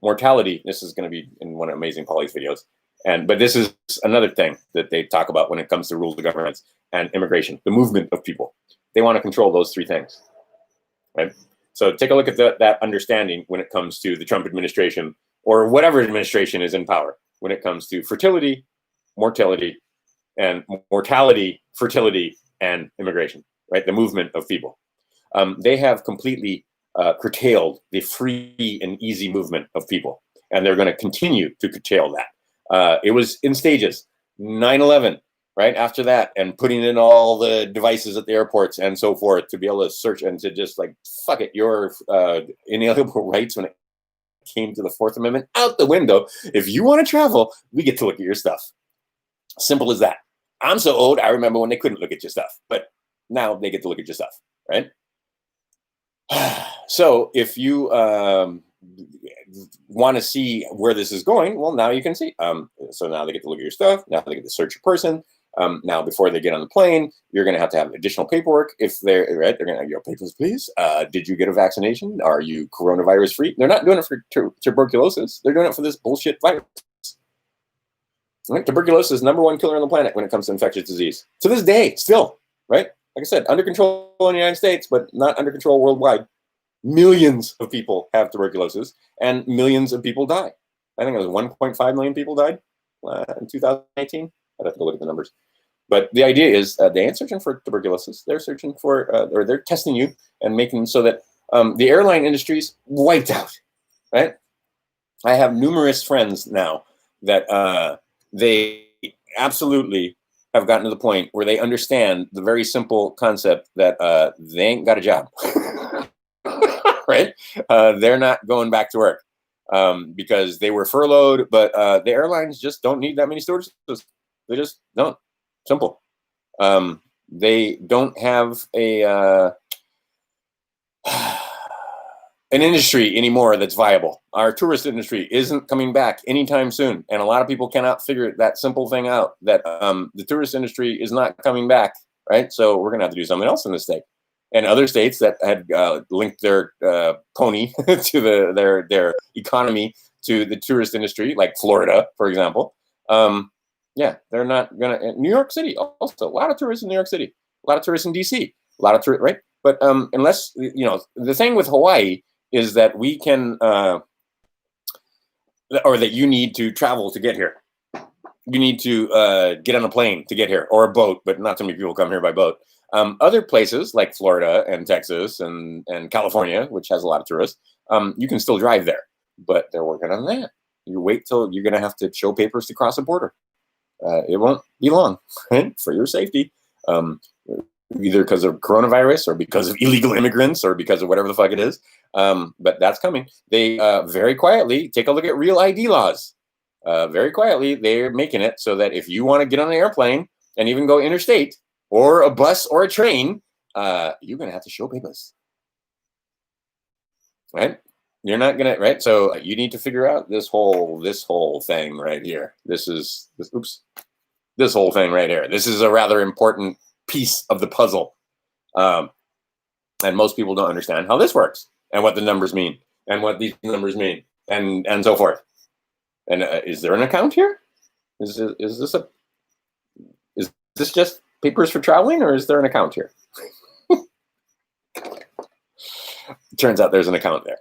mortality. This is going to be in one of Amazing Polly's videos, but this is another thing that they talk about when it comes to rules of governments and immigration, the movement of people. They want to control those three things, right? So take a look at that understanding when it comes to the Trump administration or whatever administration is in power. When it comes to fertility, mortality, fertility, and immigration, right? The movement of people. They have completely curtailed the free and easy movement of people, and they're going to continue to curtail that. It was in stages, 9/11, right after that, and putting in all the devices at the airports and so forth to be able to search and to just like, fuck it, your inalienable rights when it came to the Fourth Amendment out the window. If you want to travel, we get to look at your stuff. Simple as that. I'm so old, I remember when they couldn't look at your stuff, but now they get to look at your stuff, right? So if you want to see where this is going, well, now you can see. So now they get to look at your stuff. Now they get to search your person. Now, before they get on the plane, you're going to have additional paperwork. If they're right, they're going to have your papers, please. Did you get a vaccination? Are you coronavirus free? They're not doing it for tuberculosis. They're doing it for this bullshit virus. Right? Tuberculosis is #1 killer on the planet when it comes to infectious disease. To this day, still, right? Like I said, under control in the United States, but not under control worldwide. Millions of people have tuberculosis, and millions of people die. I think it was 1.5 million people died in 2018. I'd have to go look at the numbers. But the idea is they ain't searching for tuberculosis. They're searching for, or they're testing you and making so that the airline industry's wiped out. right? I have numerous friends now that they absolutely have gotten to the point where they understand the very simple concept that they ain't got a job, right? They're not going back to work because they were furloughed, but the airlines just don't need that many stewardesses. They just don't. Simple. They don't have a an industry anymore that's viable. Our tourist industry isn't coming back anytime soon, and a lot of people cannot figure that simple thing out, that the tourist industry is not coming back, right? So we're gonna have to do something else in this state. And other states that had linked their pony to their economy to the tourist industry, like Florida, for example, yeah, they're not gonna. New York City also, a lot of tourists in New York City, a lot of tourists in DC, a lot of tourists, right? But unless, you know, the thing with Hawaii is that we can, or that you need to travel to get here. You need to get on a plane to get here, or a boat, but not so many people come here by boat. Other places like Florida and Texas and California, which has a lot of tourists, you can still drive there, but they're working on that. You wait till you're going to have to show papers to cross a border. It won't be long, right? For your safety. Either because of coronavirus or because of illegal immigrants or because of whatever the fuck it is. But that's coming. They very quietly take a look at real ID laws. Very quietly, they're making it so that if you want to get on an airplane and even go interstate or a bus or a train, you're going to have to show papers. Right? You're not going to, right? So you need to figure out this whole thing right here. This whole thing right here. This is a rather important piece of the puzzle. And most people don't understand how this works and what the numbers mean and what these numbers mean and so forth. And is there an account here? Is this just papers for traveling, or is there an account here? Turns out there's an account there.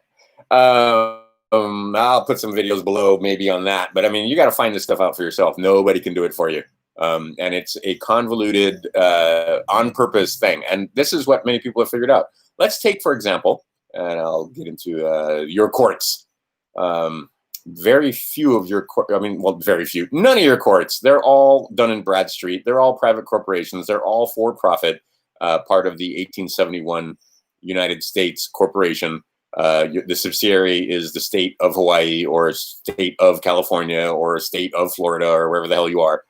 I'll put some videos below maybe on that, but I mean, you got to find this stuff out for yourself. Nobody can do it for you. And it's a convoluted, on purpose thing. And this is what many people have figured out. Let's take, for example, and I'll get into your courts. Very few of your very few, none of your courts. They're all done in Bradstreet. They're all private corporations. They're all for profit, part of the 1871 United States Corporation. The subsidiary is the state of Hawaii or state of California or state of Florida or wherever the hell you are.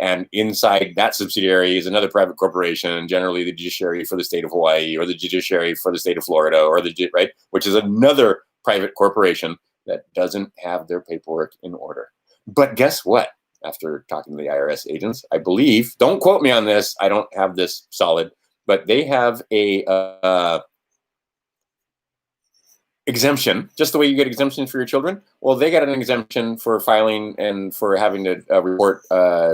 And inside that subsidiary is another private corporation, generally the judiciary for the state of Hawaii or the judiciary for the state of Florida or right, which is another private corporation that doesn't have their paperwork in order. But guess what? After talking to the IRS agents, I believe, don't quote me on this, I don't have this solid, but they have a exemption, just the way you get exemptions for your children. Well, they got an exemption for filing and for having to report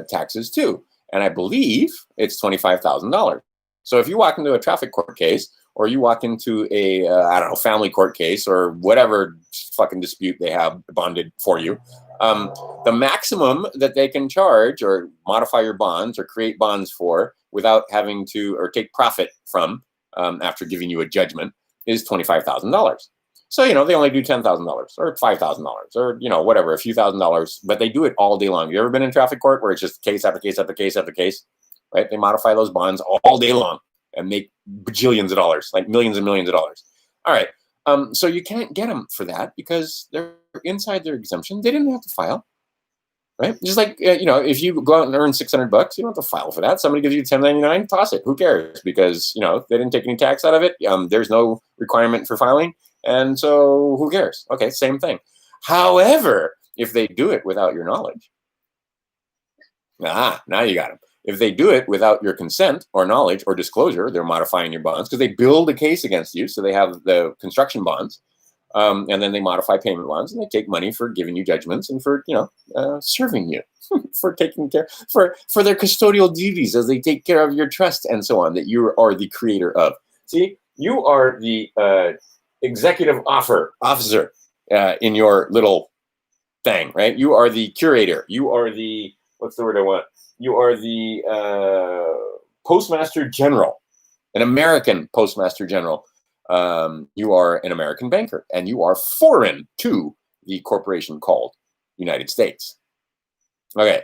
taxes too. And I believe it's $25,000. So if you walk into a traffic court case, or you walk into a, family court case or whatever fucking dispute they have bonded for you, the maximum that they can charge or modify your bonds or create bonds for without having to, or take profit from after giving you a judgment is $25,000. So, they only do $10,000 or $5,000 or, whatever, a few $1,000s, but they do it all day long. You ever been in traffic court where it's just case after case after case after case, right? They modify those bonds all day long and make bajillions of dollars, like millions and millions of dollars. All right. So you can't get them for that because they're inside their exemption. They didn't have to file, right? Just like, if you go out and earn $600, you don't have to file for that. Somebody gives you 1099, toss it. Who cares? Because, they didn't take any tax out of it. There's no requirement for filing. And so who cares? Okay, same thing. However, if they do it without your knowledge, now you got them. If they do it without your consent or knowledge or disclosure, they're modifying your bonds because they build a case against you. So they have the construction bonds, and then they modify payment bonds, and they take money for giving you judgments and for serving you, for taking care for their custodial duties as they take care of your trust and so on that you are the creator of. See, you are the executive officer in your little thing, right? You are the curator. You are the, what's the word I want? You are the Postmaster General, an American Postmaster General you are an American banker, and you are foreign to the corporation called United States. Okay,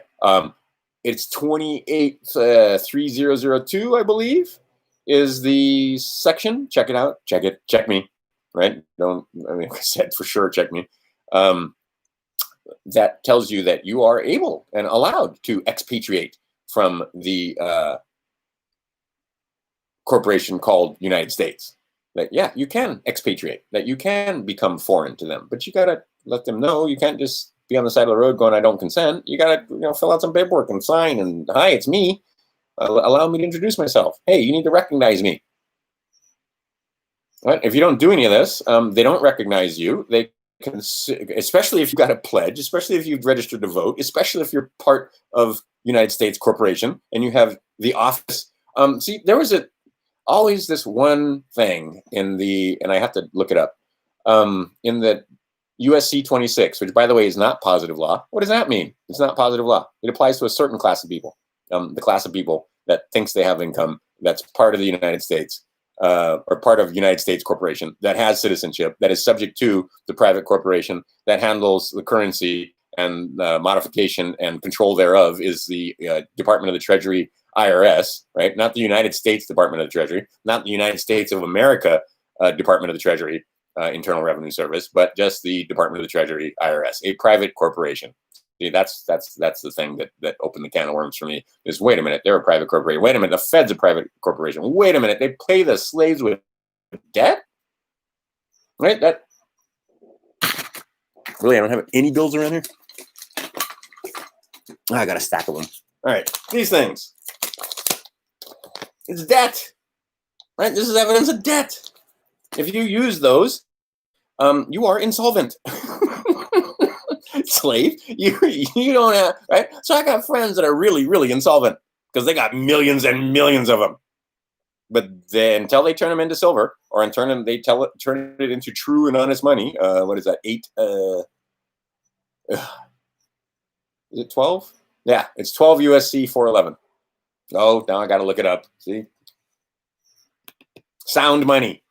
it's 283002, I believe, is the section. Check it out. Check it. Check me. Right? Don't. I mean, like I said, for sure, check me. That tells you that you are able and allowed to expatriate from the corporation called United States. That, yeah, you can expatriate, that you can become foreign to them, but you got to let them know. You can't just be on the side of the road going, I don't consent. You got to fill out some paperwork and sign, and hi, it's me. Allow me to introduce myself. Hey, you need to recognize me. Right? If you don't do any of this, they don't recognize you. They can, especially if you got a pledge, especially if you've registered to vote, especially if you're part of United States Corporation and you have the office. See, there was always this one thing in the, and I have to look it up, in the USC 26, which, by the way, is not positive law. What does that mean? It's not positive law. It applies to a certain class of people, the class of people that thinks they have income that's part of the United States, or part of United States Corporation, that has citizenship, that is subject to the private corporation, that handles the currency and modification and control thereof is the Department of the Treasury, IRS, right? Not the United States Department of the Treasury, not the United States of America Department of the Treasury, Internal Revenue Service, but just the Department of the Treasury, IRS, a private corporation. See, that's the thing that opened the can of worms for me. Is, wait a minute, they're a private corporation. Wait a minute, the Fed's a private corporation. Wait a minute, they pay the slaves with debt, right? That really, I don't have any bills around here. Oh, I got a stack of them. All right, these things. It's debt, right? This is evidence of debt. If you use those, you are insolvent. Slave, you don't have, right? So I got friends that are really, really insolvent because they got millions and millions of them. But then until they turn them into silver, or turn it into true and honest money. What is that? Is it 12? Yeah, it's 12 USC 411. Oh, now I got to look it up. See, sound money.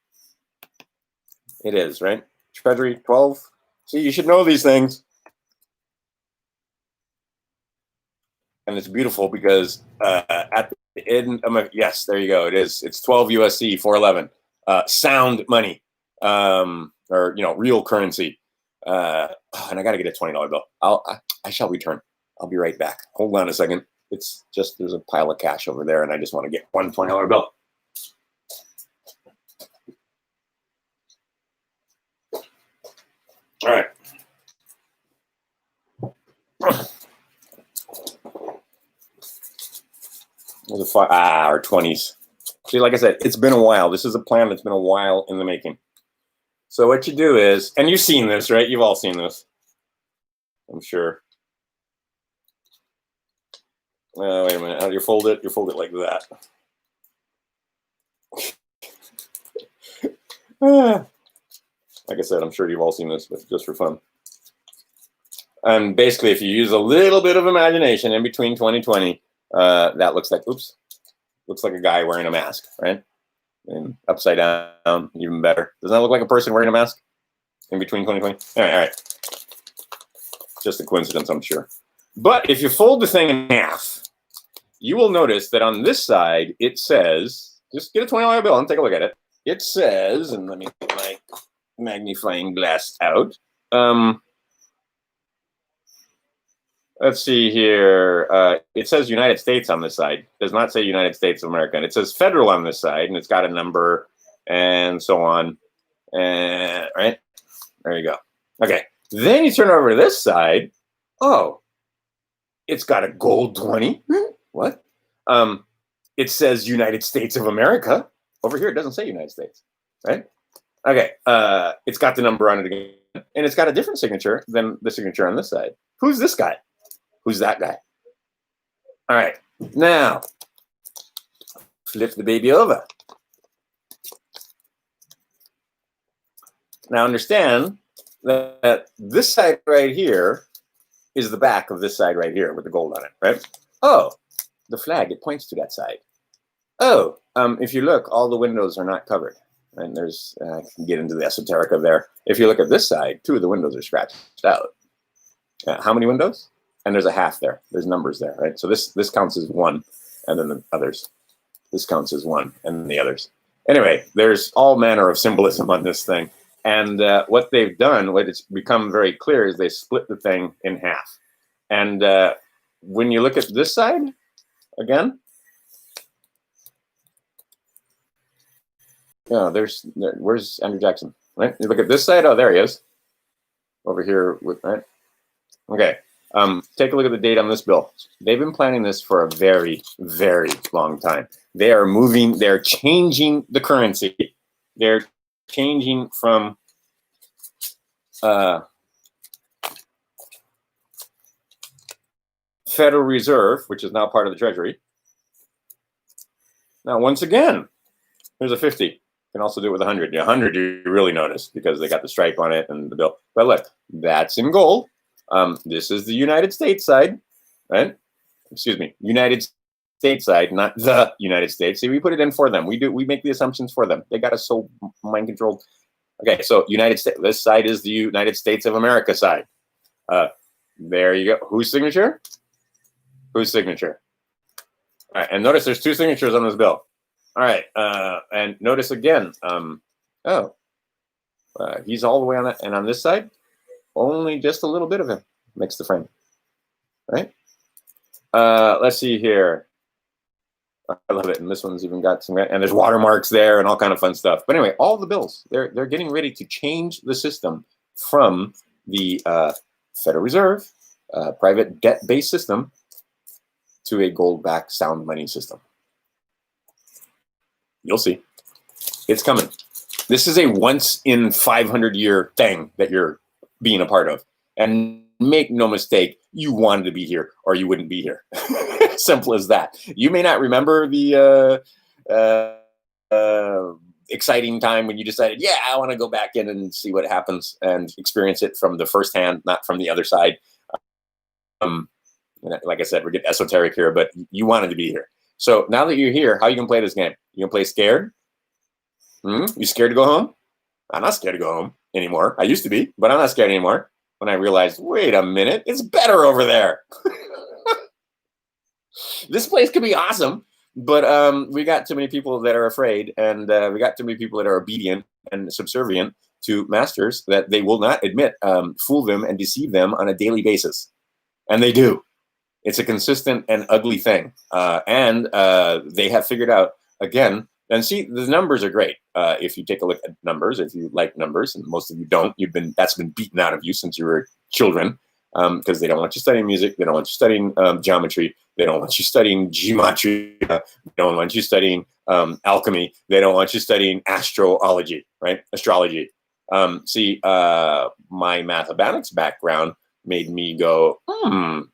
It is, right? Treasury 12. See, you should know these things. And it's beautiful because at the end, yes, there you go. It is. It's 12 USC 411. Sound money, or real currency. And I got to get a $20 bill. I shall return. I'll be right back. Hold on a second. It's just, there's a pile of cash over there, and I just want to get one $20 bill. All right. Our 20s. See, like I said, it's been a while. This is a plan that's been a while in the making. So what you do is, and you've seen this, right? You've all seen this, I'm sure. Wait a minute. How do you fold it? You fold it like that. Like I said, I'm sure you've all seen this, but just for fun. And basically, if you use a little bit of imagination in between 2020, that looks like a guy wearing a mask, right? And upside down, even better. Doesn't that look like a person wearing a mask in between 2020? All right. Just a coincidence, I'm sure. But if you fold the thing in half, you will notice that on this side, it says, just get a $20 bill and take a look at it. It says, and let me get my magnifying glass out. Let's see here. It says United States on this side. It does not say United States of America. And it says federal on this side, and it's got a number and so on. And right there you go. Okay. Then you turn over to this side. Oh, it's got a gold 20. What? It says United States of America. Over here, it doesn't say United States, right? Okay. It's got the number on it again, and it's got a different signature than the signature on this side. Who's this guy? Who's that guy? All right. Now, flip the baby over. Now, understand that this side right here is the back of this side right here with the gold on it, right? Oh, the flag, it points to that side. Oh, if you look, all the windows are not covered, And there's, I can get into the esoteric of there. If you look at this side, 2 of the windows are scratched out. How many windows? And there's a half there. There's numbers there, right? So this counts as 1, and then the others. This counts as 1, and then the others. Anyway, there's all manner of symbolism on this thing. And what they've done, what it's become very clear, is they split the thing in half. And when you look at this side, again, where's Andrew Jackson, right? You look at this side, oh, there he is. Over here, right? Okay, take a look at the date on this bill. They've been planning this for a very, very long time. They are moving, they're changing the currency. They're changing from Federal Reserve, which is now part of the Treasury. Now, once again, there's a 50. You can also do it with 100. 100 you really notice because they got the stripe on it and the bill. But look, that's in gold. This is the United States side, right? Excuse me, United States side, not the United States. See, we put it in for them. We make the assumptions for them. They got us so mind controlled. Okay, so United States. This side is the United States of America side. There you go. Whose signature? Whose signature? All right, and notice there's 2 signatures on this bill. All right, and notice again. He's all the way on that, and on this side, only just a little bit of him makes the frame. Right? Let's see here. I love it, and this one's even got some, and there's watermarks there and all kind of fun stuff. But anyway, all the bills, they're getting ready to change the system from the Federal Reserve private debt-based system to a gold-backed sound money system. You'll see. It's coming. This is a once in 500-year thing that you're being a part of. And make no mistake, you wanted to be here or you wouldn't be here. Simple as that. You may not remember the exciting time when you decided, yeah, I want to go back in and see what happens and experience it from the first hand, not from the other side. Like I said, we're getting esoteric here, but you wanted to be here. So now that you're here, how are you going to play this game? You going to play scared? You scared to go home? I'm not scared to go home anymore. I used to be, but I'm not scared anymore. When I realized, wait a minute, it's better over there. This place could be awesome, but we got too many people that are afraid, and we got too many people that are obedient and subservient to masters that they will not admit fool them and deceive them on a daily basis. And they do. It's a consistent and ugly thing. And they have figured out, again, and see, the numbers are great. If you take a look at numbers, if you like numbers, and most of you don't, that's been beaten out of you since you were children, because they don't want you studying music, they don't want you studying geometry, they don't want you studying gematria, they don't want you studying alchemy, they don't want you studying astrology, right? Astrology. See, my mathematics background made me go,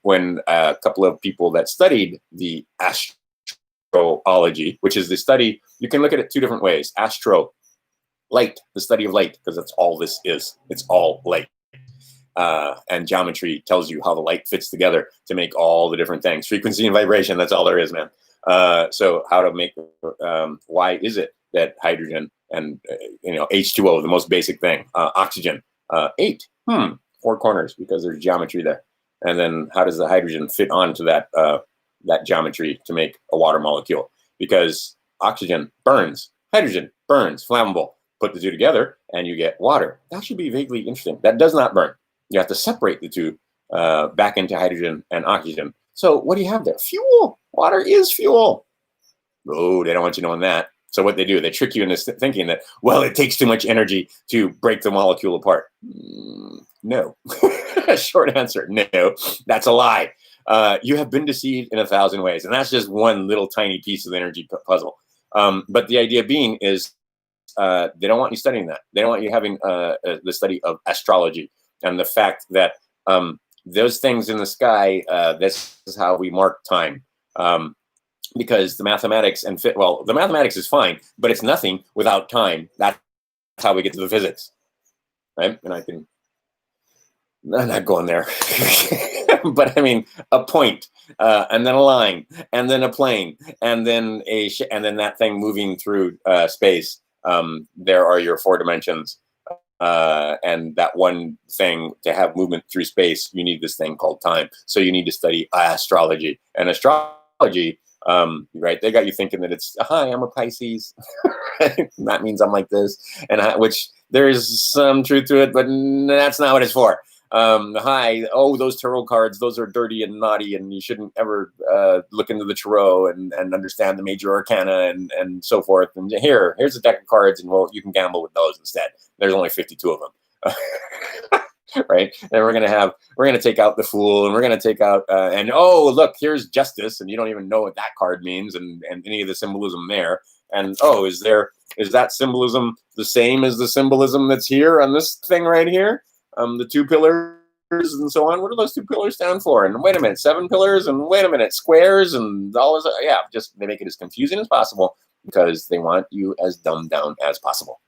when a couple of people that studied the astrology, which is the study, you can look at it 2 different ways. Astro, light, the study of light, because that's all this is. It's all light. And geometry tells you how the light fits together to make all the different things. Frequency and vibration, that's all there is, man. So how to make, why is it that hydrogen and, H2O, the most basic thing, oxygen, 8, 4 corners, because there's geometry there. And then how does the hydrogen fit onto that that geometry to make a water molecule? Because oxygen burns, hydrogen burns, flammable. Put the 2 together and you get water. That should be vaguely interesting. That does not burn. You have to separate the 2 back into hydrogen and oxygen. So what do you have there? Fuel. Water is fuel. Oh, they don't want you knowing that. So what they do, they trick you into thinking that, well, it takes too much energy to break the molecule apart. No. Short answer, no. That's a lie. You have been deceived in 1,000 ways, and that's just one little tiny piece of the energy puzzle. But the idea being is they don't want you studying that. They don't want you having the study of astrology and the fact that those things in the sky, this is how we mark time. Because the mathematics and the mathematics is fine, but it's nothing without time. That's how we get to the physics, right? And I'm not going there. But I mean, a point, and then a line, and then a plane, and then and then that thing moving through space. there are your 4 dimensions. And that one thing, to have movement through space, you need this thing called time. So you need to study astrology. And astrology, right, they got you thinking that it's, hi, I'm a Pisces. That means I'm like this. And which there is some truth to it, but that's not what it's for. Hi, oh, those tarot cards, those are dirty and naughty, and you shouldn't ever look into the tarot and understand the major arcana and so forth. And here's a deck of cards, and well, you can gamble with those instead. There's only 52 of them. Right? And we're gonna take out the Fool, and we're gonna take out and oh, look, here's Justice, and you don't even know what that card means, and any of the symbolism there. And oh, is that symbolism the same as the symbolism that's here on this thing right here? The 2 pillars and so on. What do those 2 pillars stand for? And wait a minute, 7 pillars, and wait a minute, squares, and all this. Yeah, just they make it as confusing as possible because they want you as dumbed down as possible.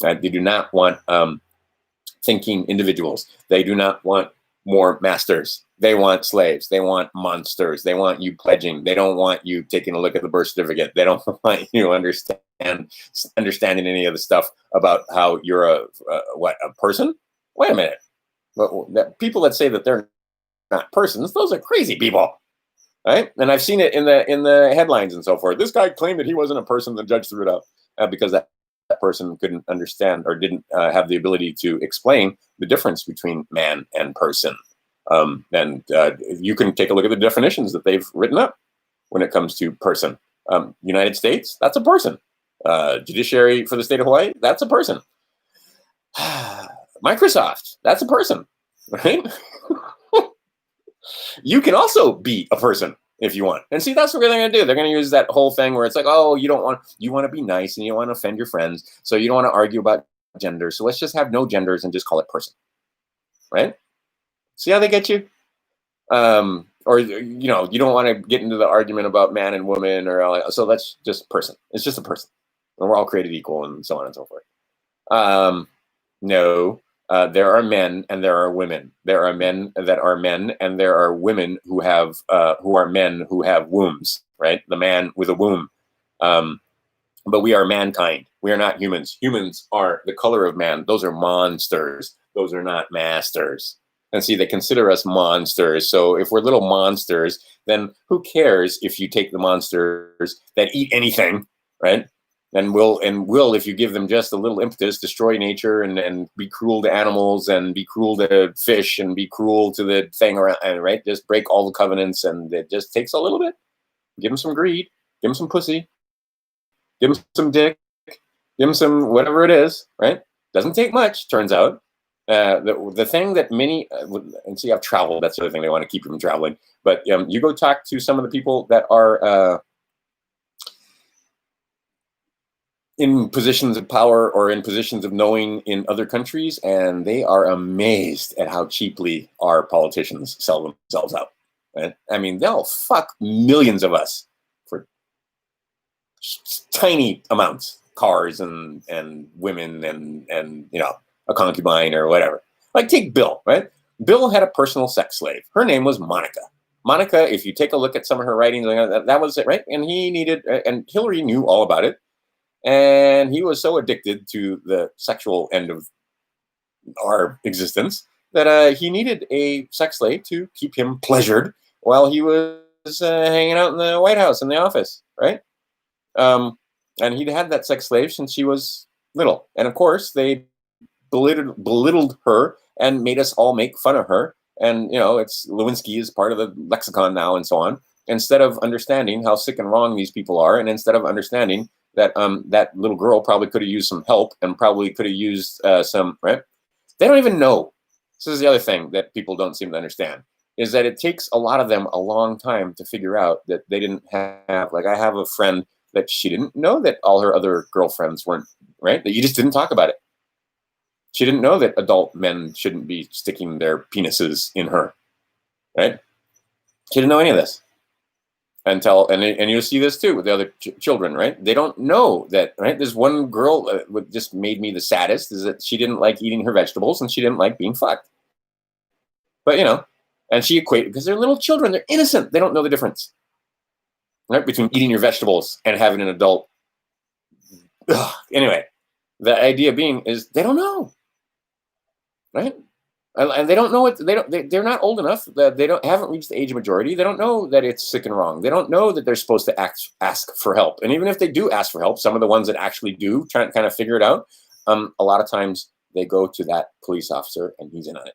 They do not want thinking individuals. They do not want more masters. They want slaves. They want monsters. They want you pledging. They don't want you taking a look at the birth certificate. They don't want you understanding any of the stuff about how you're a person. Wait a minute. People that say that they're not persons, those are crazy people, right? And I've seen it in the headlines and so forth. This guy claimed that he wasn't a person. The judge threw it out because that person couldn't understand or didn't have the ability to explain the difference between man and person. And you can take a look at the definitions that they've written up when it comes to person. United States, that's a person. Judiciary for the state of Hawaii, that's a person. Microsoft, that's a person, right? You can also be a person if you want. And see, that's what they're going to do. They're going to use that whole thing where it's like, oh, you want to be nice and you don't want to offend your friends. So you don't want to argue about gender. So let's just have no genders and just call it person, right? See how they get you? Or, you don't want to get into the argument about man and woman so that's just person. It's just a person. And we're all created equal and so on and so forth. No. There are men and there are women. There are men that are men, and there are women who are men who have wombs, right? The man with a womb. But we are mankind. We are not humans. Humans are the color of man. Those are monsters. Those are not masters. And see, they consider us monsters. So if we're little monsters, then who cares if you take the monsters that eat anything, right? And will, if you give them just a little impetus, destroy nature and be cruel to animals and be cruel to fish and be cruel to the thing around, right? Just break all the covenants, and it just takes a little bit. Give them some greed, give them some pussy, give them some dick, give them some whatever it is, right? Doesn't take much, turns out. The thing that many, and see, I've traveled, that's the other thing, they want to keep you from traveling. But you go talk to some of the people that are in positions of power or in positions of knowing in other countries, and they are amazed at how cheaply our politicians sell themselves out. Right? I mean, they'll fuck millions of us for tiny amounts, cars and women and a concubine or whatever. Like take Bill, right? Bill had a personal sex slave. Her name was Monica. Monica, if you take a look at some of her writings, that was it, right? And and Hillary knew all about it. And he was so addicted to the sexual end of our existence that he needed a sex slave to keep him pleasured while he was hanging out in the White House in the office, right? And he'd had that sex slave since she was little. And of course, they belittled her and made us all make fun of her. And, it's Lewinsky is part of the lexicon now and so on. Instead of understanding how sick and wrong these people are, and instead of understanding that that little girl probably could have used some help and probably could have used some, right? They don't even know. This is the other thing that people don't seem to understand, is that it takes a lot of them a long time to figure out that they didn't have, like I have a friend that she didn't know that all her other girlfriends weren't, right? That you just didn't talk about it. She didn't know that adult men shouldn't be sticking their penises in her, right? She didn't know any of this. And you'll see this too with the other children, right? They don't know that, right? There's one girl what just made me the saddest is that she didn't like eating her vegetables and she didn't like being fucked. But and she equated, because they're little children, they're innocent, they don't know the difference, right? Between eating your vegetables and having an adult Anyway, the idea being is they don't know, right? And they don't know what they're not old enough that they haven't reached the age of majority. They don't know that it's sick and wrong. They don't know that they're supposed to ask for help. And even if they do ask for help, some of the ones that actually do try to kind of figure it out, a lot of times they go to that police officer and he's in on it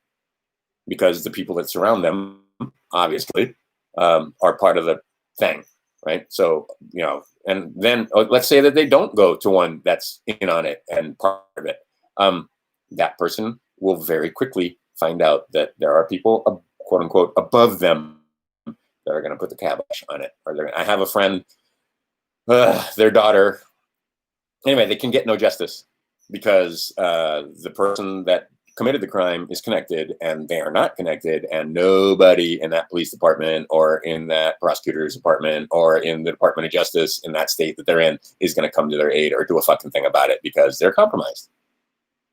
because the people that surround them, obviously, are part of the thing, right? So, and then let's say that they don't go to one that's in on it and part of it. That person will very quickly find out that there are people, quote unquote, above them that are going to put the kibosh on it. I have a friend, their daughter, anyway, they can get no justice because the person that committed the crime is connected and they are not connected, and nobody in that police department or in that prosecutor's department or in the Department of Justice in that state that they're in is going to come to their aid or do a fucking thing about it because they're compromised.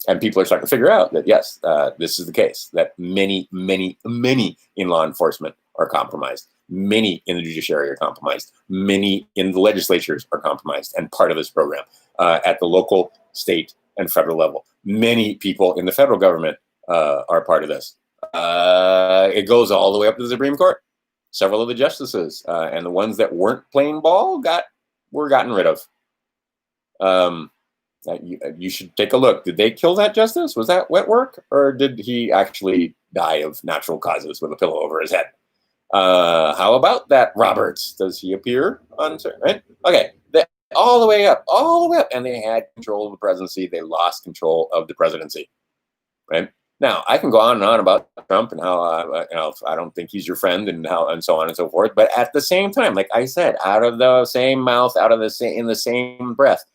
And people are starting to figure out that, yes, this is the case, that many, many, many in law enforcement are compromised. Many in the judiciary are compromised. Many in the legislatures are compromised and part of this program at the local, state, and federal level. Many people in the federal government are part of this. It goes all the way up to the Supreme Court. Several of the justices and the ones that weren't playing ball were gotten rid of. You should take a look. Did they kill that justice? Was that wet work? Or did he actually die of natural causes with a pillow over his head? How about that, Roberts? Does he appear on certain, right? Okay, all the way up. And they had control of the presidency. They lost control of the presidency, right? Now, I can go on and on about Trump and how I don't think he's your friend and so on and so forth. But at the same time, like I said, out of the same mouth, in the same breath,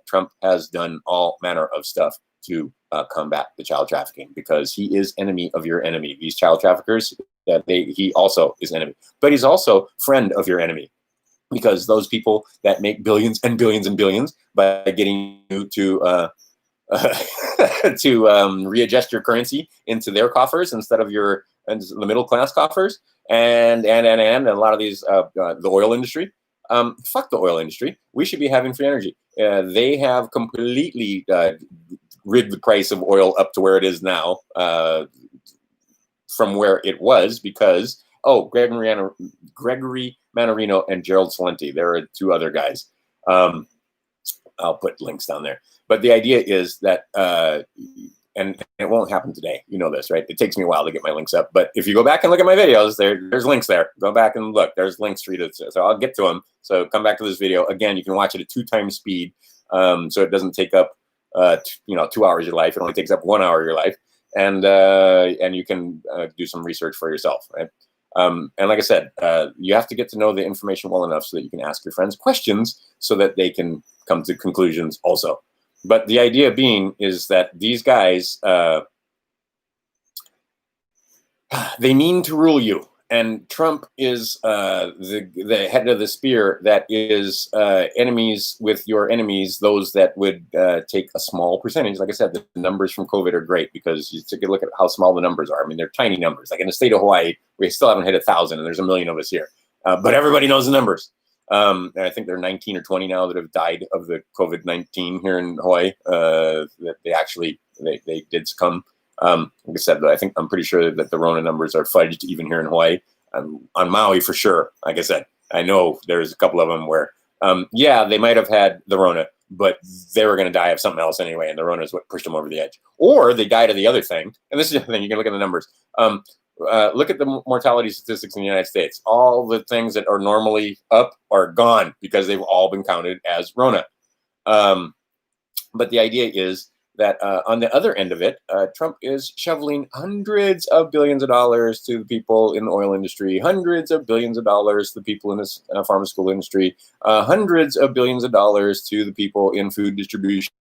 Trump has done all manner of stuff to combat the child trafficking because he is enemy of your enemy. These child traffickers, he also is enemy, but he's also friend of your enemy because those people that make billions and billions and billions by getting you to readjust your currency into their coffers instead of the middle class coffers, and a lot of these the oil industry. Fuck the oil industry. We should be having free energy. They have completely rigged the price of oil up to where it is now from where it was because, Gregory Mannarino and Gerald Celente. There are two other guys. I'll put links down there. But the idea is that, and it won't happen today. You know this, right? It takes me a while to get my links up. But if you go back and look at my videos, there's links there. Go back and look. There's links for you to, so I'll get to them. So come back to this video. Again, you can watch it at 2 times speed. So it doesn't take up, 2 hours of your life. It only takes up 1 hour of your life. And you can do some research for yourself, right? And like I said, you have to get to know the information well enough so that you can ask your friends questions so that they can come to conclusions also. But the idea being is that these guys, they mean to rule you. And Trump is the head of the spear that is enemies with your enemies, those that would take a small percentage. Like I said, the numbers from COVID are great because you take a look at how small the numbers are. I mean, they're tiny numbers. Like in the state of Hawaii, we still haven't hit 1,000 and there's 1 million of us here. But everybody knows the numbers. And I think there are 19 or 20 now that have died of the COVID-19 here in Hawaii. That they did succumb. Like I said, I'm pretty sure that the Rona numbers are fudged even here in Hawaii. On Maui for sure. Like I said, I know there's a couple of them where, they might have had the Rona, but they were going to die of something else anyway, and the Rona is what pushed them over the edge. Or they died of the other thing. And this is the thing, you can look at the numbers. Look at the mortality statistics in the United States. All the things that are normally up are gone because they've all been counted as Rona. But the idea is that on the other end of it, Trump is shoveling hundreds of billions of dollars to the people in the oil industry, hundreds of billions of dollars to the people in this pharmaceutical industry, hundreds of billions of dollars to the people in food distribution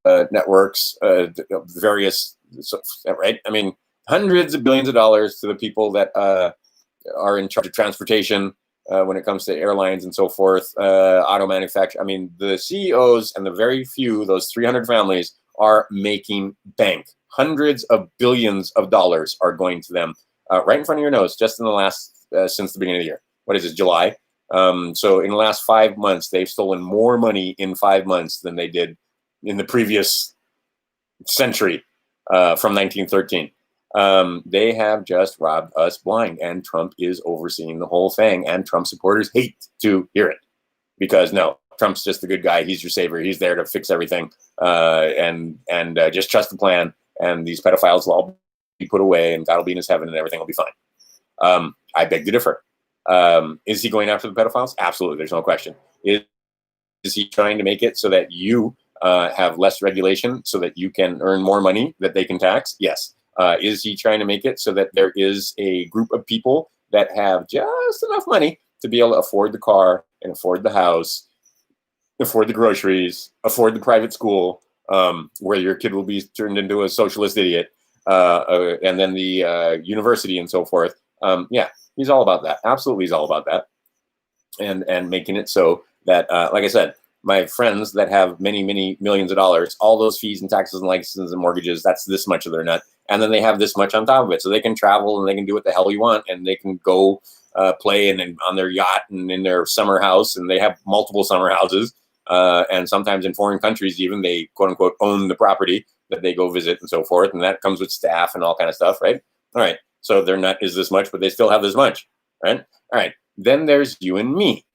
networks, various, right? I mean, hundreds of billions of dollars to the people that are in charge of transportation when it comes to airlines and so forth, auto manufacturing. I mean, the CEOs and the very few, those 300 families, are making bank. Hundreds of billions of dollars are going to them right in front of your nose just in the last, since the beginning of the year. What is it, July? So in the last 5 months, they've stolen more money in 5 months than they did in the previous century, from 1913. They have just robbed us blind, and Trump is overseeing the whole thing, and Trump supporters hate to hear it, because no, Trump's just a good guy. He's your savior. He's there to fix everything, and just trust the plan, and these pedophiles will all be put away, and God will be in his heaven, and everything will be fine. I beg to differ. Is he going after the pedophiles? Absolutely. There's no question. Is he trying to make it so that you have less regulation so that you can earn more money that they can tax? Yes. Is he trying to make it so that there is a group of people that have just enough money to be able to afford the car and afford the house, afford the groceries, afford the private school, where your kid will be turned into a socialist idiot, and then the university and so forth? Yeah, he's all about that. Absolutely, he's all about that, and making it so that, like I said, my friends that have many, many millions of dollars, all those fees and taxes and licenses and mortgages, that's this much of their nut. And then they have this much on top of it. So they can travel and they can do what the hell you want, and they can go play and on their yacht and in their summer house, and they have multiple summer houses. And sometimes in foreign countries, even, they quote unquote own the property that they go visit and so forth. And that comes with staff and all kind of stuff, right? All right. So their nut is this much, but they still have this much, right? All right. Then there's you and me.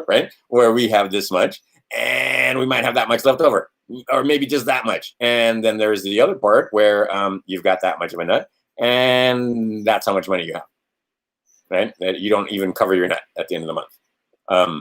Right? Where we have this much, and we might have that much left over, or maybe just that much. And then there's the other part where you've got that much of a nut, and that's how much money you have, right? That you don't even cover your nut at the end of the month.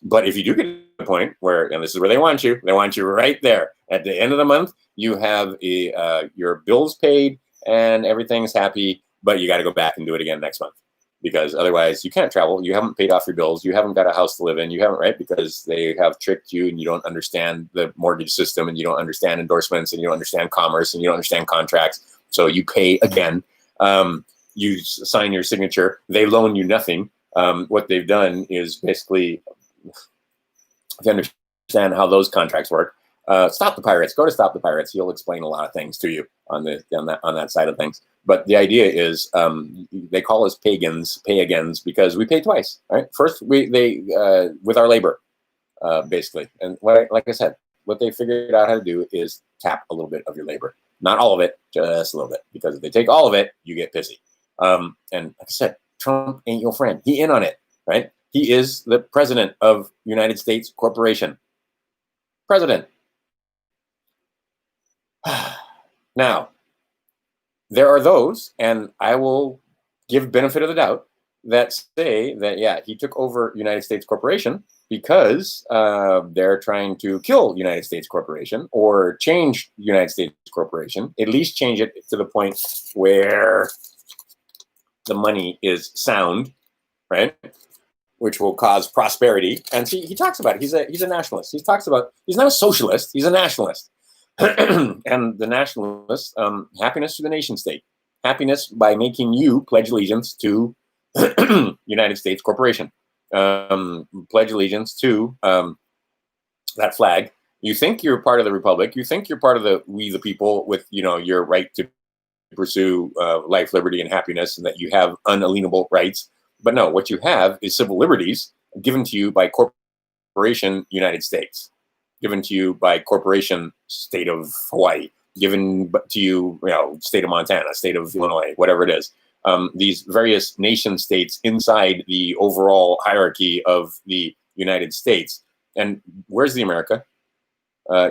But if you do get to the point where, and this is where they want you right there at the end of the month, you have your bills paid and everything's happy, but you got to go back and do it again next month. Because otherwise you can't travel. You haven't paid off your bills. You haven't got a house to live in. You haven't, right? Because they have tricked you, and you don't understand the mortgage system, and you don't understand endorsements, and you don't understand commerce, and you don't understand contracts. So you pay again. You sign your signature. They loan you nothing. What they've done is basically, if you understand how those contracts work, Stop the Pirates. Go to Stop the Pirates. He'll explain a lot of things to you on that side of things. But the idea is, they call us pay-agains, because we pay twice. Right? First, with our labor, basically. And like I said, what they figured out how to do is tap a little bit of your labor. Not all of it, just a little bit. Because if they take all of it, you get pissy. And like I said, Trump ain't your friend. He in on it, right? He is the president of United States Corporation. President. Now, there are those, and I will give benefit of the doubt, that say that, yeah, he took over United States Corporation because they're trying to kill United States Corporation or change United States Corporation, at least change it to the point where the money is sound, right? Which will cause prosperity. And see, he talks about it. He's a nationalist. He talks about, he's not a socialist, he's a nationalist. And the nationalists, happiness to the nation state. Happiness by making you pledge allegiance to United States Corporation. Pledge allegiance to that flag. You think you're part of the republic. You think you're part of we the people with, your right to pursue life, liberty, and happiness, and that you have unalienable rights. But no, what you have is civil liberties given to you by Corporation United States, given to you by Corporation State of Hawaii, given to you, State of Montana, State of Illinois, whatever it is. These various nation states inside the overall hierarchy of the United States. And where's the America?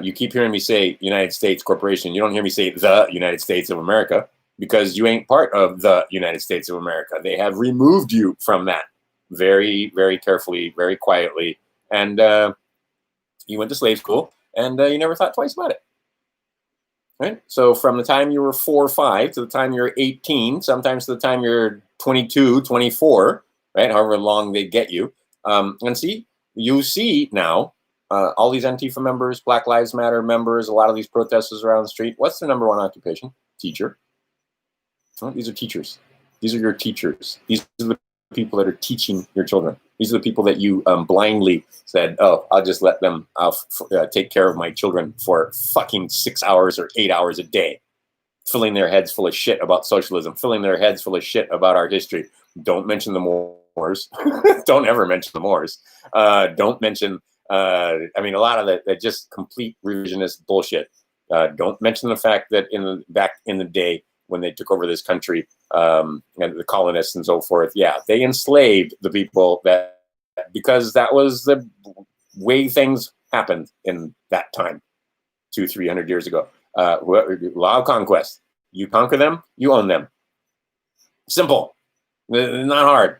You keep hearing me say United States Corporation. You don't hear me say the United States of America, because you ain't part of the United States of America. They have removed you from that very, very carefully, very quietly. And you went to slave school, and you never thought twice about it. Right? So from the time you were 4 or 5 to the time you're 18, sometimes to the time you're 22, 24, right? However long they get you. And you see now all these Antifa members, Black Lives Matter members, a lot of these protesters around the street. What's their number one occupation? Teacher. Well, these are teachers. These are your teachers. These are the people that are teaching your children. These are the people that you blindly said, oh, I'll just let them take care of my children for fucking 6 hours or 8 hours a day, filling their heads full of shit about socialism, filling their heads full of shit about our history. Don't mention the Moors. Don't ever mention the Moors. Don't mention, I mean, a lot of that just complete revisionist bullshit. Don't mention the fact that back in the day when they took over this country, and the colonists and so forth, yeah, they enslaved the people because that was the way things happened in that time, 200-300 years ago. Law of conquest. You conquer them, you own them. Simple. Not hard.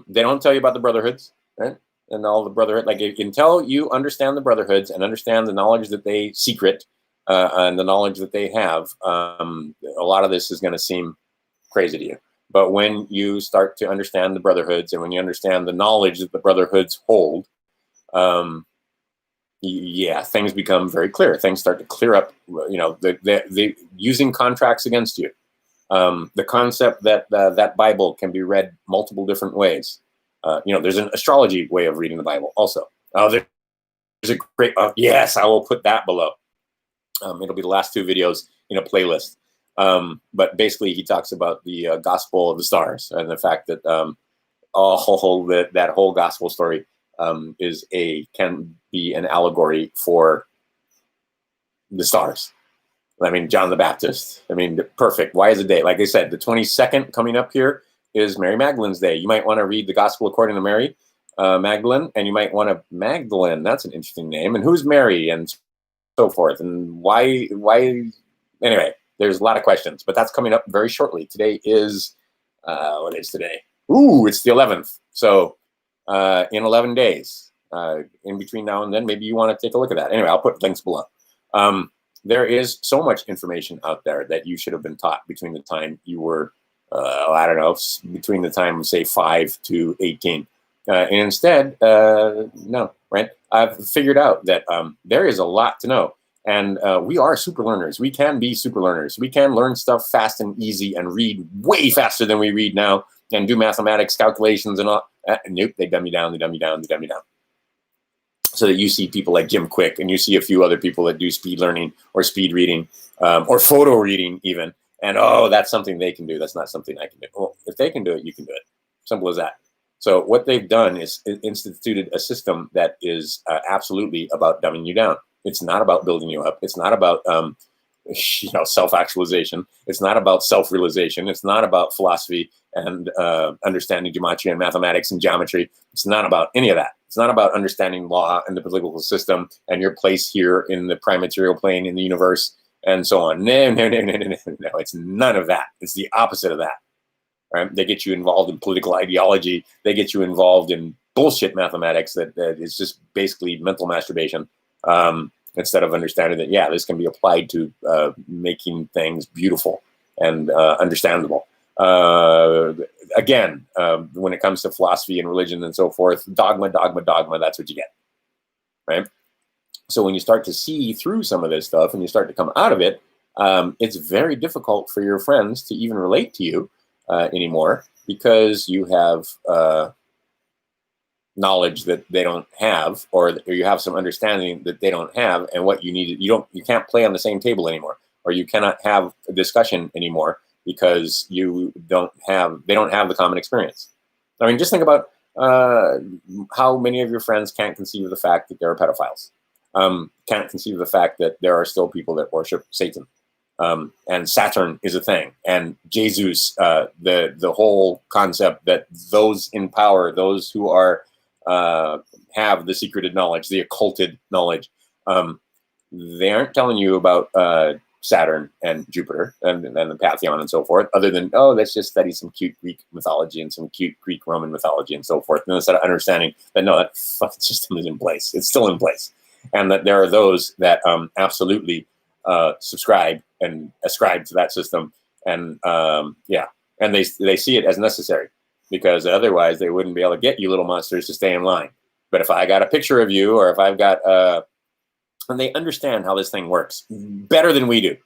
They don't tell you about the brotherhoods, right? And all the brotherhood, like until you understand the brotherhoods and understand the knowledge that they secret and the knowledge that they have, a lot of this is going to seem crazy to you. But when you start to understand the brotherhoods and when you understand the knowledge that the brotherhoods hold, yeah, things become very clear. Things start to clear up. You know, the using contracts against you. The concept that that Bible can be read multiple different ways. You know, there's an astrology way of reading the Bible also. There's a great, yes, I will put that below. It'll be the last 2 videos in a playlist. But basically he talks about the gospel of the stars and the fact that that whole gospel story can be an allegory for the stars. I mean, John the Baptist. I mean, perfect. Why is the day? Like I said, the 22nd coming up here is Mary Magdalene's Day. You might want to read the Gospel according to Mary Magdalene, and you might want to Magdalene. That's an interesting name. And who's Mary, and so forth, and why? Anyway, there's a lot of questions, but that's coming up very shortly. Today is what is today? Ooh, it's the 11th. So in 11 days, in between now and then, maybe you want to take a look at that. Anyway, I'll put links below. There is so much information out there that you should have been taught between the time you were, I don't know, between the time, say, 5 to 18. And instead, no, right? I've figured out that there is a lot to know. And we are super learners. We can be super learners. We can learn stuff fast and easy and read way faster than we read now and do mathematics, calculations, and all. Nope, they dumb you down, they dumb you down, they dumb you down. So that you see people like Jim Quick, and you see a few other people that do speed learning or speed reading or photo reading even. And, oh, that's something they can do. That's not something I can do. Well, if they can do it, you can do it. Simple as that. So what they've done is instituted a system that is absolutely about dumbing you down. It's not about building you up. It's not about self-actualization. It's not about self-realization. It's not about philosophy and understanding gematria and mathematics and geometry. It's not about any of that. It's not about understanding law and the political system and your place here in the prime material plane in the universe and so on. No. It's none of that. It's the opposite of that. Right? They get you involved in political ideology. They get you involved in bullshit mathematics that is just basically mental masturbation. Instead of understanding that, yeah, this can be applied to making things beautiful and understandable. Again, when it comes to philosophy and religion and so forth, dogma, that's what you get, right? So when you start to see through some of this stuff and you start to come out of it, it's very difficult for your friends to even relate to you anymore because you have knowledge that they don't have, or you have some understanding that they don't have, and what you need, you can't play on the same table anymore, or you cannot have a discussion anymore because they don't have the common experience. I mean, just think about how many of your friends can't conceive of the fact that there are pedophiles, can't conceive of the fact that there are still people that worship Satan, and Saturn is a thing, and Jesus, the whole concept that those in power, those who are have the secreted knowledge, the occulted knowledge, they aren't telling you about Saturn and Jupiter and the Pantheon and so forth, other than, oh, let's just study some cute Greek mythology and some cute Greek Roman mythology and so forth. And instead of understanding that, no, that fucking system is in place. It's still in place. And that there are those that absolutely subscribe and ascribe to that system. And and they see it as necessary, because otherwise they wouldn't be able to get you little monsters to stay in line. But if I got a picture of you, or if I've got, and they understand how this thing works better than we do,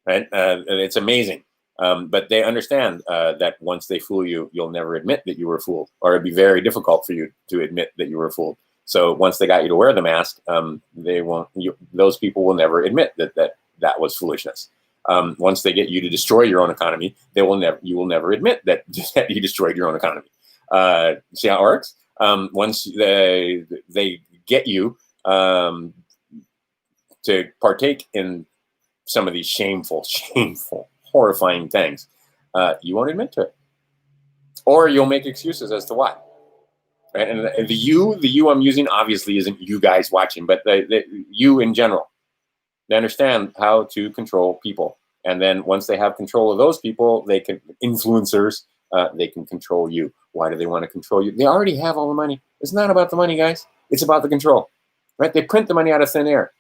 right? It's amazing. But they understand that once they fool you, you'll never admit that you were fooled, or it'd be very difficult for you to admit that you were fooled. So once they got you to wear the mask, those people will never admit that was foolishness. Once they get you to destroy your own economy, you will never admit that you destroyed your own economy. See how it works? Once they get you to partake in some of these shameful, horrifying things, you won't admit to it, or you'll make excuses as to why. Right? And the you I'm using obviously isn't you guys watching, but the you in general. They understand how to control people, and then once they have control of those people, they can influencers. They can control you. Why do they want to control you? They already have all the money. It's not about the money, guys. It's about the control. Right? They print the money out of thin air.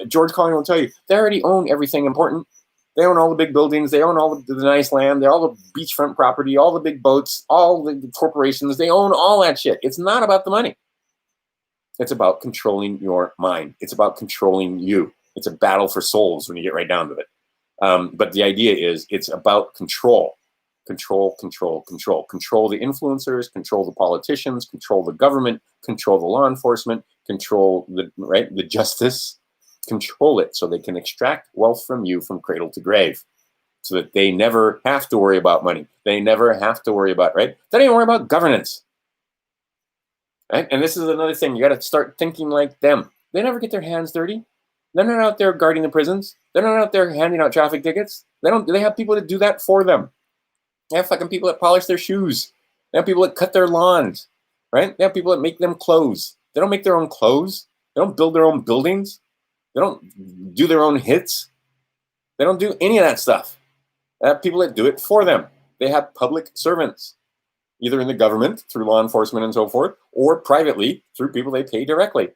George Carlin will tell you they already own everything important. They own all the big buildings. They own all the nice land. They own all the beachfront property, all the big boats, all the corporations. They own all that shit. It's not about the money. It's about controlling your mind. It's about controlling you. It's a battle for souls when you get right down to it. But the idea is it's about control. Control the influencers, control the politicians, control the government, control the law enforcement, control the justice. Control it so they can extract wealth from you from cradle to grave, so that they never have to worry about money. They never have to worry about, right? They don't even worry about governance. Right? And this is another thing. You got to start thinking like them. They never get their hands dirty. They're not out there guarding the prisons. They're not out there handing out traffic tickets. They have people that do that for them. They have fucking people that polish their shoes. They have people that cut their lawns. Right? They have people that make them clothes. They don't make their own clothes. They don't build their own buildings. They don't do their own hits. They don't do any of that stuff. They have people that do it for them. They have public servants, either in the government through law enforcement and so forth, or privately through people they pay directly.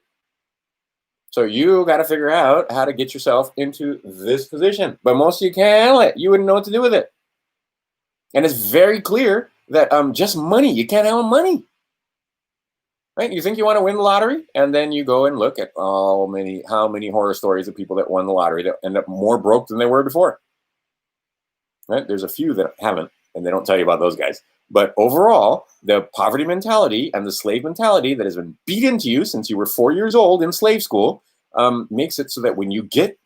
So you got to figure out how to get yourself into this position. But most of you can't handle it. You wouldn't know what to do with it. And it's very clear that just money, you can't handle money. Right? You think you want to win the lottery, and then you go and look at how many horror stories of people that won the lottery that end up more broke than they were before. Right? There's a few that haven't, and they don't tell you about those guys. But overall, the poverty mentality and the slave mentality that has been beat into you since you were 4 years old in slave school makes it so that when you get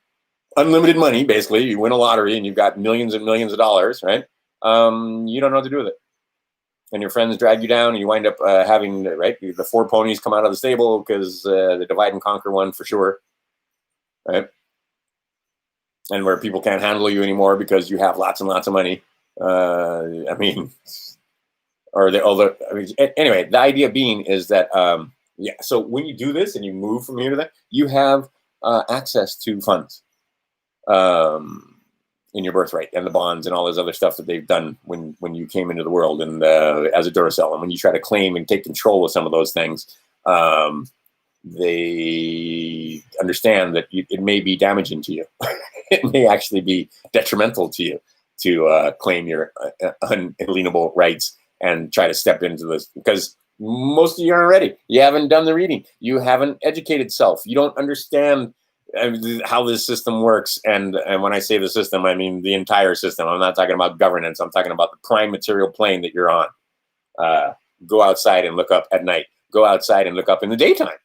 unlimited money, basically, you win a lottery and you've got millions and millions of dollars, right? You don't know what to do with it. And your friends drag you down, and you wind up having the 4 ponies come out of the stable because the divide and conquer one for sure, right? And where people can't handle you anymore because you have lots and lots of money. Anyway, the idea being is that so when you do this and you move from here to there, you have access to funds. In your birthright and the bonds and all this other stuff that they've done when you came into the world and as a Duracell. And when you try to claim and take control of some of those things, they understand that it may be damaging to you. It may actually be detrimental to you to claim your unalienable rights and try to step into this, because most of you aren't ready. You haven't done the reading. You haven't educated self. You don't understand how this system works. And when I say the system, I mean the entire system. I'm not talking about governance. I'm talking about the prime material plane that you're on. Go outside and look up at night. Go outside and look up in the daytime.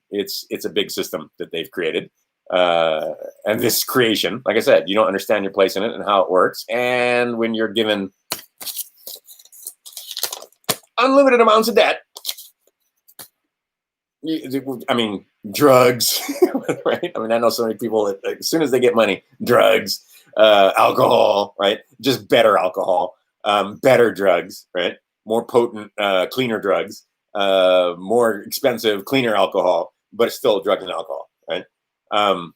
It's a big system that they've created. And this creation, like I said, you don't understand your place in it and how it works. And when you're given unlimited amounts of debt, drugs, right? I know so many people that as soon as they get money, drugs, alcohol, right? Just better alcohol, better drugs, right? More potent, cleaner drugs, more expensive, cleaner alcohol, but it's still drugs and alcohol, right? And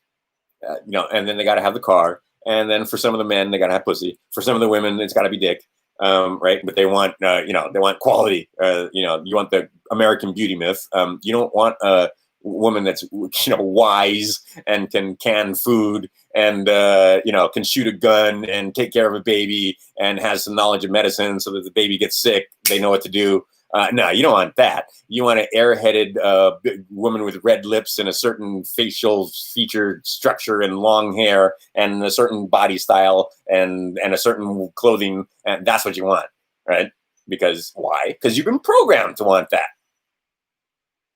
then they got to have the car. And then for some of the men, they got to have pussy. For some of the women, it's got to be dick. Right? But they want, they want quality. You want the American beauty myth. You don't want a woman that's, wise and can can food and, can shoot a gun and take care of a baby and has some knowledge of medicine so that the baby gets sick. They know what to do. No, you don't want that. You want an airheaded woman with red lips and a certain facial feature structure and long hair and a certain body style and a certain clothing. And that's what you want, right? Because why? Because you've been programmed to want that,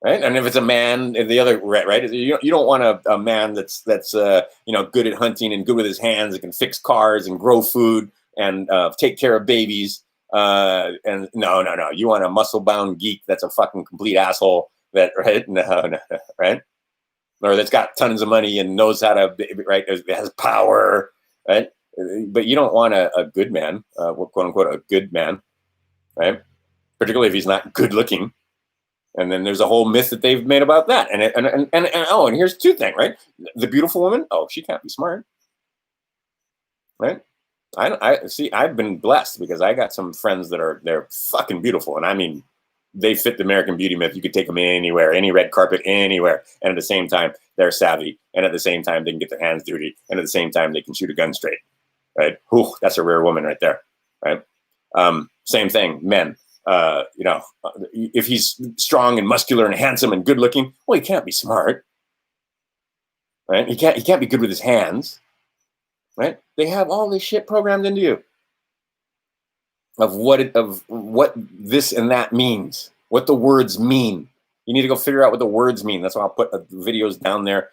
right? And if it's a man, the other, right? You don't want a man that's good at hunting and good with his hands and can fix cars and grow food and take care of babies. And no, you want a muscle-bound geek that's a fucking complete asshole, that, right? No, right? Or that's got tons of money and knows how to, right? Has power, right? But you don't want a good man, quote unquote, a good man, right? Particularly if he's not good looking. And then there's a whole myth that they've made about that. And here's two things, right? The beautiful woman, oh, she can't be smart, right? I see. I've been blessed because I got some friends they're fucking beautiful, and I mean, they fit the American beauty myth. You could take them anywhere, any red carpet, anywhere, and at the same time, they're savvy, and at the same time, they can get their hands dirty, and at the same time, they can shoot a gun straight, right? Whew, that's a rare woman right there, right? Same thing, men. If he's strong and muscular and handsome and good looking, well, he can't be smart, right? He can't be good with his hands, right? They have all this shit programmed into you of what this and that means, what the words mean. You need to go figure out what the words mean. That's why I'll put videos down there.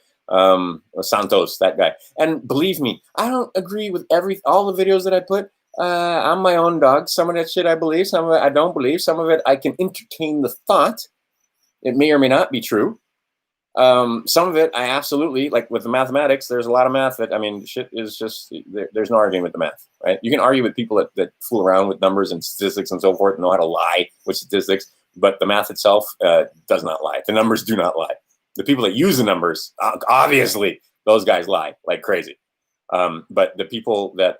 Santos, that guy. And believe me, I don't agree with all the videos that I put. I'm my own dog. Some of that shit I believe, some of it I don't believe. Some of it I can entertain the thought. It may or may not be true. Some of it I absolutely, like with the mathematics, there's a lot of math that, I mean, shit is just, there's no arguing with the math, right? You can argue with people that fool around with numbers and statistics and so forth and know how to lie with statistics, but the math itself does not lie. The numbers do not lie. The people that use the numbers, obviously, those guys lie like crazy. But the people that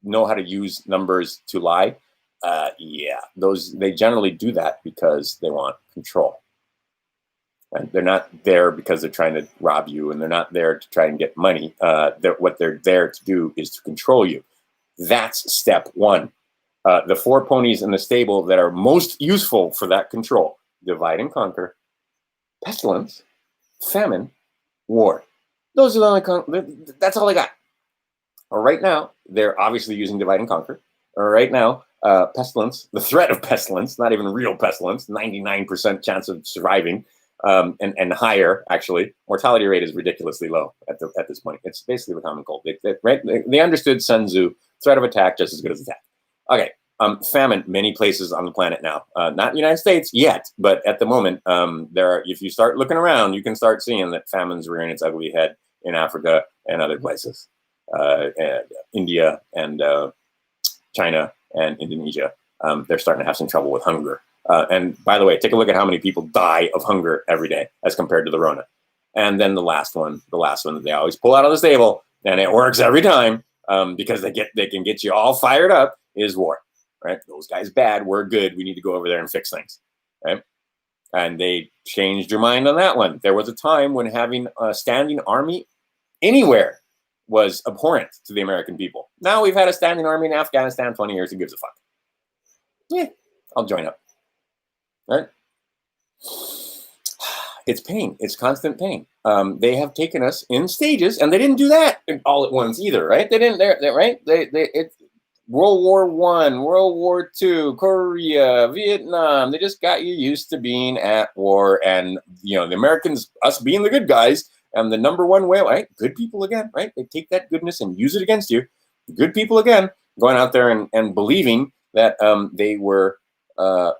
know how to use numbers to lie, they generally do that because they want control. And they're not there because they're trying to rob you, and they're not there to try and get money. What they're there to do is to control you. That's step one. The four ponies in the stable that are most useful for that control: divide and conquer, pestilence, famine, war. Those are the only. That's all they got. Right now, they're obviously using divide and conquer. Right now, pestilence, the threat of pestilence, not even real pestilence, 99% chance of surviving. And higher, actually. Mortality rate is ridiculously low at this point. It's basically the common cold. They understood Sun Tzu, threat of attack just as good as attack. Okay, famine, many places on the planet now. Not the United States yet, but at the moment, if you start looking around, you can start seeing that famine's rearing its ugly head in Africa and other places. India and China and Indonesia, they're starting to have some trouble with hunger. And by the way, take a look at how many people die of hunger every day as compared to the Rona. And then the last one that they always pull out of the stable, and it works every time because they can get you all fired up, is war, right? Those guys bad, we're good. We need to go over there and fix things, right? And they changed your mind on that one. There was a time when having a standing army anywhere was abhorrent to the American people. Now we've had a standing army in Afghanistan 20 years. Who gives a fuck? Yeah, I'll join up. Right? It's pain. It's constant pain. They have taken us in stages, and they didn't do that all at once either, right? They didn't. Right? It's World War I, World War II, Korea, Vietnam. They just got you used to being at war, and the Americans, us being the good guys, and the number one way, right? Good people again, right? They take that goodness and use it against you. Good people again, going out there and believing that they were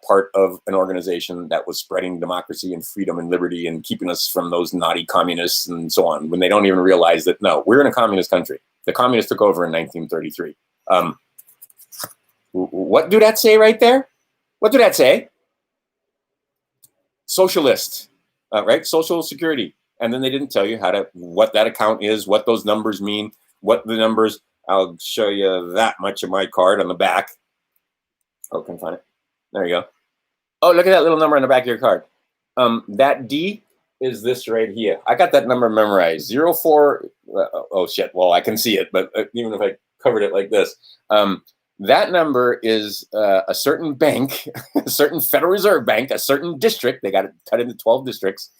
part of an organization that was spreading democracy and freedom and liberty and keeping us from those naughty communists and so on, when they don't even realize that, no, we're in a communist country. The communists took over in 1933. What do that say right there? What do that say? Socialist, right? Social security. And then they didn't tell you what that account is, what those numbers mean, what the numbers, I'll show you that much of my card on the back. Oh, can I find it? There you go. Oh, look at that little number on the back of your card. That D is this right here. I got that number memorized. 04. Oh, shit. Well, I can see it, but even if I covered it like this, that number is a certain bank, a certain Federal Reserve Bank, a certain district. They got it cut into 12 districts.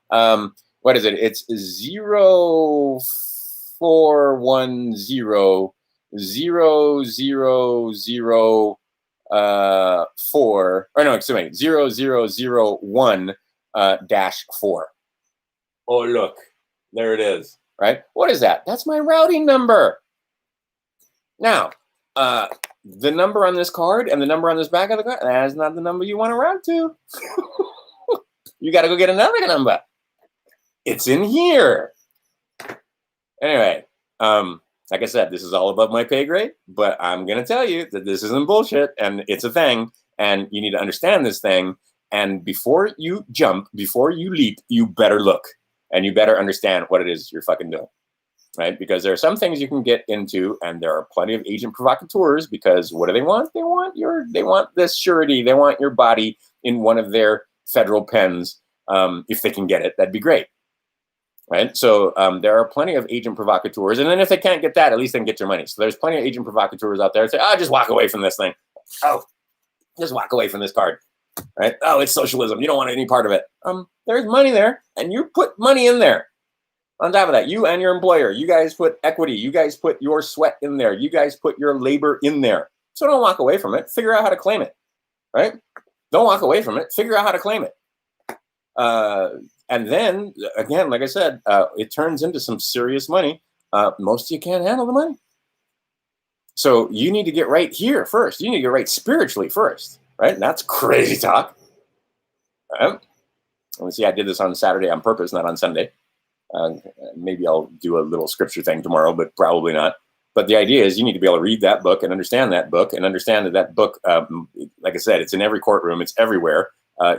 What is it? It's 0410 000 4, or no, excuse me, 0001 -4. Oh, look, there it is, right? What is that? That's my routing number. Now, the number on this card and the number on this back of the card, that's not the number you want to route to. You got to go get another number. It's in here. Anyway, like I said, this is all above my pay grade, but I'm going to tell you that this isn't bullshit, and it's a thing, and you need to understand this thing. And before you jump, before you leap, you better look, and you better understand what it is you're fucking doing, right? Because there are some things you can get into, and there are plenty of agent provocateurs, because what do they want? They want this surety. They want your body in one of their federal pens. If they can get it, that'd be great. Right. So there are plenty of agent provocateurs. And then if they can't get that, at least they can get your money. So there's plenty of agent provocateurs out there that say, just walk away from this thing. Oh, just walk away from this card. Right. Oh, it's socialism. You don't want any part of it. There's money there, and you put money in there. On top of that, you and your employer, you guys put equity. You guys put your sweat in there. You guys put your labor in there. So don't walk away from it. Figure out how to claim it. Right. Don't walk away from it. Figure out how to claim it. And then, again, like I said, it turns into some serious money. Most of you can't handle the money. So you need to get right here first. You need to get right spiritually first, right? And that's crazy talk. Right? Let me see, I did this on Saturday on purpose, not on Sunday. Maybe I'll do a little scripture thing tomorrow, but probably not. But the idea is you need to be able to read that book and understand that book, like I said, it's in every courtroom. It's everywhere.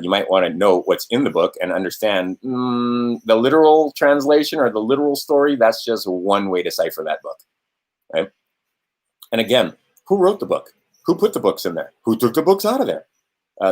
You might want to know what's in the book and understand the literal translation or the literal story. That's just one way to cipher that book, right? And again, who wrote the book? Who put the books in there? Who took the books out of there?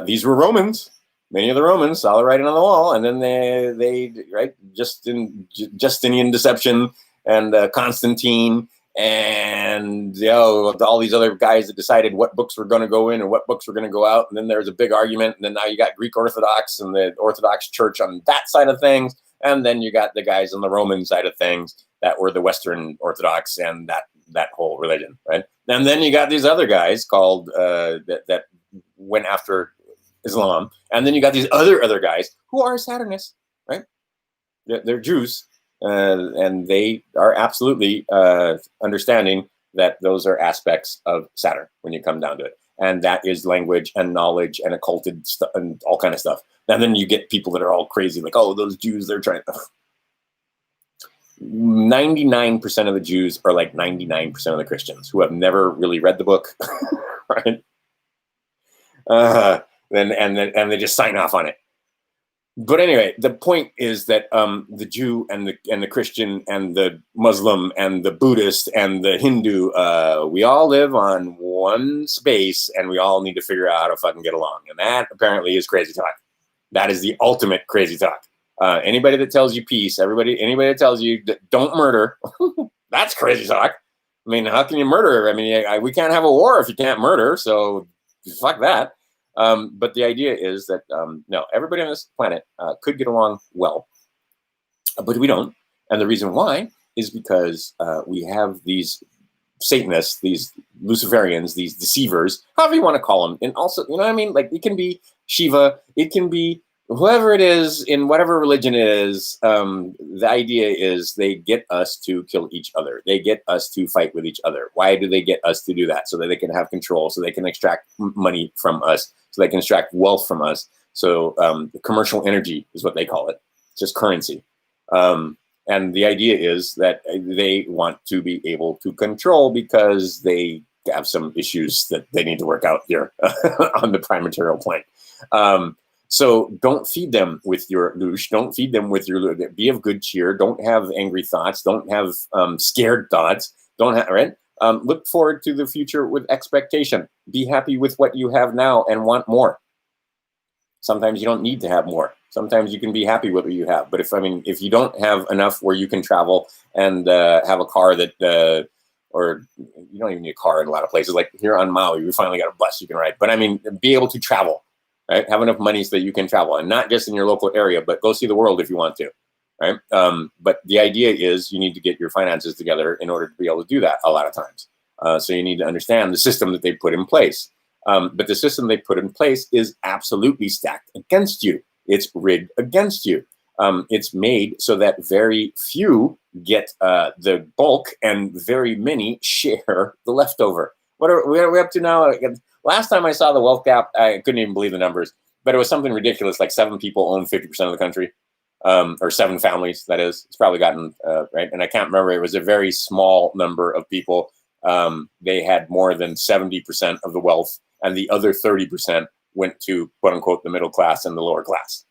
These were Romans. Many of the Romans saw the writing on the wall, and then they right, Justinian deception and Constantine and all these other guys that decided what books were going to go in and what books were going to go out. And then there's a big argument. And then now you got Greek Orthodox and the Orthodox Church on that side of things. And then you got the guys on the Roman side of things that were the Western Orthodox and that whole religion, right? And then you got these other guys called that went after Islam. And then you got these other guys who are Saturnists, right? They're Jews. And they are absolutely understanding that those are aspects of Saturn when you come down to it. And that is language and knowledge and occulted stuff and all kind of stuff. And then you get people that are all crazy, like, oh, those Jews, they're trying to... 99% of the Jews are like 99% of the Christians who have never really read the book, right? And they just sign off on it. But anyway, the point is that the Jew and the Christian and the Muslim and the Buddhist and the Hindu, we all live on one space, and we all need to figure out how to fucking get along. And that apparently is crazy talk. That is the ultimate crazy talk. Anybody that tells you peace, anybody that tells you that don't murder, that's crazy talk. I mean, how can you murder? I mean, we can't have a war if you can't murder. So fuck that. But the idea is that, no, everybody on this planet could get along well, but we don't. And the reason why is because we have these Satanists, these Luciferians, these deceivers, however you want to call them. And also, you know what I mean? Like, it can be Shiva, it can be whoever it is in whatever religion it is. The idea is they get us to kill each other. They get us to fight with each other. Why do they get us to do that? So that they can have control, so they can extract money from us, so they can extract wealth from us. So commercial energy is what they call it. It's just currency. And the idea is that they want to be able to control because they have some issues that they need to work out here on the prime material plane. So don't feed them with your louche. Don't feed them with your... Be of good cheer. Don't have angry thoughts. Don't have scared thoughts. Don't have... Right? Look forward to the future with expectation. Be happy with what you have now and want more. Sometimes you don't need to have more. Sometimes you can be happy with what you have. But if you don't have enough where you can travel and have a car that... or you don't even need a car in a lot of places. Like here on Maui, we finally got a bus you can ride. But be able to travel. Right? Have enough money so that you can travel, and not just in your local area, but go see the world if you want to. Right? But the idea is you need to get your finances together in order to be able to do that a lot of times. So you need to understand the system that they put in place. But the system they put in place is absolutely stacked against you. It's rigged against you. It's made so that very few get the bulk and very many share the leftover. What are we up to now? Last time I saw the wealth gap, I couldn't even believe the numbers, but it was something ridiculous. Like 7 people own 50% of the country, or 7 families. That is, it's probably gotten right. And I can't remember. It was a very small number of people. They had more than 70% of the wealth, and the other 30% went to quote unquote the middle class and the lower class,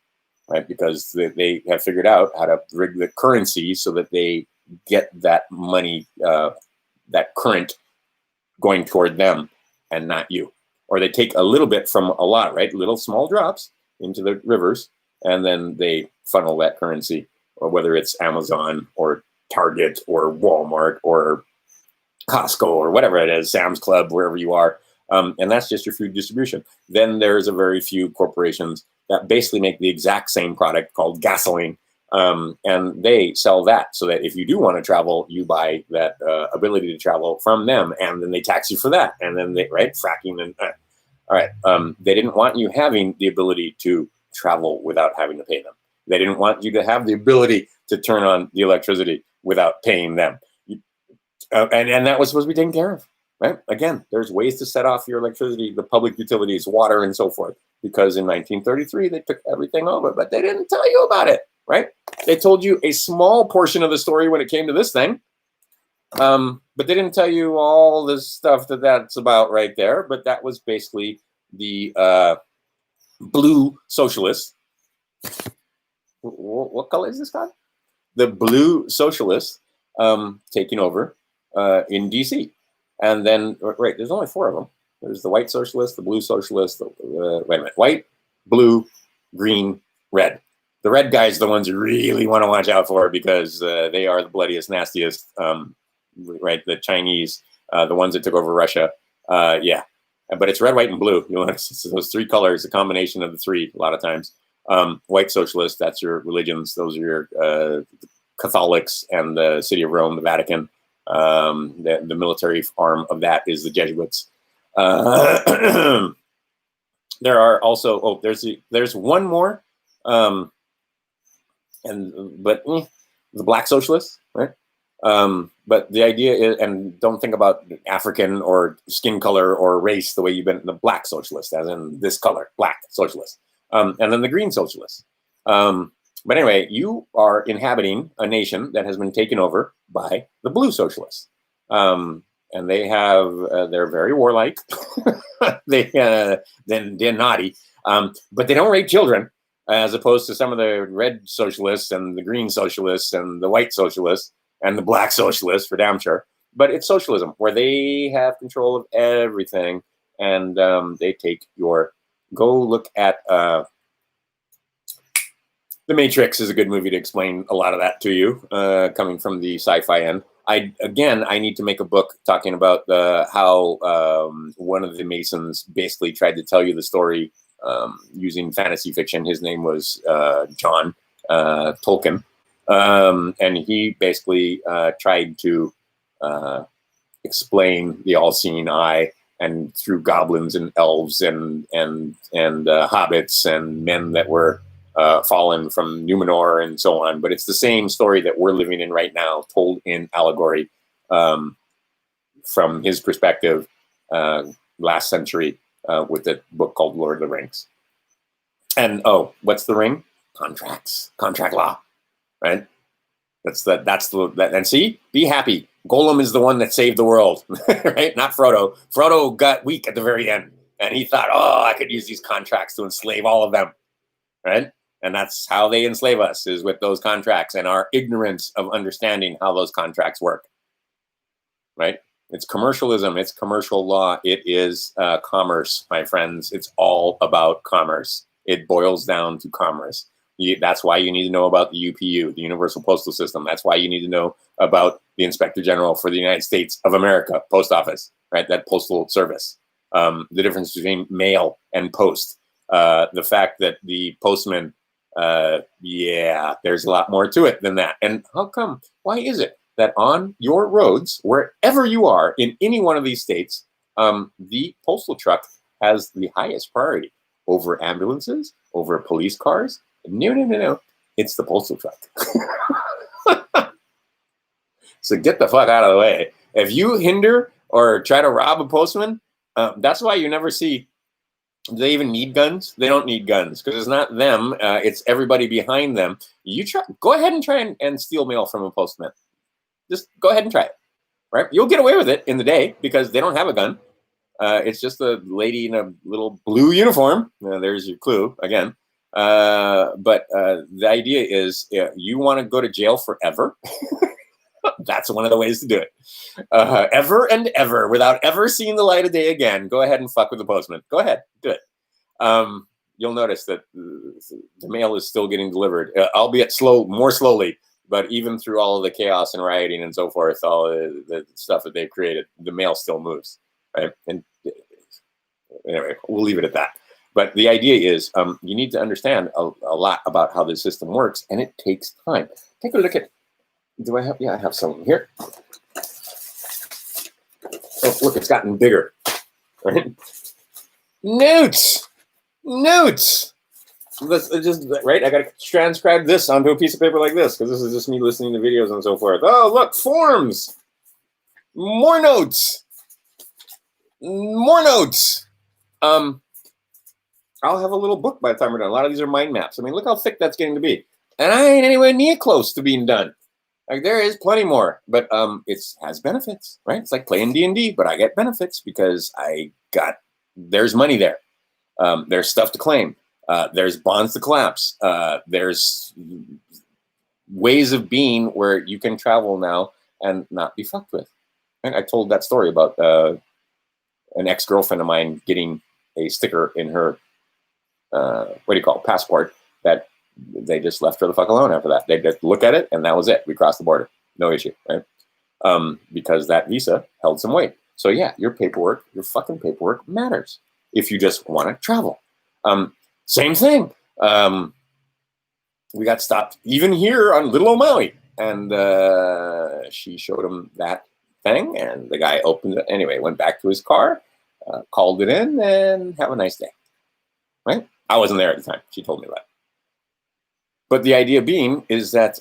right? Because they have figured out how to rig the currency so that they get that money, that current, going toward them and not you. Or they take a little bit from a lot, right? Little small drops into the rivers, and then they funnel that currency, or whether it's Amazon or Target or Walmart or Costco or whatever it is, Sam's Club, wherever you are. And that's just your food distribution. Then there's a very few corporations that basically make the exact same product called gasoline. And they sell that so that if you do want to travel, you buy that ability to travel from them, and then they tax you for that. And then they, right, fracking and all right. They didn't want you having the ability to travel without having to pay them. They didn't want you to have the ability to turn on the electricity without paying them. And that was supposed to be taken care of, right? Again, there's ways to set off your electricity, the public utilities, water, and so forth, because in 1933, they took everything over, but they didn't tell you about it, right? They told you a small portion of the story when it came to this thing, but they didn't tell you all the stuff that's about right there. But that was basically the blue socialists. What color is this guy? The blue socialists taking over in DC. And then, right, there's only 4 of them. There's the white socialist, the blue socialist, wait a minute, white, blue, green, red. The red guys are the ones you really want to watch out for, because they are the bloodiest, nastiest, right? The Chinese, the ones that took over Russia. Yeah, but it's red, white, and blue. You know, it's those 3 colors, a combination of the 3 a lot of times. White socialist, that's your religions. Those are your Catholics and the City of Rome, the Vatican. The military arm of that is the Jesuits. There are also, there's one more, but the black socialists, right? But the idea is, and don't think about African or skin color or race the way you've been, the black socialist, as in this color, black socialist, and then the green socialist. But anyway, you are inhabiting a nation that has been taken over by the blue socialists. And they have, they're very warlike. They're naughty, but they don't rape children, as opposed to some of the red socialists and the green socialists and the white socialists and the black socialists, for damn sure. But it's socialism, where they have control of everything, and they take your, go look at, The Matrix is a good movie to explain a lot of that to you, coming from the sci-fi end. I need to make a book talking about how one of the Masons basically tried to tell you the story using fantasy fiction. His name was John Tolkien, and he basically tried to explain the all-seeing eye, and through goblins and elves and hobbits and men that were fallen from Numenor and so on. But it's the same story that we're living in right now, told in allegory from his perspective last century with the book called Lord of the Rings. And what's the ring? Contracts, contract law, right? And see, be happy. Gollum is the one that saved the world, right? Not Frodo. Frodo got weak at the very end, and he thought, I could use these contracts to enslave all of them, right? And that's how they enslave us, is with those contracts and our ignorance of understanding how those contracts work, right? It's commercialism. It's commercial law. It is commerce, my friends. It's all about commerce. It boils down to commerce. That's why you need to know about the UPU, the Universal Postal System. That's why you need to know about the Inspector General for the United States of America, Post Office, right? That postal service. The difference between mail and post. The fact that the postman, there's a lot more to it than that. And how come? Why is it that on your roads, wherever you are in any one of these states, the postal truck has the highest priority over ambulances, over police cars? No. It's the postal truck. So get the fuck out of the way. If you hinder or try to rob a postman. That's why you never see. Do they even need guns? They don't need guns because it's not them. It's everybody behind them. Go ahead and try and steal mail from a postman. Just go ahead and try it. Right? You'll get away with it in the day because they don't have a gun. It's just a lady in a little blue uniform. There's your clue again. But the idea is you want to go to jail forever. That's one of the ways to do it. Ever and ever, without ever seeing the light of day again, go ahead and fuck with the postman. Go ahead, do it. You'll notice that the mail is still getting delivered, albeit more slowly. But even through all of the chaos and rioting and so forth, all the stuff that they've created, the mail still moves. Right? And anyway, we'll leave it at that. But the idea is you need to understand a lot about how the system works, and it takes time. Take a look at. Do I have? Yeah, I have some here. Oh, look, it's gotten bigger. Right? Notes. Just right. I got to transcribe this onto a piece of paper like this because this is just me listening to videos and so forth. Oh, look, forms. More notes. I'll have a little book by the time we're done. A lot of these are mind maps. I mean, look how thick that's getting to be, and I ain't anywhere near close to being done. Like there is plenty more, but it has benefits, right? It's like playing D&D, but I get benefits because there's money there. There's stuff to claim. There's bonds to collapse. There's ways of being where you can travel now and not be fucked with. And I told that story about an ex-girlfriend of mine getting a sticker in her, passport that they just left her the fuck alone after that. They just look at it and that was it. We crossed the border. No issue, right? Because that visa held some weight. So yeah, your fucking paperwork matters if you just want to travel. Same thing. We got stopped even here on Little O'Malley, and she showed him that thing, and the guy opened it. Anyway, went back to his car, called it in, and have a nice day. Right? I wasn't there at the time. She told me that. But the idea being is that,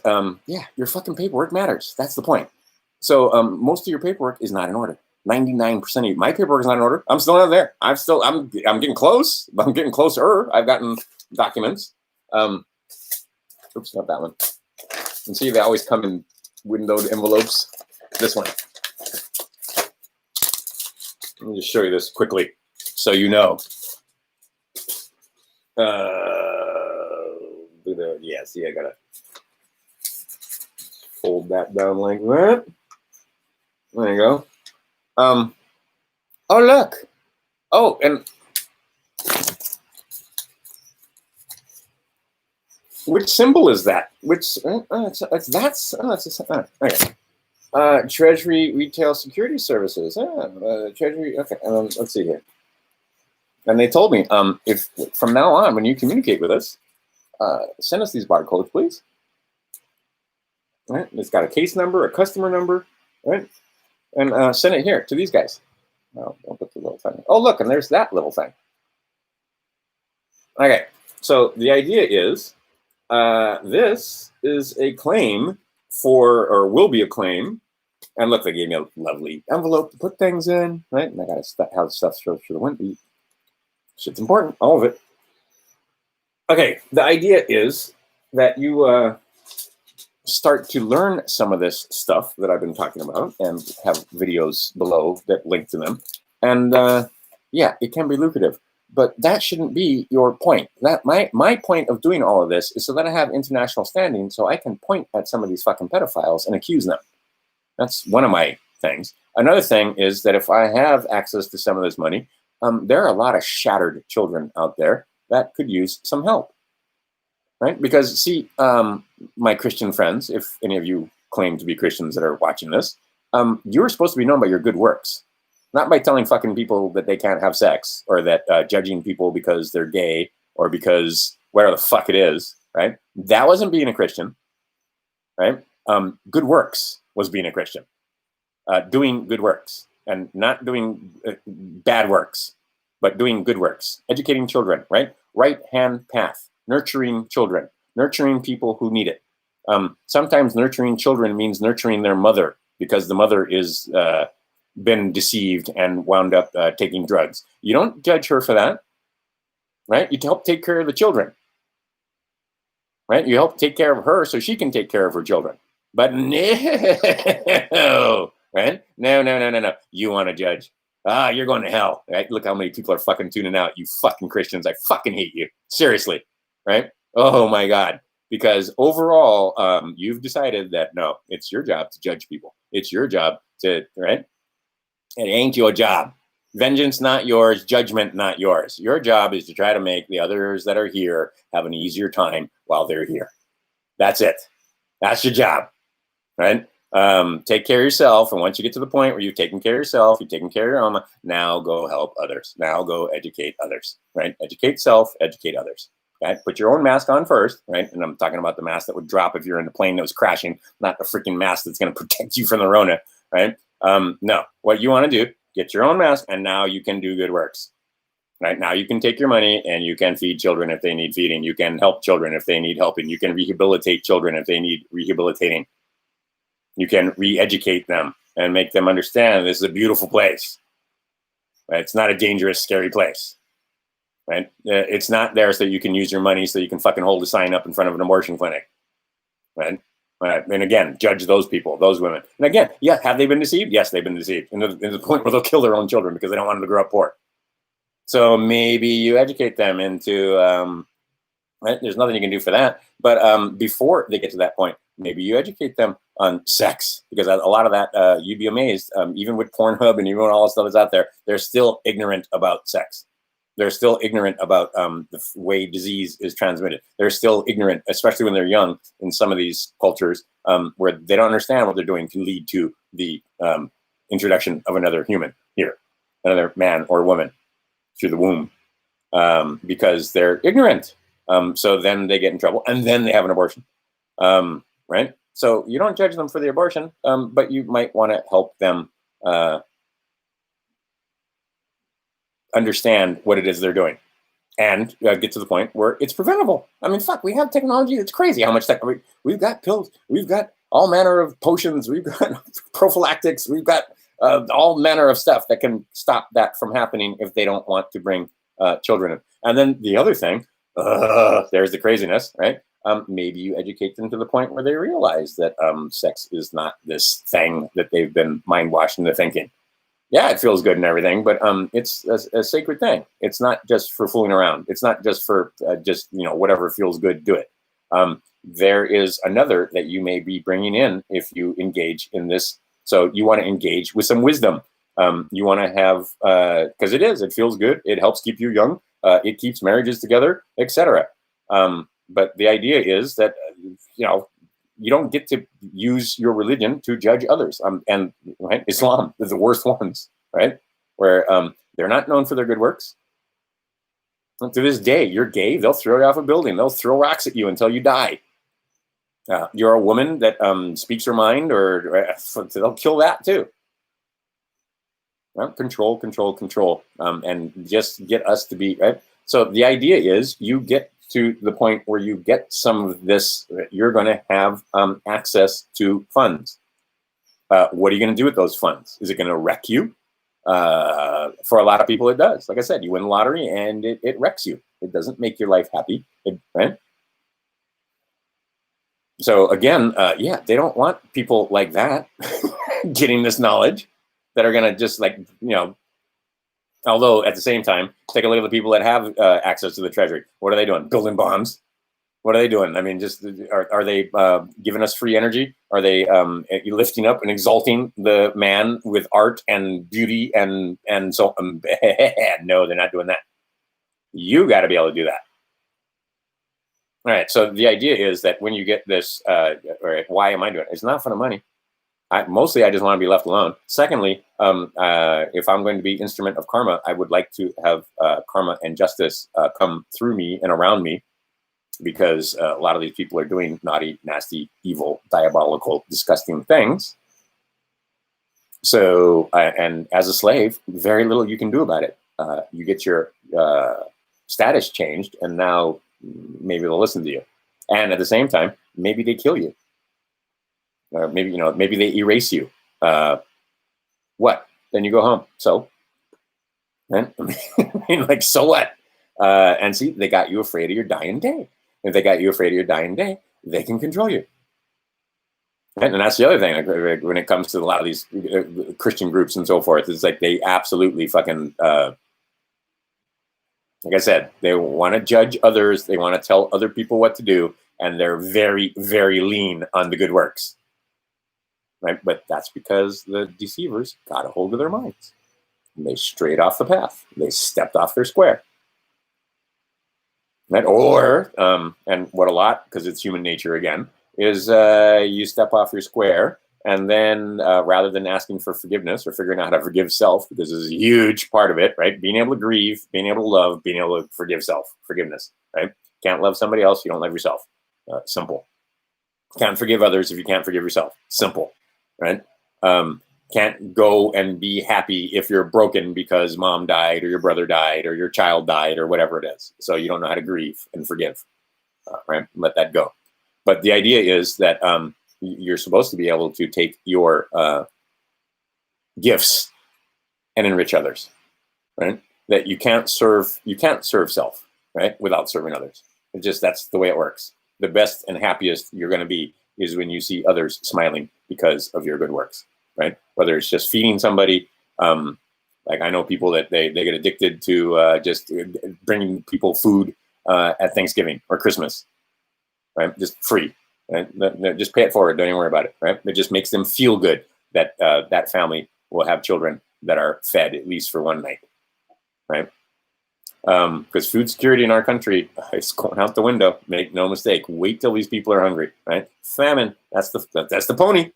your fucking paperwork matters. That's the point. So most of your paperwork is not in order. 99% of my paperwork is not in order. I'm still not there. I'm getting close. I'm getting closer. I've gotten documents. Oops, not that one. And see, they always come in windowed envelopes. This one. Let me just show you this quickly so you know. I gotta fold that down like that. There you go. Oh, look. Oh, and which symbol is that? Okay. Treasury Retail Security Services. Treasury. Okay. Let's see here. And they told me, if from now on, when you communicate with us, send us these barcodes, please. Right? It's got a case number, a customer number, right? And send it here to these guys. No, don't put the little thing. Oh, look, and there's that little thing. Okay, so the idea is this is a claim or will be a claim. And look, they gave me a lovely envelope to put things in, right? And I got to have stuff for the window. Shit's important, all of it. Okay, the idea is that you start to learn some of this stuff that I've been talking about and have videos below that link to them. And it can be lucrative, but that shouldn't be your point. That my point of doing all of this is so that I have international standing so I can point at some of these fucking pedophiles and accuse them. That's one of my things. Another thing is that if I have access to some of this money, there are a lot of shattered children out there that could use some help, right? Because see, my Christian friends, if any of you claim to be Christians that are watching this, you're supposed to be known by your good works, not by telling fucking people that they can't have sex or that judging people because they're gay or because whatever the fuck it is, right? That wasn't being a Christian, right? Good works was being a Christian, doing good works and not doing bad works, but doing good works, educating children, right? Right hand path, nurturing children, nurturing people who need it. Sometimes nurturing children means nurturing their mother because the mother is been deceived and wound up taking drugs. You don't judge her for that, right? You help take care of the children, right? You help take care of her so she can take care of her children. But no, right? No. You want to judge. You're going to hell, right? Look how many people are fucking tuning out. You fucking Christians. I fucking hate you. Seriously, right? Oh my God. Because overall, you've decided that no, it's your job to judge people. It's your job to, right? It ain't your job. Vengeance not yours, judgment not yours. Your job is to try to make the others that are here have an easier time while they're here. That's it. That's your job, right? Take care of yourself. And once you get to the point where you've taken care of yourself, you've taken care of your own, now go help others. Now go educate others, right? Educate self, educate others. Okay? Put your own mask on first, right? And I'm talking about the mask that would drop if you're in the plane that was crashing, not the freaking mask that's going to protect you from the Rona, right? No, what you want to do, get your own mask, and now you can do good works. Right now, you can take your money and you can feed children if they need feeding. You can help children if they need helping. You can rehabilitate children if they need rehabilitating. You can re-educate them and make them understand this is a beautiful place. Right? It's not a dangerous, scary place. Right? It's not there so you can use your money so you can fucking hold a sign up in front of an abortion clinic. Right? And again, judge those people, those women. And again, yeah, have they been deceived? Yes, they've been deceived. And to the point where they'll kill their own children because they don't want them to grow up poor. So maybe you educate them into, right? There's nothing you can do for that. But before they get to that point, maybe you educate them on sex, because a lot of that, you'd be amazed, even with Pornhub and even all the stuff that's out there, they're still ignorant about sex. They're still ignorant about the way disease is transmitted. They're still ignorant, especially when they're young in some of these cultures where they don't understand what they're doing can lead to the introduction of another human here, another man or woman through the womb, because they're ignorant. So then they get in trouble and then they have an abortion, right? So you don't judge them for the abortion, but you might want to help them understand what it is they're doing and get to the point where it's preventable. I mean, fuck, we have technology that's crazy how much tech we've got. Pills, we've got all manner of potions, we've got prophylactics, we've got all manner of stuff that can stop that from happening if they don't want to bring children in. And then the other thing, there's the craziness, right? Maybe you educate them to the point where they realize that sex is not this thing that they've been mind-washed into thinking. Yeah, it feels good and everything, but it's a sacred thing. It's not just for fooling around. It's not just for just, whatever feels good, do it. There is another that you may be bringing in if you engage in this. So you want to engage with some wisdom. You want to have, because it feels good. It helps keep you young. It keeps marriages together, etc. But the idea is that, you don't get to use your religion to judge others. And right, Islam is the worst ones, right? Where they're not known for their good works. And to this day, you're gay, they'll throw you off a building. They'll throw rocks at you until you die. You're a woman that speaks her mind, or they'll kill that too. Well, control, and just get us to be, right? So the idea is you get to the point where you get some of this, you're going to have access to funds. What are you going to do with those funds? Is it going to wreck you? For a lot of people, it does. Like I said, you win the lottery and it wrecks you. It doesn't make your life happy, right? So again, they don't want people like that getting this knowledge that are going to just although at the same time, take a look at the people that have access to the treasury. What are they doing? Building bombs. What are they doing? I mean, just are they giving us free energy? Are they lifting up and exalting the man with art and beauty and so? No, they're not doing that. You got to be able to do that. All right. So the idea is that when you get this, why am I doing it? It's not for the money. Mostly, I just want to be left alone. Secondly, if I'm going to be instrument of karma, I would like to have karma and justice come through me and around me, because a lot of these people are doing naughty, nasty, evil, diabolical, disgusting things. So, and as a slave, very little you can do about it. You get your status changed, and now maybe they'll listen to you. And at the same time, maybe they kill you. Maybe they erase you. What? then you go home. So, right? I mean, like, so what? And see, they got you afraid of your dying day. If they got you afraid of your dying day, they can control you. Right? And that's the other thing, like, when it comes to a lot of these Christian groups and so forth, it's like they absolutely fucking, like I said, they want to judge others. They want to tell other people what to do. And they're very, very lean on the good works. Right? But that's because the deceivers got a hold of their minds. And they strayed off the path. They stepped off their square. Right? Or, and what a lot, because it's human nature again, is you step off your square, and then rather than asking for forgiveness or figuring out how to forgive self, because this is a huge part of it, right? Being able to grieve, being able to love, being able to forgive self, forgiveness, right? Can't love somebody else, you don't love yourself. Simple. Can't forgive others if you can't forgive yourself. Simple, right? Can't go and be happy if you're broken because mom died or your brother died or your child died or whatever it is. So you don't know how to grieve and forgive, right? Let that go. But the idea is that you're supposed to be able to take your gifts and enrich others, right? That you can't serve self, right, without serving others. That's the way it works. The best and happiest you're going to be is when you see others smiling because of your good works, right? Whether it's just feeding somebody, like I know people that they get addicted to just bringing people food at Thanksgiving or Christmas, right? Just free, right? Just pay it forward. Don't even worry about it, right? It just makes them feel good that that family will have children that are fed at least for one night, right? Because food security in our country is going out the window. Make no mistake. Wait till these people are hungry, right? Famine. That's the pony.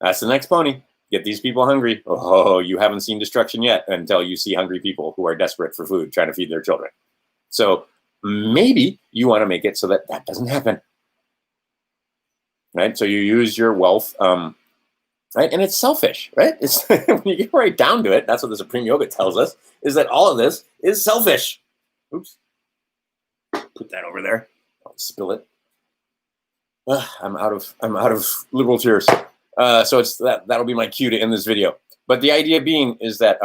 That's the next pony. Get these people hungry. Oh, you haven't seen destruction yet until you see hungry people who are desperate for food, trying to feed their children. So maybe you want to make it so that that doesn't happen, right? So you use your wealth, right? And it's selfish, right? It's when you get right down to it. That's what the Supreme Yoga tells us: is that all of this is selfish. Oops, put that over there. I'll spill it. I'm out of liberal tears. So it's that'll be my cue to end this video. But the idea being is that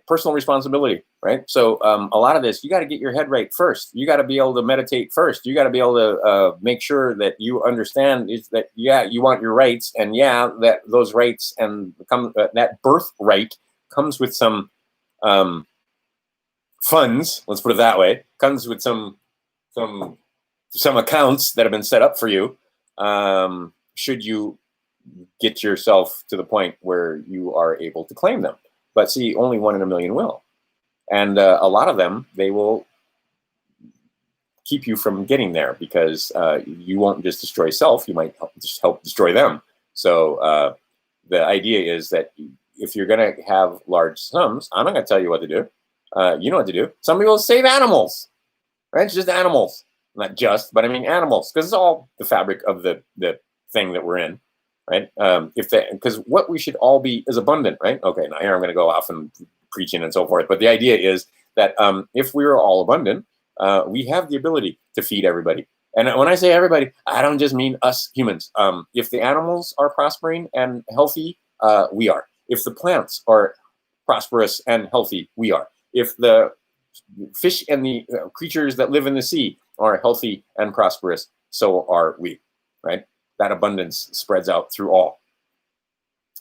personal responsibility, right? So a lot of this, you got to get your head right first. You got to be able to meditate first. You got to be able to make sure that you understand is that, yeah, you want your rights, and yeah, that those rights and that birthright comes with some funds. Let's put it that way. Comes with some accounts that have been set up for you. Should you get yourself to the point where you are able to claim them. But see, only 1 in a million will. And a lot of them, they will keep you from getting there because you won't just destroy self, you might help destroy them. So the idea is that if you're going to have large sums, I'm not going to tell you what to do. You know what to do. Some people save animals, right? It's just animals. Not just, but I mean animals, because it's all the fabric of the thing that we're in. Right? Because what we should all be is abundant, right? Okay, now here I'm going to go off and preaching and so forth. But the idea is that if we are all abundant, we have the ability to feed everybody. And when I say everybody, I don't just mean us humans. If the animals are prospering and healthy, we are. If the plants are prosperous and healthy, we are. If the fish and the creatures that live in the sea are healthy and prosperous, so are we, right? That abundance spreads out through all.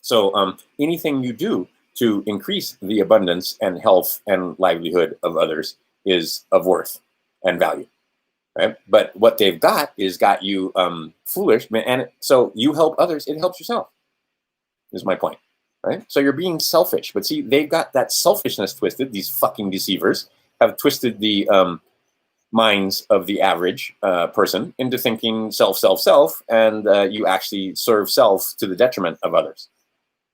So anything you do to increase the abundance and health and livelihood of others is of worth and value, right? But what they've got is got you foolish, and so you help others, it helps yourself, is my point, right? So you're being selfish, but see, they've got that selfishness twisted. These fucking deceivers have twisted the minds of the average person into thinking self, and you actually serve self to the detriment of others,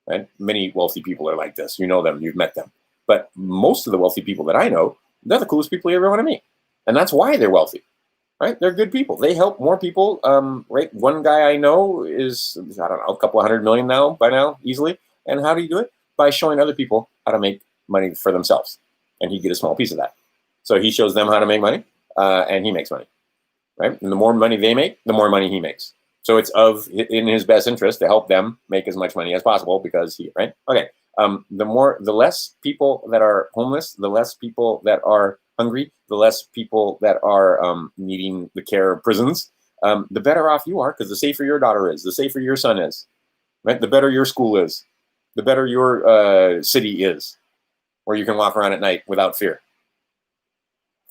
right? Many wealthy people are like this. You know them, you've met them. But most of the wealthy people that I know, they're the coolest people you ever want to meet. And that's why they're wealthy, right? They're good people. They help more people, right? One guy I know is, I don't know, a couple of $100 million by now, easily. And how do you do it? By showing other people how to make money for themselves. And he get a small piece of that. So he shows them how to make money. And he makes money, right? And the more money they make, the more money he makes. So it's in his best interest to help them make as much money as possible because he, right? Okay. The less people that are homeless, the less people that are hungry, the less people that are needing the care of prisons, the better off you are, because the safer your daughter is, the safer your son is, right? The better your school is, the better your city is, where you can walk around at night without fear,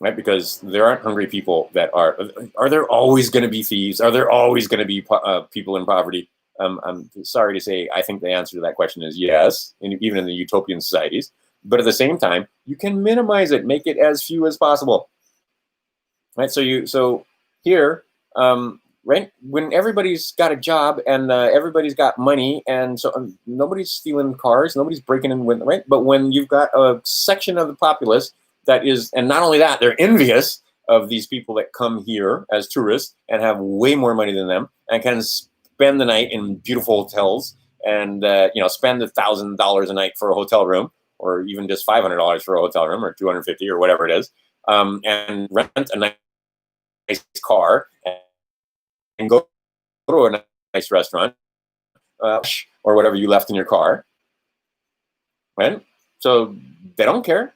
right? Because there aren't hungry people that are. Are there always going to be thieves? Are there always going to be people in poverty? I'm sorry to say, I think the answer to that question is yes, even in the utopian societies. But at the same time, you can minimize it, make it as few as possible, right? So here, right, when everybody's got a job and everybody's got money, and so nobody's stealing cars, nobody's breaking in, right? But when you've got a section of the populace that is, and not only that, they're envious of these people that come here as tourists and have way more money than them and can spend the night in beautiful hotels and spend $1,000 a night for a hotel room, or even just $500 for a hotel room, or $250 or whatever it is, and rent a nice car and go to a nice restaurant or whatever you left in your car, right? So they don't care.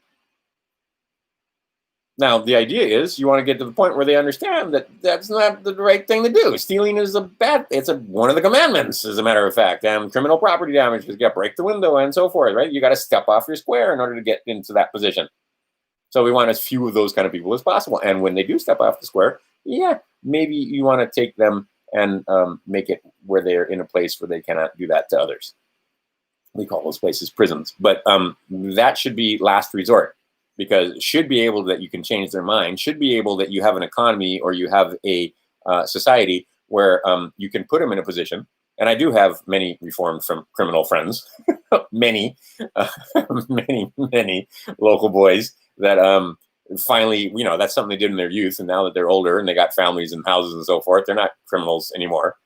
Now, the idea is you want to get to the point where they understand that that's not the right thing to do. Stealing is one of the commandments, as a matter of fact. And criminal property damage, you got to break the window and so forth, right? You got to step off your square in order to get into that position. So we want as few of those kind of people as possible. And when they do step off the square, yeah, maybe you want to take them and make it where they're in a place where they cannot do that to others. We call those places prisons. But that should be last resort, because it should be able that you can change their mind, should be able that you have an economy or you have a society where you can put them in a position. And I do have many reformed from criminal friends, many local boys that finally, that's something they did in their youth. And now that they're older and they got families and houses and so forth, they're not criminals anymore,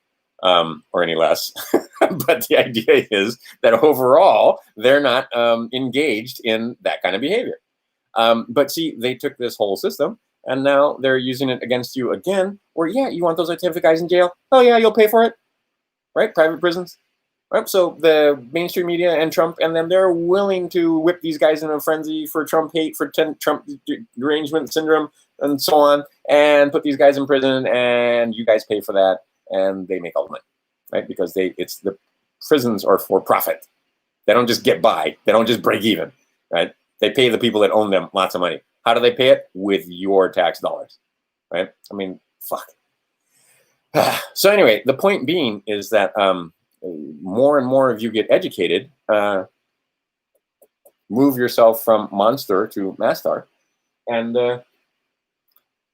or any less. But the idea is that overall, they're not engaged in that kind of behavior. But see, they took this whole system and now they're using it against you again, where, yeah, you want those identified guys in jail? Oh yeah, you'll pay for it, right? Private prisons. Right? So the mainstream media and Trump and them, they're willing to whip these guys in a frenzy for Trump hate, for Trump derangement syndrome, and so on, and put these guys in prison, and you guys pay for that, and they make all the money, right? Because the prisons are for profit. They don't just get by. They don't just break even, right? They pay the people that own them lots of money. How do they pay it? With your tax dollars, right? I mean, fuck. So anyway, the point being is that more and more of you get educated, move yourself from monster to master, and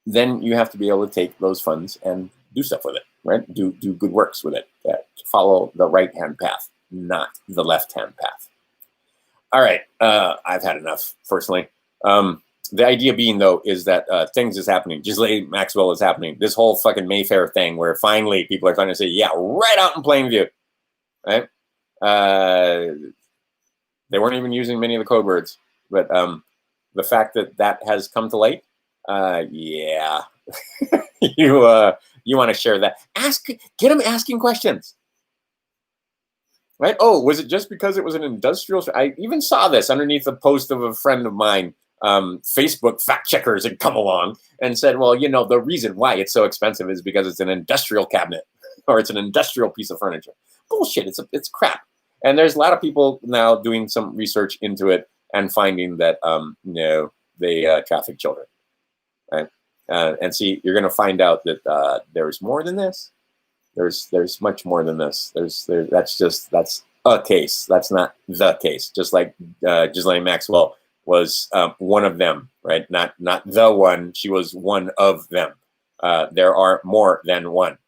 then you have to be able to take those funds and do stuff with it, right? Do good works with it. Follow the right-hand path, not the left-hand path. All right, I've had enough, personally. The idea being, though, is that things is happening. Ghislaine Maxwell is happening. This whole fucking Mayfair thing where finally people are trying to say, yeah, right out in plain view, right? They weren't even using many of the code words, but the fact that has come to light, yeah, you want to share that. Get them asking questions. Right? Oh, was it just because it was an industrial? I even saw this underneath a post of a friend of mine. Facebook fact checkers had come along and said, well, the reason why it's so expensive is because it's an industrial cabinet or it's an industrial piece of furniture. Bullshit. It's crap. And there's a lot of people now doing some research into it and finding that, no, they traffic children. Right? And see, you're going to find out that there's more than this. There's much more than this. That's a case. That's not the case. Just like Ghislaine Maxwell was one of them, right? Not the one. She was one of them. There are more than one.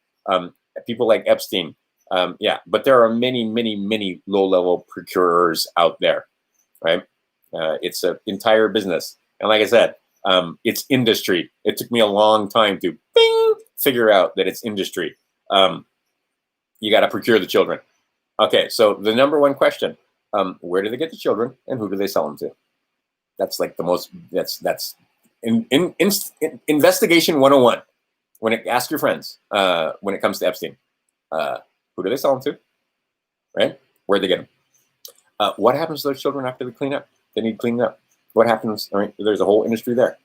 People like Epstein, yeah. But there are many, many, many low-level procurers out there, right? It's an entire business, and like I said, it's industry. It took me a long time to figure out that it's industry. You got to procure the children. Okay, so the number one question, where do they get the children and who do they sell them to? That's like the most, that's investigation 101. Ask your friends when it comes to Epstein, who do they sell them to, right? Where'd they get What happens to those children after they clean up? They need cleaned up. What happens? I mean, there's a whole industry there.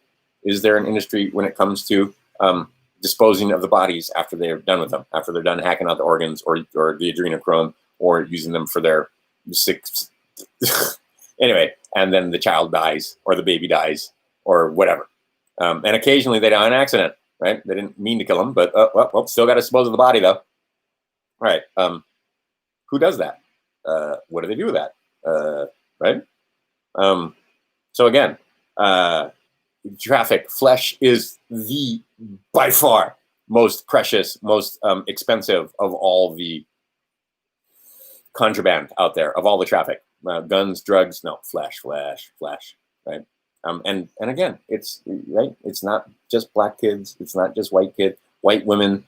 Is there an industry when it comes to disposing of the bodies after they're done with them, after they're done hacking out the organs or the adrenochrome or using them for their six? Anyway, and then the child dies or the baby dies or whatever. And occasionally they die on accident, right? They didn't mean to kill them, but well, still got to dispose of the body though. All right. Who does that? What do they do with that? Right? So again, traffic flesh is the by far most precious, most expensive of all the contraband out there, of all the traffic. Guns, drugs, no, flesh, right? And again, it's right. It's not just black kids. It's not just white kids. White women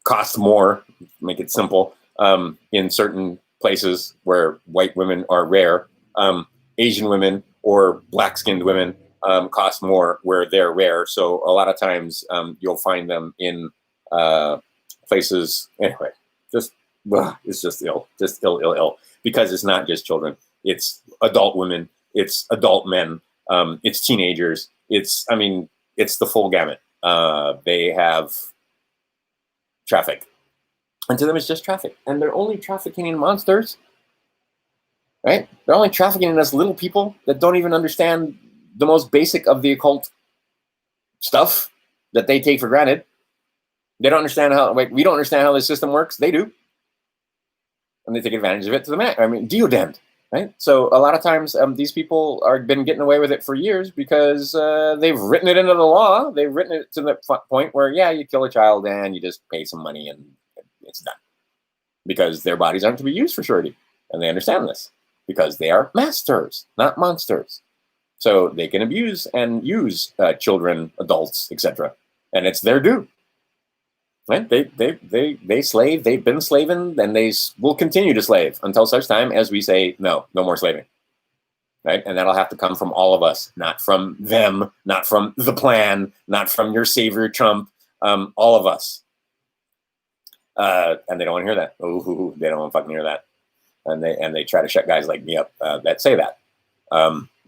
cost more. Make it simple. In certain places where white women are rare, Asian women or black-skinned women cost more where they're rare. So a lot of times you'll find them in places. Anyway, it's just ill, because it's not just children. It's adult women. It's adult men. It's teenagers. It's the full gamut. They have traffic. And to them, it's just traffic. And they're only trafficking in monsters, right? They're only trafficking in us little people that don't even understand the most basic of the occult stuff that they take for granted. They don't understand how, we don't understand how the system works. They do. And they take advantage of it to the max. Deodend, right? So a lot of times these people are been getting away with it for years because they've written it into the law. They've written it to the point where, yeah, you kill a child and you just pay some money and it's done, because their bodies aren't to be used for surety, and they understand this because they are masters, not monsters. So they can abuse and use children, adults, etc., and it's their due. Right? They slave. They've been slaving, and they will continue to slave until such time as we say no more slaving. Right? And that'll have to come from all of us, not from them, not from the plan, not from your savior Trump. All of us. And they don't want to hear that. Ooh, they don't want to fucking hear that. And they try to shut guys like me up that say that.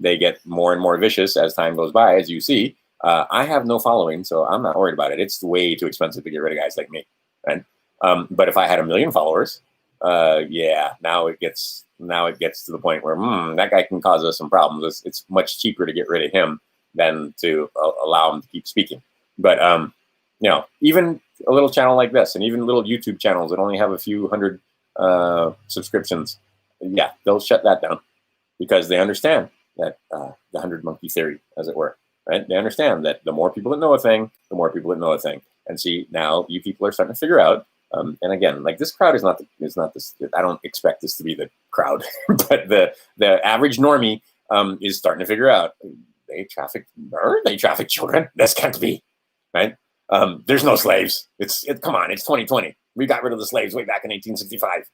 They get more and more vicious as time goes by, as you see. I have no following, so I'm not worried about it. It's way too expensive to get rid of guys like me, right? But if I had 1 million followers, yeah, now it gets to the point where that guy can cause us some problems. It's much cheaper to get rid of him than to allow him to keep speaking. But even a little channel like this, and even little YouTube channels that only have a few hundred subscriptions, yeah, they'll shut that down because they understand that the 100 monkey theory, as it were, right? They understand that the more people that know a thing, the more people that know a thing. And see, now you people are starting to figure out. And again, like, this crowd is not this. I don't expect this to be the crowd, but the average normie is starting to figure out they traffic children. This can't be, right? There's no slaves. Come on, it's 2020. We got rid of the slaves way back in 1865.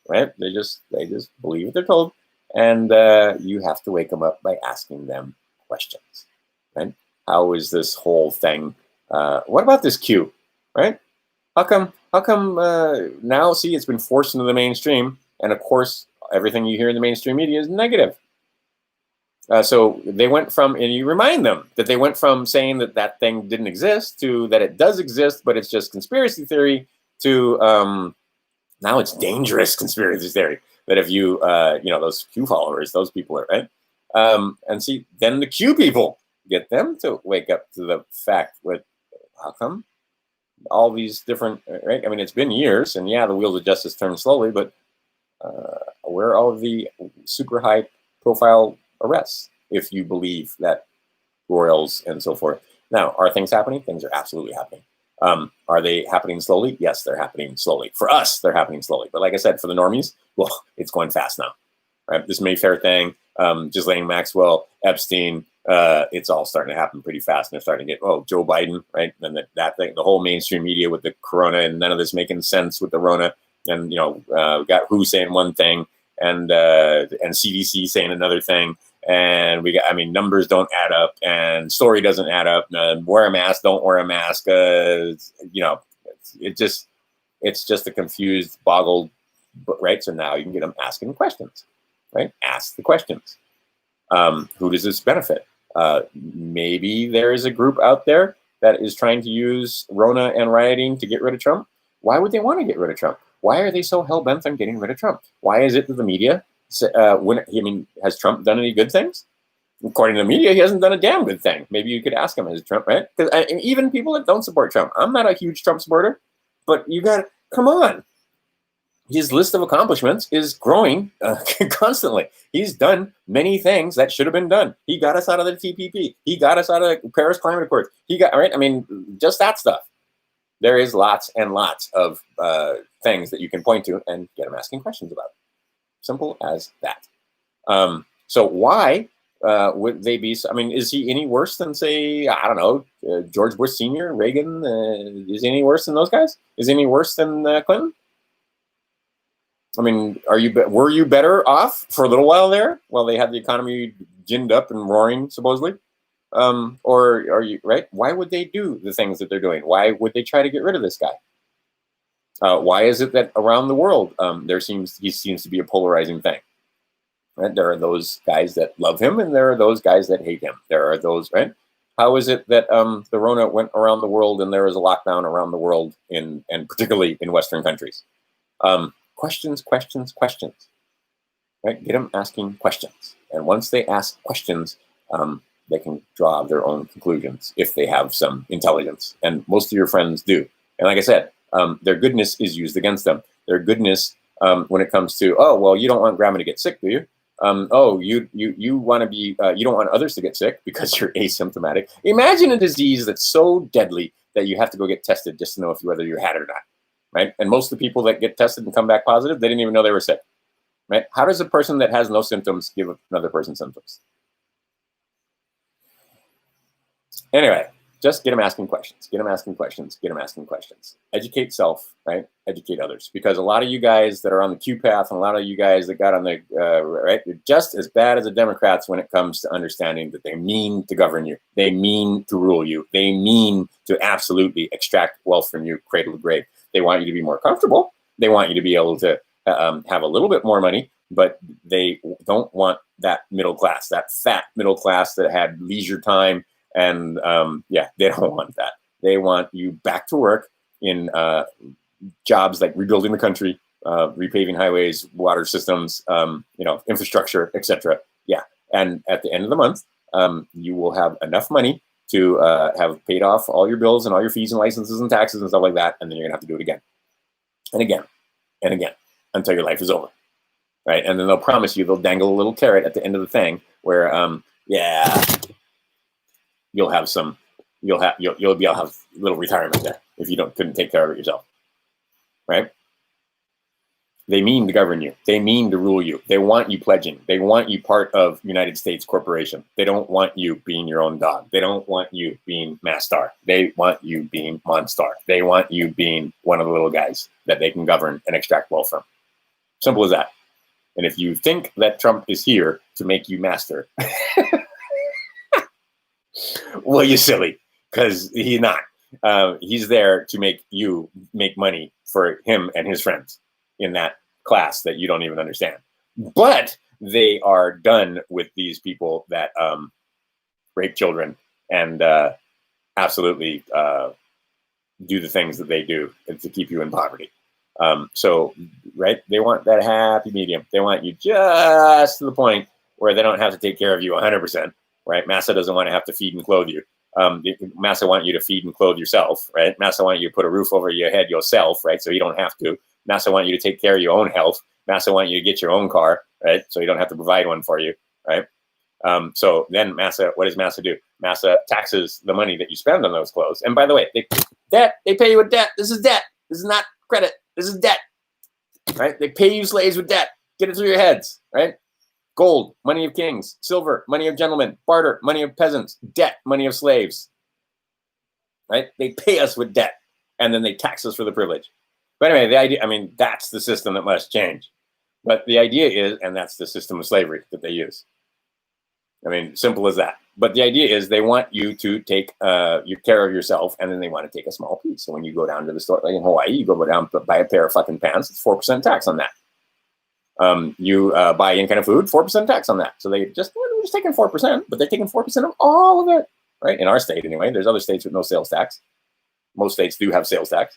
Right? They just believe what they're told, and you have to wake them up by asking them questions, right? How is this whole thing? What about this Q, right? How come now? See, it's been forced into the mainstream, and of course, everything you hear in the mainstream media is negative. So they went from, and you remind them that they went from saying that thing didn't exist to that it does exist, but it's just conspiracy theory, to now it's dangerous conspiracy theory. That if you, those Q followers, those people are, right? And see, then the Q people, get them to wake up to the fact that how come all these different, right? It's been years, and yeah, the wheels of justice turn slowly, but where are all the super high profile arrests, if you believe that royals and so forth? Now, are things happening? Things are absolutely happening. Are they happening slowly? Yes, they're happening slowly. For us, they're happening slowly. But like I said, for the normies, well, it's going fast now. Right? This Mayfair thing, Ghislaine Maxwell, Epstein, it's all starting to happen pretty fast. And they're starting to get, Joe Biden, right? And that thing, the whole mainstream media with the corona, and none of this making sense with the Rona. And, we got WHO saying one thing, and CDC saying another thing. And we got, numbers don't add up, and story doesn't add up. Wear a mask, don't wear a mask. It's just a confused, boggled But, right, so now you can get them asking questions, right? Ask the questions. Who does this benefit? Maybe there is a group out there that is trying to use Rona and rioting to get rid of Trump. Why would they want to get rid of Trump? Why are they so hell-bent on getting rid of Trump? Why is it that the media, has Trump done any good things? According to the media, he hasn't done a damn good thing. Maybe you could ask him, has Trump, right? Because even people that don't support Trump, I'm not a huge Trump supporter, but you got to, come on. His list of accomplishments is growing constantly. He's done many things that should have been done. He got us out of the TPP. He got us out of the Paris Climate Accord. He got, right? I mean, just that stuff. There is lots and lots of things that you can point to and get him asking questions about. Simple as that. So why would they be? I mean, is he any worse than, say, I don't know, George Bush Sr., Reagan? Is he any worse than those guys? Is he any worse than Clinton? I mean, were you better off for a little while there while they had the economy ginned up and roaring, supposedly? Or are you, right? Why would they do the things that they're doing? Why would they try to get rid of this guy? Why is it that around the world he seems to be a polarizing thing? Right? There are those guys that love him, and there are those guys that hate him. There are those, right? How is it that the Rona went around the world and there was a lockdown around the world, and particularly in Western countries? Questions, questions, questions. Right? Get them asking questions, and once they ask questions, they can draw their own conclusions if they have some intelligence, and most of your friends do. And like I said, their goodness is used against them. Their goodness, when it comes to, oh well, you don't want grandma to get sick, do you? You want to be, you don't want others to get sick because you're asymptomatic. Imagine a disease that's so deadly that you have to go get tested just to know whether you had it or not, right? And most of the people that get tested and come back positive, they didn't even know they were sick, right? How does a person that has no symptoms give another person symptoms? Anyway, just get them asking questions, get them asking questions, get them asking questions. Educate self, right? Educate others. Because a lot of you guys that are on the Q path and a lot of you guys that got on the, right, you're just as bad as the Democrats when it comes to understanding that they mean to govern you. They mean to rule you. They mean to absolutely extract wealth from you, cradle to grave. They want you to be more comfortable. They want you to be able to have a little bit more money, but they don't want that middle class, that fat middle class that had leisure time. And they don't want that. They want you back to work in jobs like rebuilding the country, repaving highways, water systems, infrastructure, etc. Yeah, and at the end of the month, you will have enough money to have paid off all your bills and all your fees and licenses and taxes and stuff like that, and then you're gonna have to do it again, and again, and again, until your life is over, right? And then they'll promise you, they'll dangle a little carrot at the end of the thing where, you'll have you'll be able to have a little retirement there if you couldn't take care of it yourself, right? They mean to govern you. They mean to rule you. They want you pledging. They want you part of United States Corporation. They don't want you being your own dog. They don't want you being Mastar. They want you being Monstar. They want you being one of the little guys that they can govern and extract wealth from. Simple as that. And if you think that Trump is here to make you master, well, you're silly, because he's not. He's there to make you make money for him and his friends in that class that you don't even understand. But they are done with these people that rape children and absolutely do the things that they do to keep you in poverty. Right, they want that happy medium. They want you just to the point where they don't have to take care of you 100%. Right, Massa doesn't want to have to feed and clothe you. Massa want you to feed and clothe yourself. Right, Massa want you to put a roof over your head yourself. Right, so you don't have to. Massa want you to take care of your own health. Massa want you to get your own car. Right, so you don't have to provide one for you. Right, so then Massa, what does Massa do? Massa taxes the money that you spend on those clothes. And by the way, they pay you with debt. This is debt. This is not credit. This is debt. Right, they pay you slaves with debt. Get it through your heads. Right. Gold, money of kings. Silver, money of gentlemen. Barter, money of peasants. Debt, money of slaves. Right? They pay us with debt, and then they tax us for the privilege. But anyway, the idea, that's the system that must change. But the idea is, and that's the system of slavery that they use. Simple as that. But the idea is they want you to take care of yourself, and then they want to take a small piece. So when you go down to the store, like in Hawaii, you go down buy a pair of fucking pants, it's 4% tax on that. You buy any kind of food, 4% tax on that. So they're just taking 4%, but they're taking 4% of all of it, right? In our state, anyway. There's other states with no sales tax. Most states do have sales tax.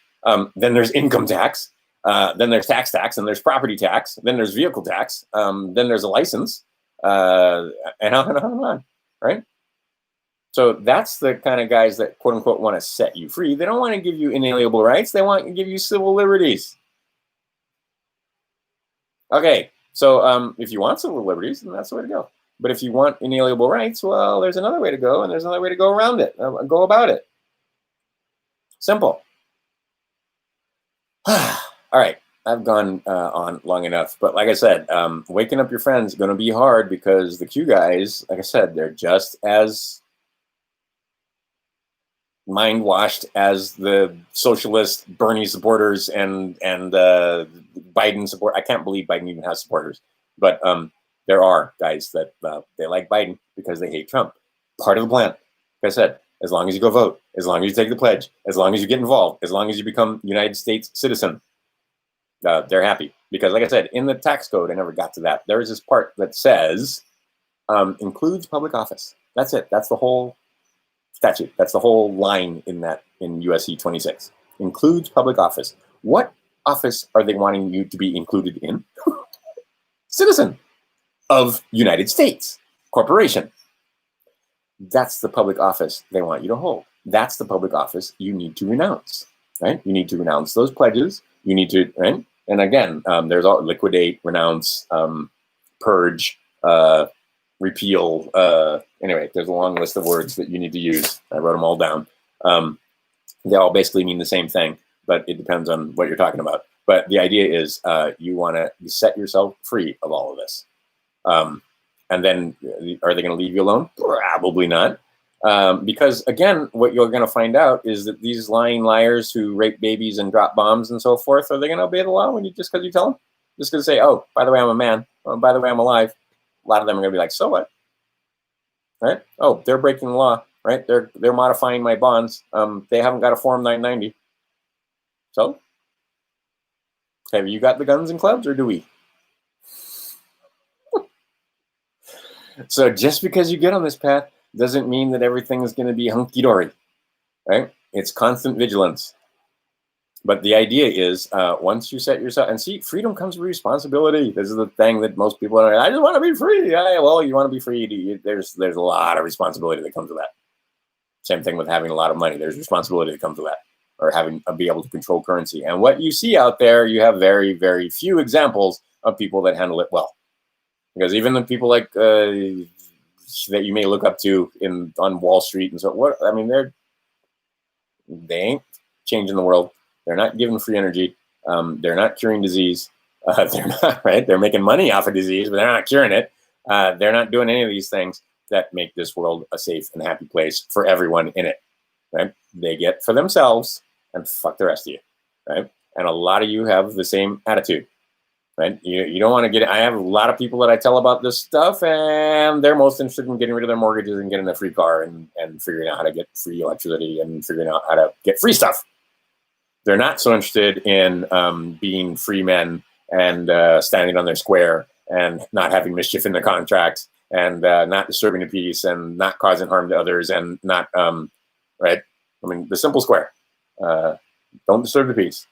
Then there's income tax. Then there's tax, and there's property tax. Then there's vehicle tax. Then there's a license, and on and on and on, right? So that's the kind of guys that, quote unquote, want to set you free. They don't want to give you inalienable rights. They want to give you civil liberties. Okay, so if you want civil liberties, then that's the way to go. But if you want inalienable rights, well, there's another way to go, and there's another way to go around it, go about it. Simple. All right, I've gone on long enough. But like I said, waking up your friends is going to be hard because the Q guys, like I said, they're just as mind-washed as the socialist Bernie supporters and Biden support. I can't believe Biden even has supporters. But there are guys that they like Biden because they hate Trump. Part of the plan. Like I said, as long as you go vote, as long as you take the pledge, as long as you get involved, as long as you become United States citizen, they're happy. Because like I said, in the tax code, I never got to that. There is this part that says includes public office. That's it. That's the whole statute. That's the whole line in USC 26. Includes public office. What office are they wanting you to be included in? Citizen of United States corporation. That's the public office they want you to hold. That's the public office you need to renounce, right? You need to renounce those pledges. You need to, right? And again, there's all liquidate, renounce, purge, repeal. Anyway, there's a long list of words that you need to use. I wrote them all down. They all basically mean the same thing, but it depends on what you're talking about. But the idea is you want to set yourself free of all of this. And then are they going to leave you alone? Probably not. Because again, what you're going to find out is that these lying liars who rape babies and drop bombs and so forth, are they going to obey the law when just because you tell them? Just going to say, oh, by the way, I'm a man. Oh, by the way, I'm alive. A lot of them are going to be like, so what? Right? Oh, they're breaking the law, right? They're modifying my bonds. They haven't got a Form 990. So, have you got the guns and clubs, or do we? So just because you get on this path doesn't mean that everything is going to be hunky-dory, right? It's constant vigilance. But the idea is once you set yourself, and see, freedom comes with responsibility. This is the thing that most people are, I just want to be free. Well, you want to be free. There's a lot of responsibility that comes with that. Same thing with having a lot of money. There's responsibility that comes with that, or having be able to control currency. And what you see out there, you have very, very few examples of people that handle it well. Because even the people like that you may look up to on Wall Street and so what, I mean, they ain't changing the world. They're not giving free energy. They're not curing disease. They're not, right. They're making money off of disease, but they're not curing it. They're not doing any of these things that make this world a safe and happy place for everyone in it. Right. They get for themselves and fuck the rest of you. Right. And a lot of you have the same attitude. Right? You don't want to get. I have a lot of people that I tell about this stuff, and they're most interested in getting rid of their mortgages and getting a free car and figuring out how to get free electricity and figuring out how to get free stuff. They're not so interested in being free men and standing on their square and not having mischief in their contracts and not disturbing the peace and not causing harm to others and not right. I mean, the simple square. Don't disturb the peace.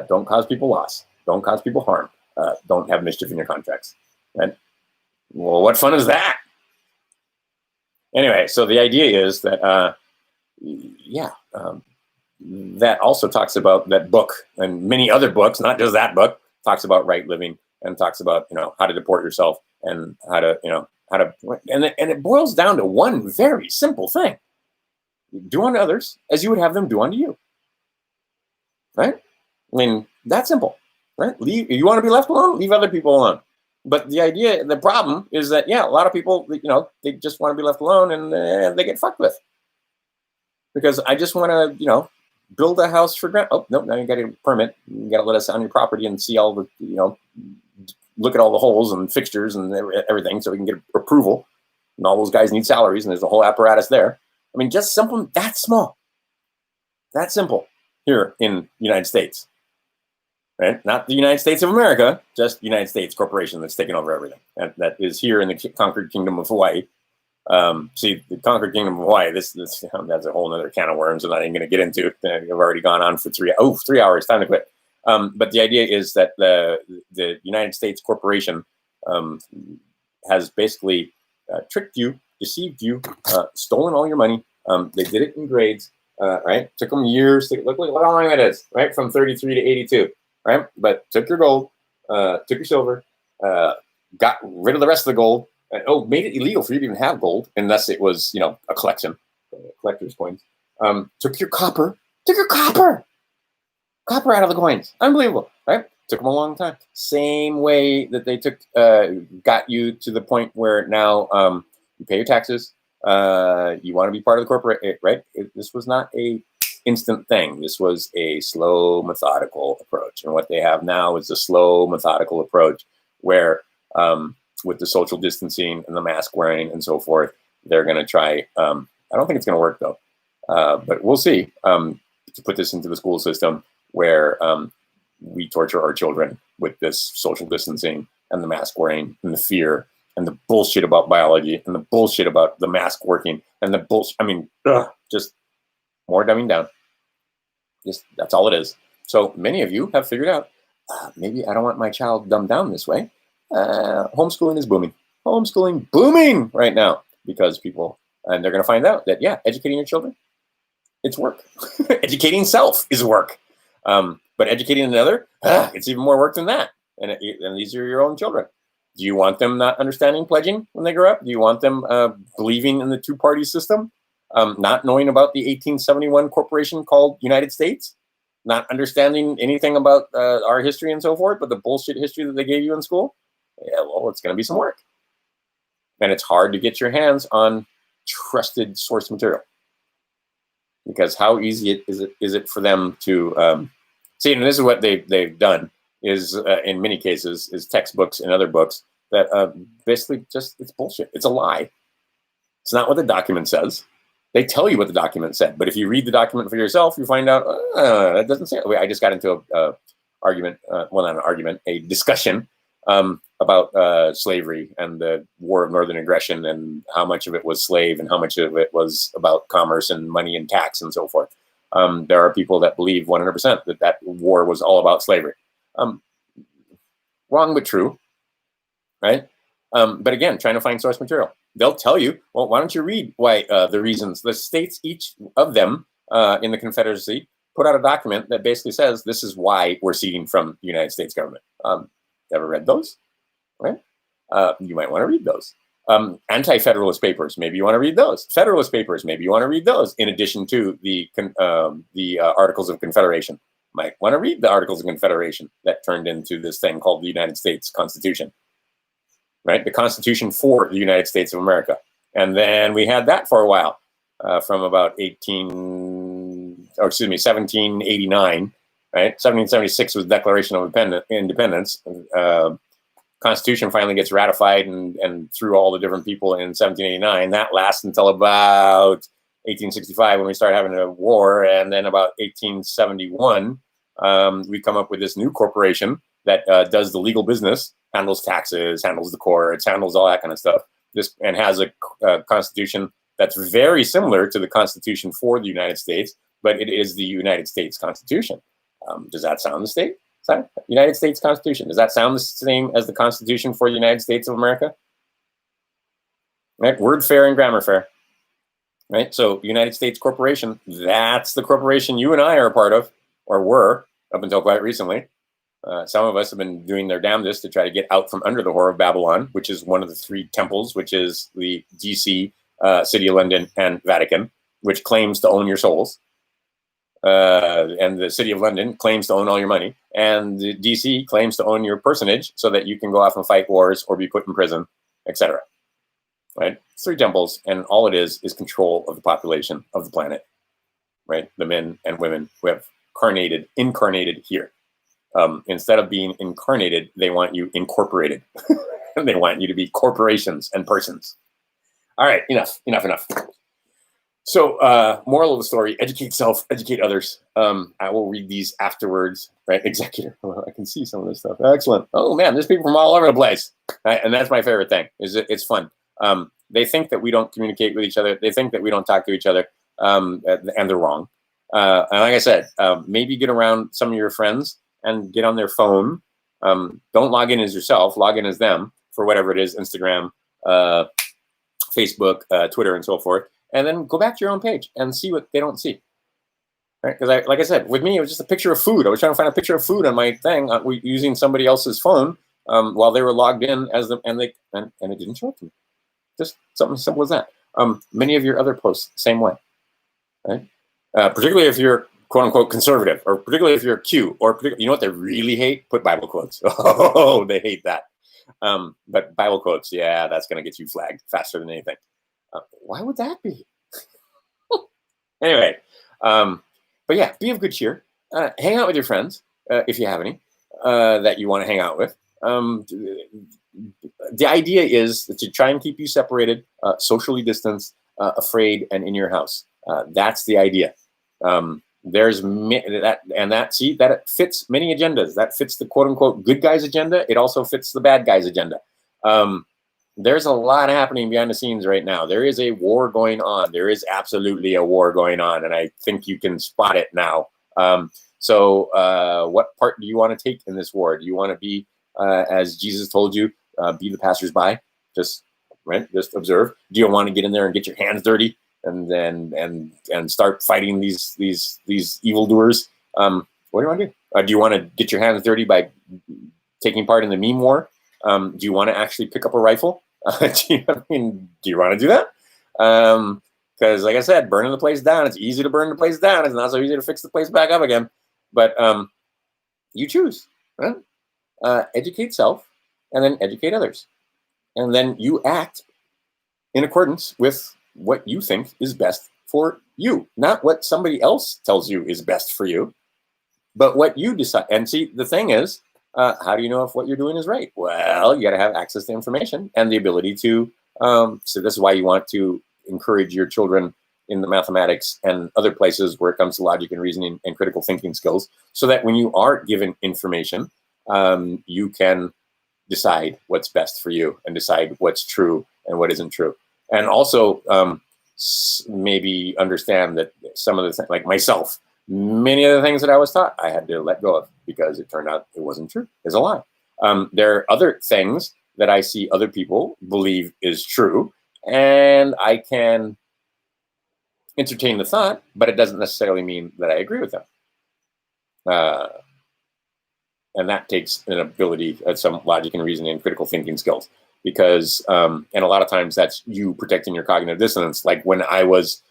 Don't cause people loss. Don't cause people harm. Don't have mischief in your contracts, right? Well, what fun is that? Anyway, so the idea is that, that also talks about that book and many other books, not just that book, talks about right living and talks about, how to deport yourself and how to, and it boils down to one very simple thing. Do unto others as you would have them do unto you, right? I mean, that's simple. Right? You want to be left alone? Leave other people alone. But the problem is that, a lot of people, they just want to be left alone and they get fucked with. Because I just want to, build a house for grant. Oh, no, now you got to get a permit. You got to let us on your property and see all the, look at all the holes and fixtures and everything so we can get approval. And all those guys need salaries and there's a whole apparatus there. I mean, just simple, that small. That simple here in the United States. right? Not the United States of America, just the United States corporation that's taken over everything. That is here in the conquered kingdom of Hawaii. See, the conquered kingdom of Hawaii, that's a whole other can of worms, and I ain't going to get into it. I've already gone on for 3 hours. Time to quit. But the idea is that the United States corporation has basically tricked you, deceived you, stolen all your money. They did it in grades, right? Took them years. Look how long that is, right? From 33 to 82, right? But took your gold, took your silver, got rid of the rest of the gold. Made it illegal for you to even have gold unless it was, a collection, collector's coins. Took your copper out of the coins. Unbelievable, right? Took them a long time. Same way that they got you to the point where now you pay your taxes. You want to be part of the corporate, right? This was not a instant thing. This was a slow, methodical approach. And what they have now is a slow, methodical approach where with the social distancing and the mask wearing and so forth, they're going to try. I don't think it's going to work, though. But we'll see. To put this into the school system where we torture our children with this social distancing and the mask wearing and the fear and the bullshit about biology and the bullshit about the mask working and the bullshit. I mean, just more dumbing down. Just that's all it is. So many of you have figured out, maybe I don't want my child dumbed down this way. Homeschooling is booming. Homeschooling booming right now because people, and they're going to find out that, educating your children, it's work. Educating self is work. But educating another, it's even more work than that. And these are your own children. Do you want them not understanding pledging when they grow up? Do you want them believing in the two-party system? Not knowing about the 1871 corporation called United States? Not understanding anything about our history and so forth, but the bullshit history that they gave you in school? Yeah, well, it's going to be some work. And it's hard to get your hands on trusted source material. Because how easy is it for them to see? And this is what they've done is in many cases is textbooks and other books that basically just it's bullshit. It's a lie. It's not what the document says. They tell you what the document said, but if you read the document for yourself, you find out that doesn't say. I just got into a argument, well, not an argument, a discussion about slavery and the War of Northern Aggression and how much of it was slave and how much of it was about commerce and money and tax and so forth. There are people that believe 100% that war was all about slavery. Wrong but true, right? But again, trying to find source material. They'll tell you, well, why don't you read why the reasons the states, each of them in the Confederacy, put out a document that basically says this is why we're ceding from the United States government. Ever read those? Right? You might want to read those. Anti-Federalist papers, maybe you want to read those. Federalist papers, maybe you want to read those. In addition to the Articles of Confederation, might want to read the Articles of Confederation that turned into this thing called the United States Constitution. Right, the Constitution for the United States of America, and then we had that for a while, from about 1789. Right, 1776 was the Declaration of Independence. Constitution finally gets ratified and through all the different people in 1789. That lasts until about 1865 when we start having a war, and then about 1871 we come up with this new corporation that does the legal business, handles taxes, handles the courts, handles all that kind of stuff. And has a constitution that's very similar to the Constitution for the United States, but it is the United States Constitution. Does that sound the state? United States Constitution. Does that sound the same as the Constitution for the United States of America? Right? Word fair and grammar fair. Right? So United States Corporation, that's the corporation you and I are a part of, or were, up until quite recently. Some of us have been doing their damnedest to try to get out from under the whore of Babylon, which is one of the three temples, which is the DC, City of London, and Vatican, which claims to own your souls. And the City of London claims to own all your money. And the DC claims to own your personage so that you can go off and fight wars or be put in prison, etc. Right? It's three temples, and all it is control of the population of the planet. Right? The men and women who have incarnated here. Instead of being incarnated, they want you incorporated. They want you to be corporations and persons. All right, enough. So, moral of the story: educate self, educate others. I will read these afterwards. Right, executor. Oh, I can see some of this stuff. Excellent. Oh man, there's people from all over the place, right? And that's my favorite thing. It's fun. They think that we don't communicate with each other. They think that we don't talk to each other, and they're wrong. And like I said, maybe get around some of your friends and get on their phone. Don't log in as yourself. Log in as them for whatever it is: Instagram, Facebook, Twitter, and so forth. And then go back to your own page and see what they don't see. Right? Because like I said, with me, it was just a picture of food. I was trying to find a picture of food on my thing using somebody else's phone while they were logged in and it didn't show it to me. Just something simple as that. Many of your other posts, same way. Right? Particularly if you're quote unquote conservative, or particularly if you're Q, or you know what they really hate? Put Bible quotes. Oh, they hate that. But Bible quotes, yeah, that's going to get you flagged faster than anything. Why would that be? Anyway, but yeah, be of good cheer. Hang out with your friends if you have any that you want to hang out with. The idea is to try and keep you separated, socially distanced, afraid, and in your house. That's the idea. There's that fits many agendas. That fits the quote unquote good guys agenda. It also fits the bad guys agenda. There's a lot happening behind the scenes right now. There is a war going on. There is absolutely a war going on, and I think you can spot it now. So what part do you want to take in this war? Do you want to be, as Jesus told you, be the passersby, just observe? Do you want to get in there and get your hands dirty and start fighting these evildoers? What do you want to do? Do you want to get your hands dirty by taking part in the meme war? Do you want to actually pick up a rifle? Do you want to do that? Because like I said, burning the place down, it's easy to burn the place down. It's not so easy to fix the place back up again. But you choose. Right? Educate self, and then educate others. And then you act in accordance with what you think is best for you. Not what somebody else tells you is best for you, but what you decide. And see, the thing is, how do you know if what you're doing is right? Well, you got to have access to information and the ability to. So this is why you want to encourage your children in the mathematics and other places where it comes to logic and reasoning and critical thinking skills, so that when you are given information, you can decide what's best for you and decide what's true and what isn't true. And also maybe understand that some of the things, like myself, many of the things that I was taught, I had to let go of because it turned out it wasn't true. It's a lie. There are other things that I see other people believe is true, and I can entertain the thought, but it doesn't necessarily mean that I agree with them. And that takes an ability, some logic and reasoning and critical thinking skills. Because, and a lot of times that's you protecting your cognitive dissonance. Like when I was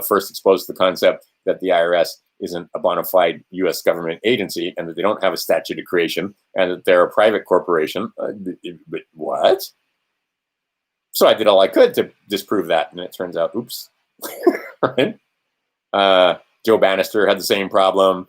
first exposed to the concept that the IRS isn't a bona fide U.S. government agency and that they don't have a statute of creation and that they're a private corporation. But what? So I did all I could to disprove that. And it turns out, oops. Right? Joe Bannister had the same problem.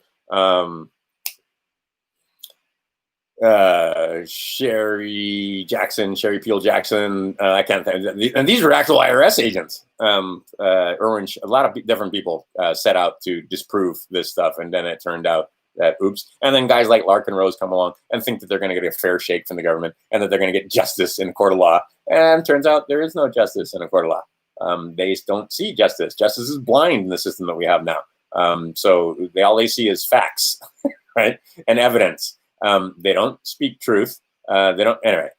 Sherry Peel Jackson, I can't think. And these were actual IRS agents. Irwin, a lot of different people set out to disprove this stuff, and then it turned out that oops. And then guys like Larkin Rose come along and think that they're going to get a fair shake from the government and that they're going to get justice in a court of law. And turns out there is no justice in a court of law. They don't see justice. Justice is blind in the system that we have now. So all they see is facts, right, and evidence. They don't speak truth. They don't. Anyway,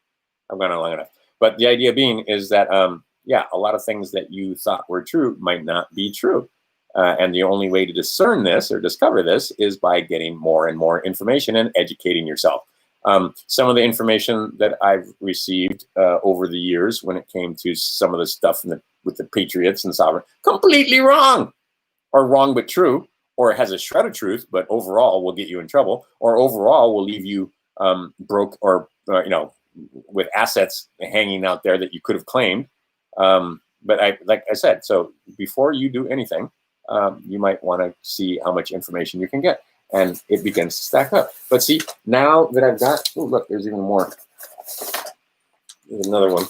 I've gone on long enough. But the idea being is that, a lot of things that you thought were true might not be true. And the only way to discern this or discover this is by getting more and more information and educating yourself. Some of the information that I've received over the years when it came to some of the stuff with the patriots and sovereign, completely wrong, or wrong but true. Or it has a shred of truth, but overall will get you in trouble, or overall will leave you broke, or with assets hanging out there that you could have claimed. But like I said, so before you do anything, you might want to see how much information you can get, and it begins to stack up. But see, now that I've got, oh look, there's even more. There's another one.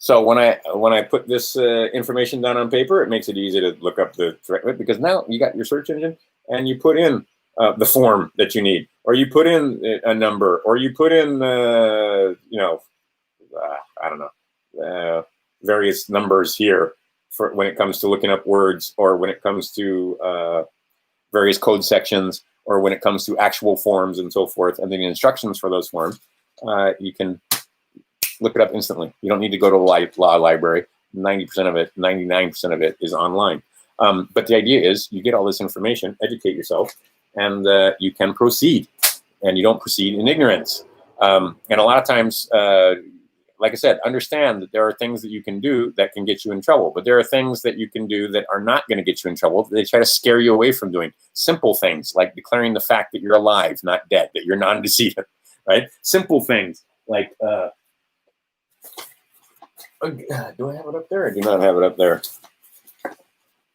So when I put this information down on paper, it makes it easy to look up the threat, because now you got your search engine and you put in the form that you need, or you put in a number, or you put in I don't know, various numbers here for when it comes to looking up words, or when it comes to various code sections, or when it comes to actual forms and so forth, and then the instructions for those forms. You can look it up instantly. You don't need to go to a law library. 90% of it, 99% of it is online. But the idea is you get all this information, educate yourself, and you can proceed. And you don't proceed in ignorance. And a lot of times, like I said, understand that there are things that you can do that can get you in trouble. But there are things that you can do that are not going to get you in trouble. They try to scare you away from doing simple things, like declaring the fact that you're alive, not dead, that you're non-decedent, right? Simple things like... do I have it up there? I do not have it up there.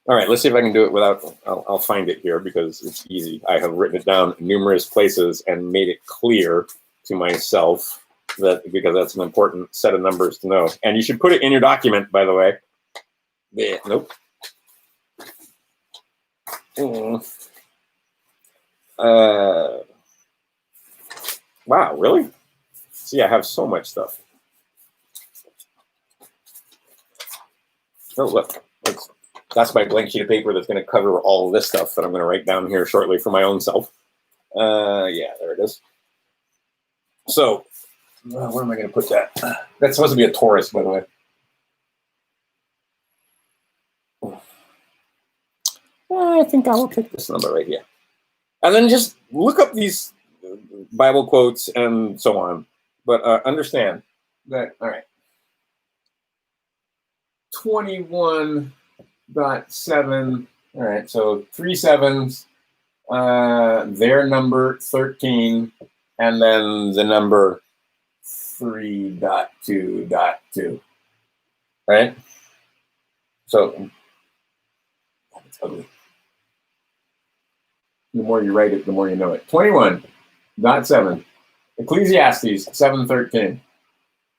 All right, let's see if I can do it without... I'll find it here because it's easy. I have written it down in numerous places and made it clear to myself because that's an important set of numbers to know. And you should put it in your document, by the way. Yeah, nope. Wow, really? See, I have so much stuff. Oh, look. That's my blank sheet of paper that's going to cover all of this stuff that I'm going to write down here shortly for my own self. Yeah, there it is. So, where am I going to put that? That's supposed to be a Taurus, by the way. I think I will pick this number right here. And then just look up these Bible quotes and so on. But understand that, all right, 21.7, all right, so 3 sevens, their number 13, and then the number 3.2.2, right? So, it's ugly. The more you write it, the more you know it. 21.7, Ecclesiastes 7:13.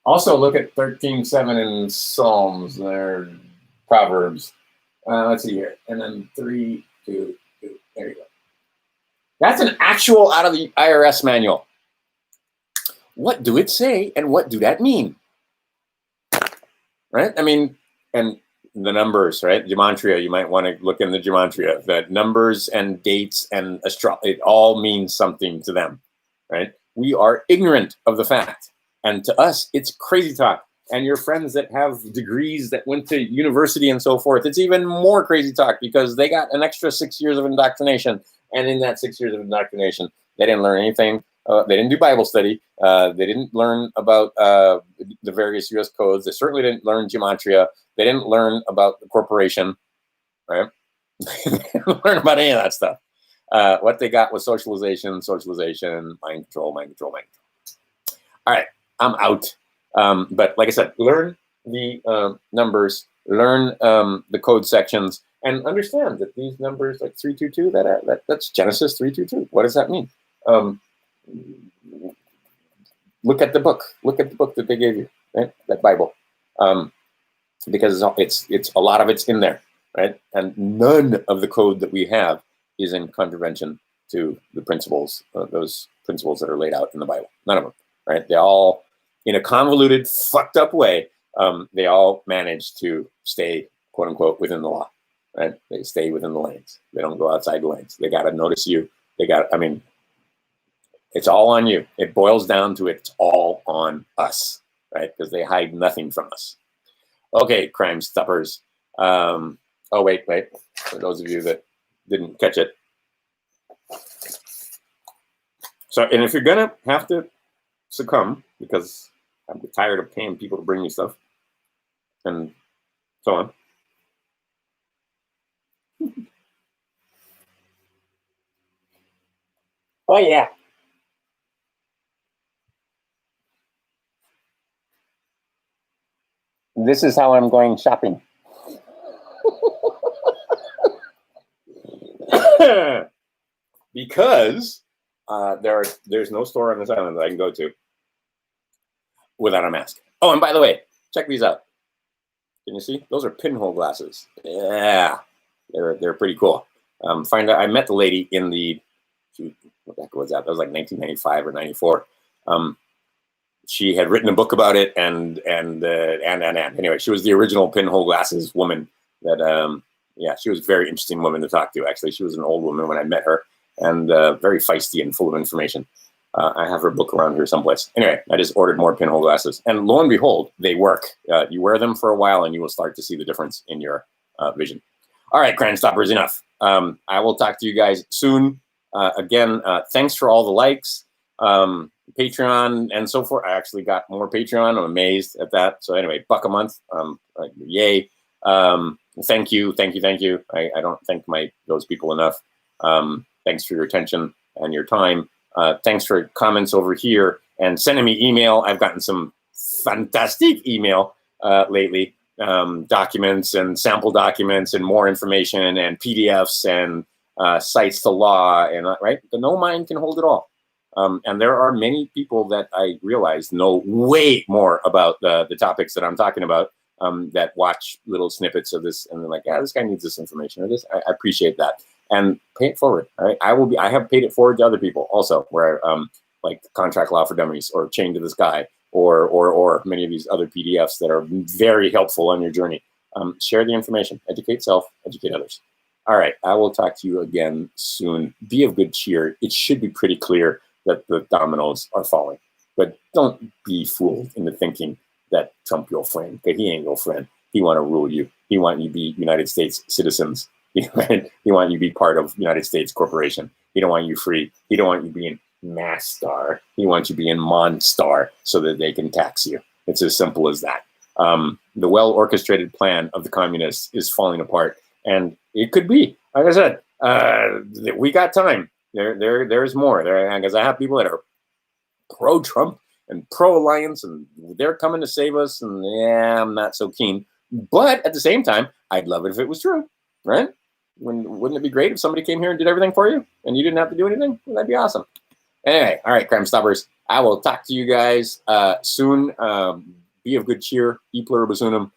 Also look at 13:7 in Psalms, or Proverbs. Let's see here. And then 3.2.2. There you go. That's an actual out of the IRS manual. What do it say and what do that mean? Right? I mean, and the numbers, right? Gematria, you might want to look in the gematria. The numbers and dates and it all means something to them, right? We are ignorant of the fact. And to us, it's crazy talk. And your friends that have degrees that went to university and so forth, it's even more crazy talk because they got an extra 6 years of indoctrination. And in that 6 years of indoctrination, they didn't learn anything. They didn't do Bible study. They didn't learn about the various U.S. codes. They certainly didn't learn gematria. They didn't learn about the corporation, right? They didn't learn about any of that stuff. What they got was socialization, mind control. All right, I'm out. But like I said, learn the numbers, learn the code sections, and understand that these numbers, like 322, that's Genesis 322. What does that mean? Look at the book. Look at the book that they gave you, right? That Bible, because it's a lot of it's in there, right? And none of the code that we have is in contravention to the principles, those principles that are laid out in the Bible. None of them, right? They all, in a convoluted, fucked up way, they all manage to stay, quote unquote, within the law, right? They stay within the lanes. They don't go outside the lanes. They got to notice you. It's all on you. It boils down to it's all on us, right? Because they hide nothing from us. Okay, Crime Stoppers. Oh, wait. For those of you that didn't catch it. So, and if you're going to have to succumb, because I'm tired of paying people to bring me stuff, and so on. Oh, yeah. This is how I'm going shopping. Because there's no store on this island that I can go to without a mask. Oh, and by the way, check these out. Can you see? Those are pinhole glasses. Yeah, they're pretty cool. Find out. I met the lady in the, what the heck was that? That was like 1995 or 94. She had written a book about it, and anyway, she was the original pinhole glasses woman. That yeah, she was a very interesting woman to talk to. Actually, she was an old woman when I met her, and very feisty and full of information. I have her book around here someplace. Anyway, I just ordered more pinhole glasses, and lo and behold, they work. You wear them for a while, and you will start to see the difference in your vision. All right, Crime Stoppers, enough. I will talk to you guys soon. Again, thanks for all the likes, Patreon, and so forth. I actually got more Patreon. I'm amazed at that. So anyway, $1 a month. Yay. Thank you. I don't thank those people enough. Thanks for your attention and your time. Thanks for comments over here and sending me email. I've gotten some fantastic email lately, documents and sample documents and more information and PDFs and cites to law, and right, the no mind can hold it all. And there are many people that I realize know way more about the topics that I'm talking about, that watch little snippets of this and they're like, yeah, this guy needs this information or this. I appreciate that. And pay it forward. All right. I have paid it forward to other people also, where like Contract Law for Dummies or Chained to the Sky or many of these other PDFs that are very helpful on your journey. Share the information, educate self, educate others. All right. I will talk to you again soon. Be of good cheer. It should be pretty clear that the dominoes are falling, but don't be fooled into thinking that Trump your friend, because he ain't your friend. He want to rule you. He want you to be United States citizens. He want you to be part of United States corporation. He don't want you free. He don't want you being Mastar. He wants you being Monstar so that they can tax you. It's as simple as that. The well-orchestrated plan of the communists is falling apart, and it could be, like I said, we got time. There's more. Because I have people that are pro-Trump and pro-alliance, and they're coming to save us, and yeah, I'm not so keen. But at the same time, I'd love it if it was true, right? Wouldn't it be great if somebody came here and did everything for you, and you didn't have to do anything? Well, that'd be awesome. Anyway, all right, Crime Stoppers, I will talk to you guys soon. Be of good cheer. E pluribus unum.